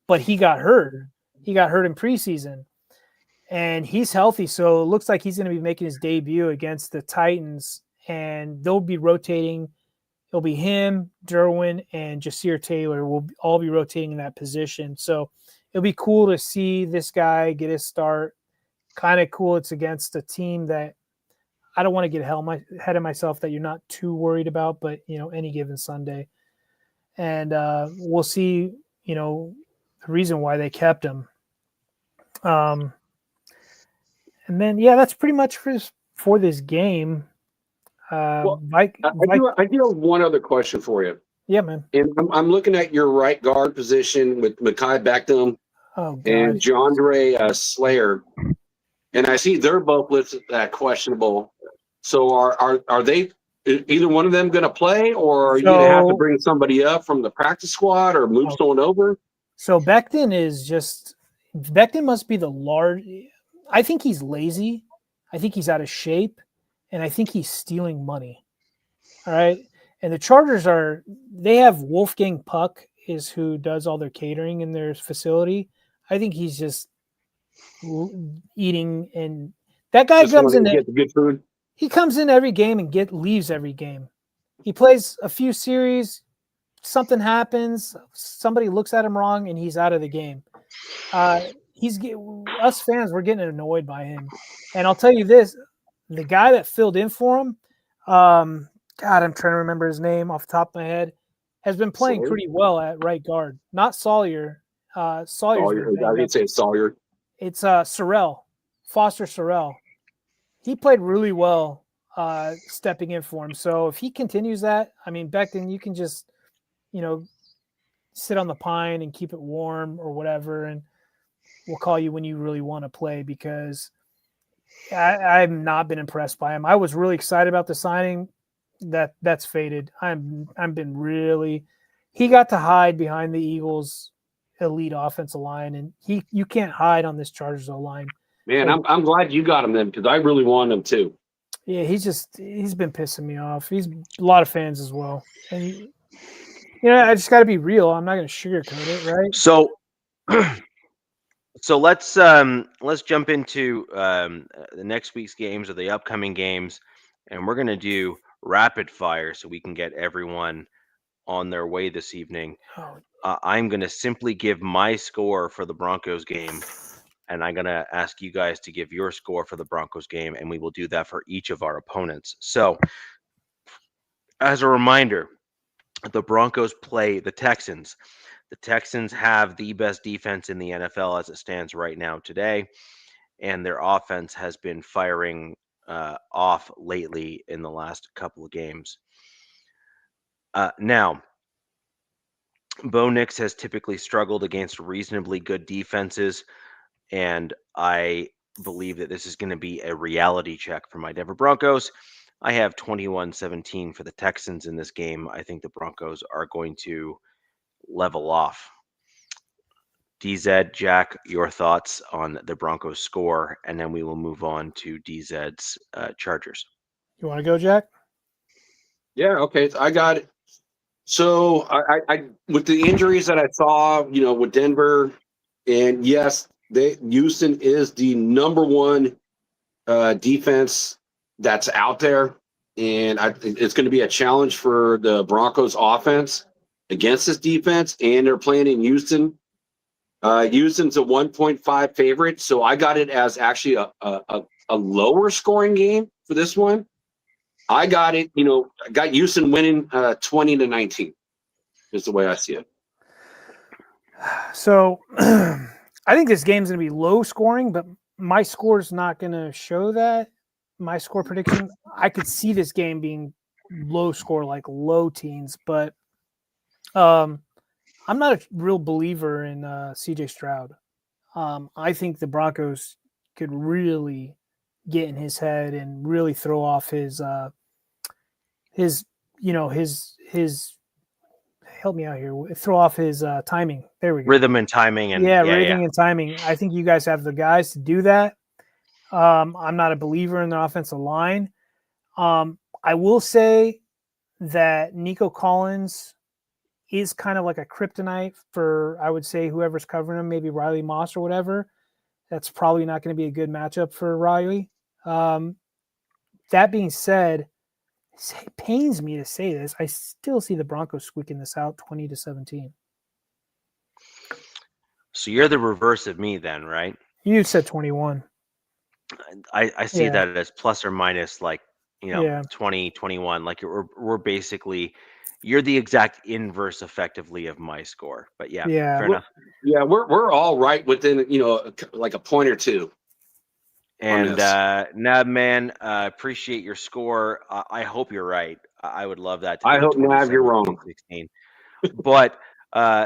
but he got hurt. He got hurt in preseason, and he's healthy. So it looks like he's going to be making his debut against the Titans, and they'll be rotating. It'll be him, Derwin, and Jasir Taylor will all be rotating in that position. So it'll be cool to see this guy get his start. Kind of cool. It's against a team that I don't want to get ahead of myself that you're not too worried about, but, any given Sunday. And we'll see, the reason why they kept him. And then, that's pretty much for this game. I do have one other question for you. Yeah, man. And I'm looking at your right guard position with Mekhi Beckham and Jandre Slayer, and I see they're both listed at questionable. So are they either one of them going to play, or are you going to have to bring somebody up from the practice squad or move someone over? So Becton must be the large. I think he's lazy. I think he's out of shape, and I think he's stealing money. All right. And the Chargers they have Wolfgang Puck is who does all their catering in their facility. I think he's just eating, and that guy comes in. Get the good food. He comes in every game and leaves every game. He plays a few series, something happens, somebody looks at him wrong, and he's out of the game. Us fans, we're getting annoyed by him. And I'll tell you this, the guy that filled in for him, God, I'm trying to remember his name off the top of my head, has been playing pretty well at right guard. Not Sawyer. Sawyer. I didn't say Sawyer. It's Sorrell, Foster Sorrell. He played really well stepping in for him. So if he continues that, Becton, you can just, sit on the pine and keep it warm or whatever, and we'll call you when you really want to play, because I've not been impressed by him. I was really excited about the signing. That's faded. I've been really. He got to hide behind the Eagles' elite offensive line, and you can't hide on this Chargers line. Man, I'm glad you got him then, because I really want him too. Yeah, he's been pissing me off. He's a lot of fans as well, and I just got to be real. I'm not going to sugarcoat it, right? So let's jump into the next week's games or the upcoming games, and we're going to do rapid fire so we can get everyone on their way this evening. I'm going to simply give my score for the Broncos game, and I'm going to ask you guys to give your score for the Broncos game, and we will do that for each of our opponents. So, as a reminder, the Broncos play the Texans. The Texans have the best defense in the NFL as it stands right now today, and their offense has been firing off lately in the last couple of games. Now, Bo Nix has typically struggled against reasonably good defenses, and I believe that this is going to be a reality check for my Denver Broncos. I have 21-17 for the Texans in this game. I think the Broncos are going to level off. DZ, Jack, your thoughts on the Broncos score, and then we will move on to DZ's Chargers. You want to go, Jack? Yeah, okay. I got it. So I with the injuries that I saw, with Denver, and yes, Houston is the number one defense that's out there, and it's going to be a challenge for the Broncos offense against this defense, and they're playing in Houston. Houston's a 1.5 favorite, so I got it as actually a lower scoring game for this one. I got it, I got Houston winning 20-19 is the way I see it. So I think this game's going to be low scoring, but my score's not going to show that. My score prediction, I could see this game being low score, like low teens, but I'm not a real believer in CJ Stroud. I think the Broncos could really get in his head and really throw off his help me out here. Throw off his timing. There we go. Rhythm and timing. And rhythm and timing. I think you guys have the guys to do that. I'm not a believer in the offensive line. I will say that Nico Collins is kind of like a kryptonite for, I would say, whoever's covering him, maybe Riley Moss or whatever. That's probably not going to be a good matchup for Riley. That being said, it pains me to say this. I still see the Broncos squeaking this out 20-17. So you're the reverse of me then, right? You said 21. I see that as plus or minus like, 20, 21. Like we're basically, you're the exact inverse effectively of my score. But yeah, fair enough. Yeah, we're all right within, like a point or two. And Nab, man, appreciate your score. I hope you're right. I would love that. I hope, Nab, you're wrong. 16. But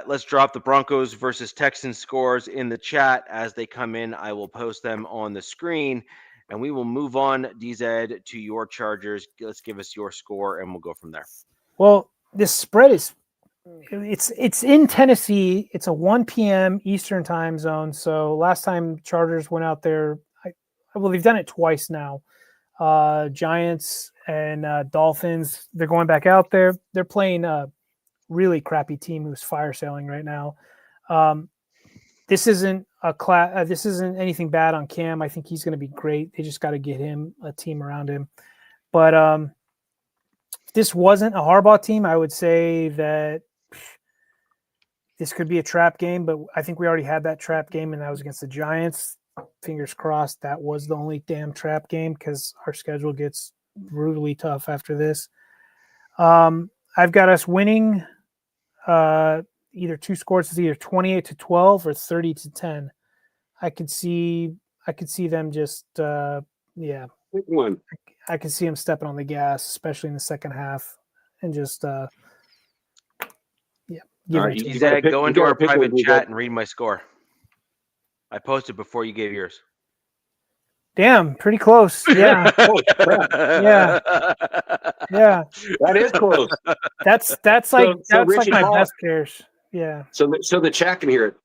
let's drop the Broncos versus Texans scores in the chat as they come in. I will post them on the screen, and we will move on, DZ, to your Chargers. Let's give us your score, and we'll go from there. Well, this spread is it's in Tennessee. It's a 1 p.m. Eastern time zone. So last time Chargers went out there, they've done it twice now. Giants and Dolphins, they're going back out there. They're playing a really crappy team who's fire sailing right now. This isn't this isn't anything bad on Cam. I think he's going to be great. They just got to get him a team around him. But if this wasn't a Harbaugh team, I would say that this could be a trap game. But I think we already had that trap game, and that was against the Giants. Fingers crossed that was the only damn trap game because our schedule gets brutally tough after this. I've got us winning either two scores. It's either 28-12 or 30-10. I could see them just Pick one. I could see them stepping on the gas, especially in the second half, and just All right, go into our private chat and read my score. I posted before you gave yours. Damn, pretty close. Yeah. Yeah. Yeah. That is close. That's like Richie, my best pairs. Yeah. So the chat can hear it.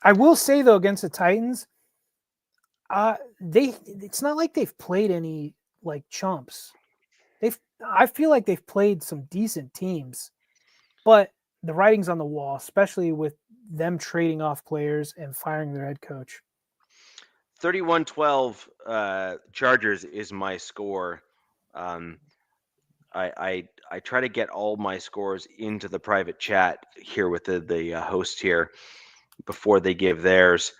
I will say though, against the Titans, it's not like they've played any like chumps. I feel like they've played some decent teams, but the writing's on the wall, especially with them trading off players and firing their head coach. 31-12 Chargers is my score. I try to get all my scores into the private chat here with the host here before they give theirs.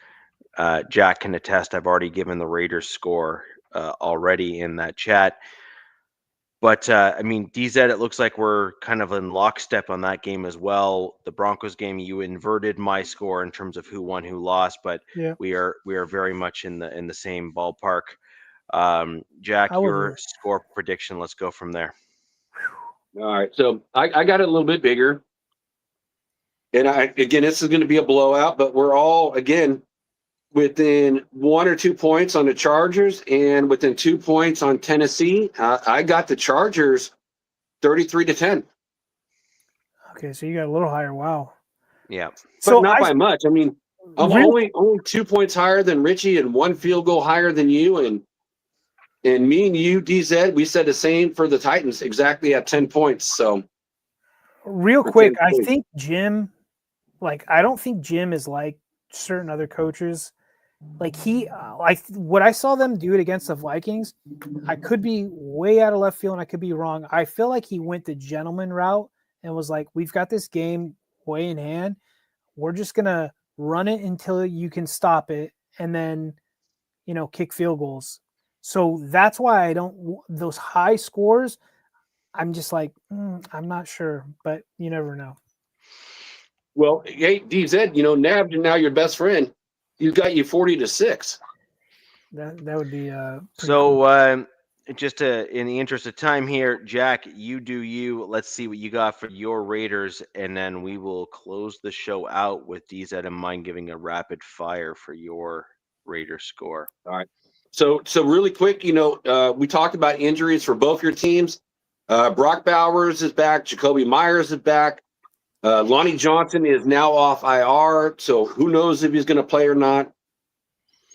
Jack can attest I've already given the Raiders score already in that chat. But, I mean, DZ, it looks like we're kind of in lockstep on that game as well. The Broncos game, you inverted my score in terms of who won, who lost, but we are very much in the same ballpark. Jack, your score prediction, let's go from there. All right, so I got it a little bit bigger. And again, this is going to be a blowout, but we're all, again, within 1 or 2 points on the Chargers and within 2 points on Tennessee. I got the Chargers 33-10. Okay, so you got a little higher. Wow. Yeah. But so not by much. I mean, I'm only 2 points higher than Richie and 1 field goal higher than you. And me and you, DZ, we said the same for the Titans, exactly at 10 points. So real quick, I think Jim, I don't think Jim is like certain other coaches. What I saw them do it against the Vikings, I could be way out of left field and I could be wrong. I feel like he went the gentleman route and was like, we've got this game way in hand. We're just going to run it until you can stop it and then, kick field goals. So that's why those high scores, I'm just like, I'm not sure, but you never know. Well, hey, DZ, Nab, now your best friend. He's got you 40-6. That would be so. Cool. Just in the interest of time here, Jack, you do you. Let's see what you got for your Raiders, and then we will close the show out with DZ and mine giving a rapid fire for your Raiders score. All right. So really quick, we talked about injuries for both your teams. Brock Bowers is back. Jacoby Myers is back. Lonnie Johnson is now off IR, so who knows if he's going to play or not.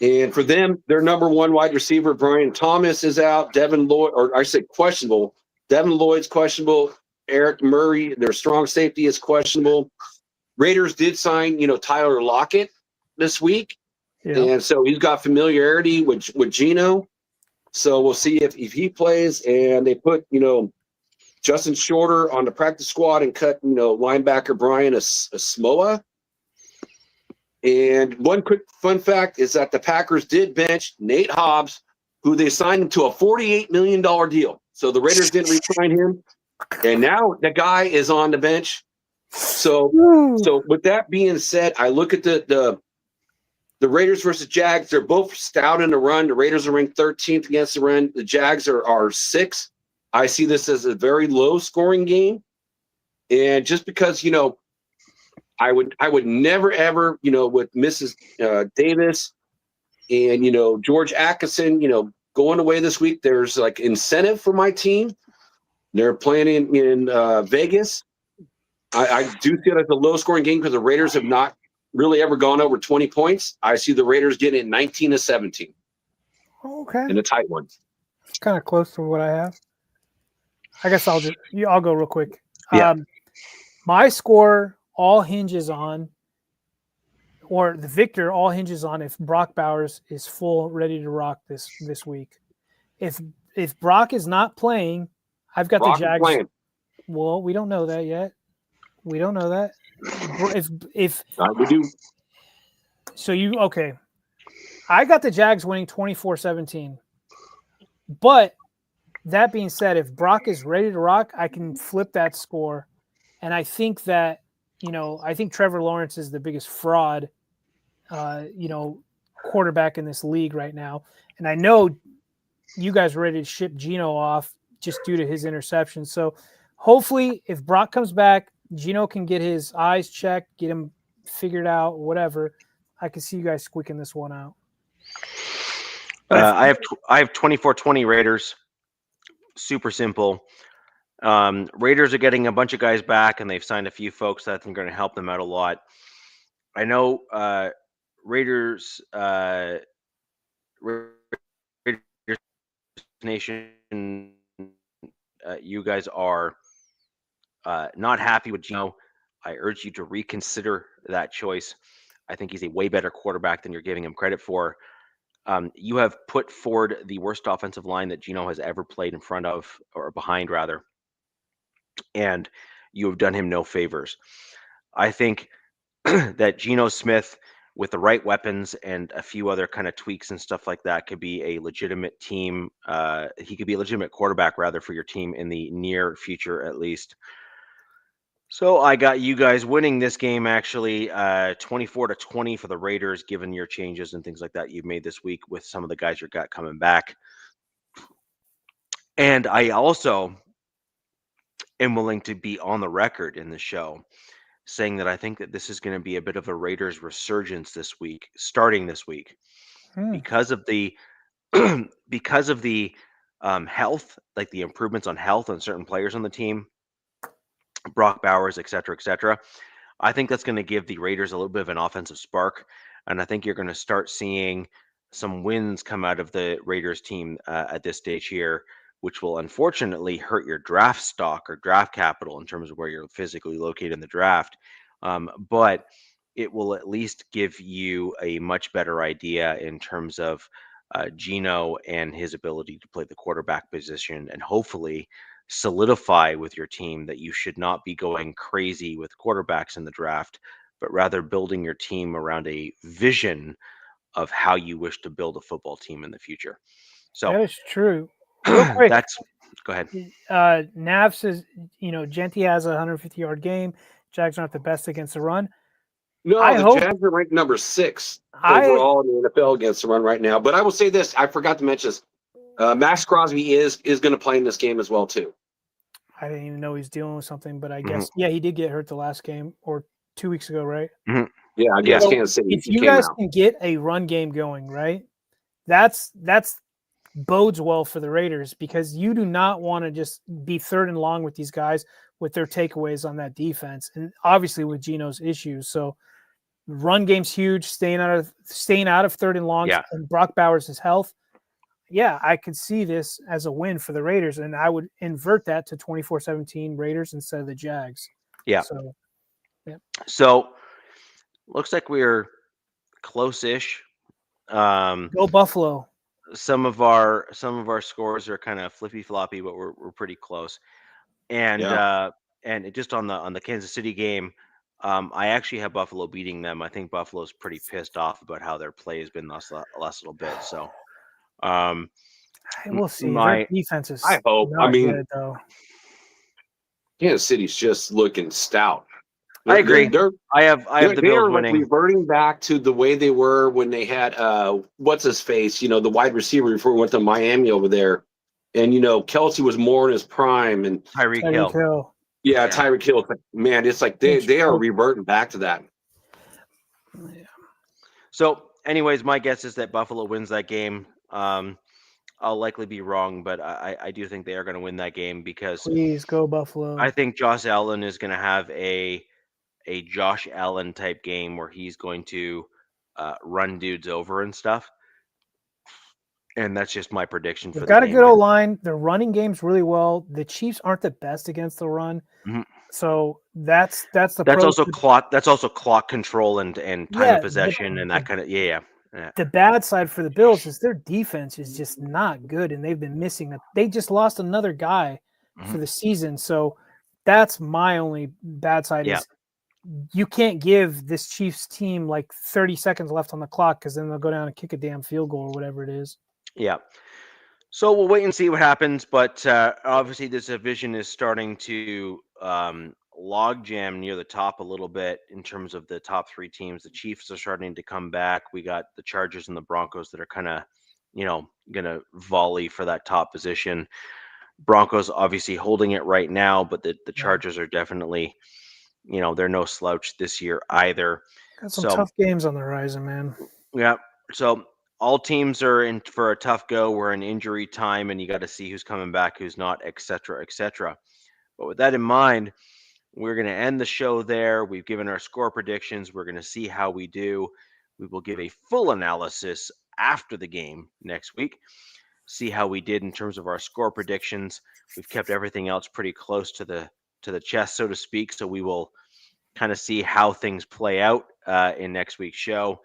And for them, their number one wide receiver, Brian Thomas, is out. Devin Lloyd, or I say questionable. Devin Lloyd's questionable. Eric Murray, their strong safety, is questionable. Raiders did sign, Tyler Lockett this week. Yeah. And so he's got familiarity with Geno. So we'll see if he plays. And they put, Justin Shorter on the practice squad and cut, linebacker Brian Asmoa. And one quick fun fact is that the Packers did bench Nate Hobbs, who they signed him to a $48 million deal. So the Raiders didn't re-sign him. And now the guy is on the bench. So with that being said, I look at the Raiders versus Jags. They're both stout in the run. The Raiders are ranked 13th against the run. The Jags are 6th. I see this as a very low-scoring game. And just because, I would never, ever, with Mrs. Davis and, George Atkinson, going away this week, there's like incentive for my team. They're playing in Vegas. I do see it as a low-scoring game because the Raiders have not really ever gone over 20 points. I see the Raiders getting 19-17. Okay. In a tight one. It's kind of close to what I have. I guess I'll go real quick. Yeah. My score all hinges on, or the victor all hinges on if Brock Bowers is full, ready to rock this week. If Brock is not playing, I've got Brock the Jags. Playing. Well, we don't know that yet. We don't know that. If we do. So okay. I got the Jags winning 24-17. But that being said, if Brock is ready to rock, I can flip that score. And I think that, I think Trevor Lawrence is the biggest fraud, quarterback in this league right now. And I know you guys are ready to ship Geno off just due to his interception. So hopefully if Brock comes back, Geno can get his eyes checked, get him figured out, whatever. I can see you guys squeaking this one out. I have 24-20 Raiders. Super simple. Raiders are getting a bunch of guys back, and they've signed a few folks that I think are going to help them out a lot. I know Raiders Nation, you guys are not happy with Geno. I urge you to reconsider that choice. I think he's a way better quarterback than you're giving him credit for. You have put forward the worst offensive line that Geno has ever played in front of, or behind rather, and you have done him no favors. I think that Geno Smith, with the right weapons and a few other kind of tweaks and stuff like that, could be a legitimate team. He could be a legitimate quarterback rather for your team in the near future, at least. So I got you guys winning this game, actually, 24-20 for the Raiders, given your changes and things like that you've made this week with some of the guys you got coming back. And I also am willing to be on the record in the show saying that I think that this is going to be a bit of a Raiders resurgence this week, starting this week, because of the health, like the improvements on health on certain players on the team. Brock Bowers, et cetera. I think that's going to give the Raiders a little bit of an offensive spark, and I think you're going to start seeing some wins come out of the Raiders team at this stage here, which will unfortunately hurt your draft stock or draft capital in terms of where you're physically located in the draft. But it will at least give you a much better idea in terms of Geno and his ability to play the quarterback position, and hopefully solidify with your team that you should not be going crazy with quarterbacks in the draft, but rather building your team around a vision of how you wish to build a football team in the future. So that is true. Real quick, go ahead. Nav says, Genty has a 150-yard game. Jags aren't the best against the run. No, the Jags are ranked number 6 overall in the NFL against the run right now. But I will say this: I forgot to mention this. Max Crosby is going to play in this game as well too. I didn't even know he's dealing with something, but I guess he did get hurt the last game or 2 weeks ago, right? Mm-hmm. Yeah, I guess Kansas City. If you guys can get a run game going, right, that's bodes well for the Raiders, because you do not want to just be third and long with these guys with their takeaways on that defense, and obviously with Geno's issues. So run game's huge. Staying out of third and longs, Yeah. and Brock Bowers' health. Yeah, I could see this as a win for the Raiders, and I would invert that to 24-17 Raiders instead of the Jags. Yeah. So looks like we're close-ish. Go Buffalo. Some of our scores are kind of flippy floppy, but we're pretty close. And and just on the Kansas City game, I actually have Buffalo beating them. I think Buffalo's pretty pissed off about how their play has been last little bit. So we'll see. Their defense is I hope. not I mean, good, though. Kansas City's just looking stout. I agree. I have the they Bills are like winning. reverting back to the way they were when they had what's his face, the wide receiver before we went to Miami over there, and Kelsey was more in his prime, and Tyreek Hill. Yeah, Tyreek Hill. Man, it's like they are reverting back to that. Yeah. So, anyways, my guess is that Buffalo wins that game. I'll likely be wrong, but I do think they are going to win that game because Please go Buffalo. I think Josh Allen is going to have a Josh Allen type game where he's going to run dudes over and stuff. And that's just my prediction for the game. They've got a good O-line. Their running game's really well. The Chiefs aren't the best against the run. Mm-hmm. So that's also clock control and time of possession and that kind of The bad side for the Bills is their defense is just not good, and they've been missing. They just lost another guy for the season, so that's my only bad side. Is you can't give this Chiefs team like 30 seconds left on the clock because then they'll go down and kick a damn field goal or whatever it is. Yeah. So we'll wait and see what happens, but obviously this division is starting to logjam near the top a little bit in terms of the top three teams. The Chiefs are starting to come back. We got the Chargers and the Broncos that are kind of, going to volley for that top position. Broncos obviously holding it right now, but the Chargers are definitely, they're no slouch this year either. Got some tough games on the horizon, man. Yeah. So all teams are in for a tough go. We're in injury time, and you got to see who's coming back, who's not, et cetera, et cetera. But with that in mind, we're going to end the show there. We've given our score predictions. We're going to see how we do. We will give a full analysis after the game next week. See how we did in terms of our score predictions. We've kept everything else pretty close to the chest, so to speak. So we will kind of see how things play out in next week's show.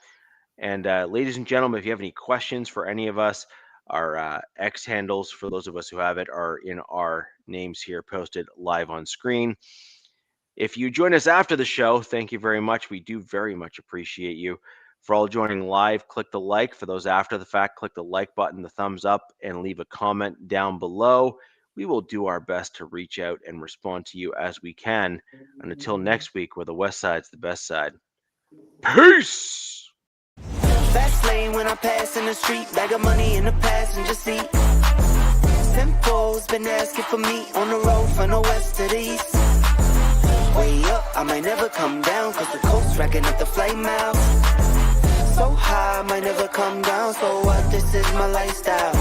And ladies and gentlemen, if you have any questions for any of us, our X handles, for those of us who have it, are in our names here posted live on screen. If you join us after the show, thank you very much. We do very much appreciate you. For all joining live, click the like. For those after the fact, click the like button, the thumbs up, and leave a comment down below. We will do our best to reach out and respond to you as we can. And until next week, where the West Side's the best side. Peace! Fast lane when I pass in the street, bag of money in the passenger seat. Simcoe's been asking for me on the road from the west to the east. Way up, I might never come down, cause the coast racking up the flame out. So high, I might never come down, so what, this is my lifestyle.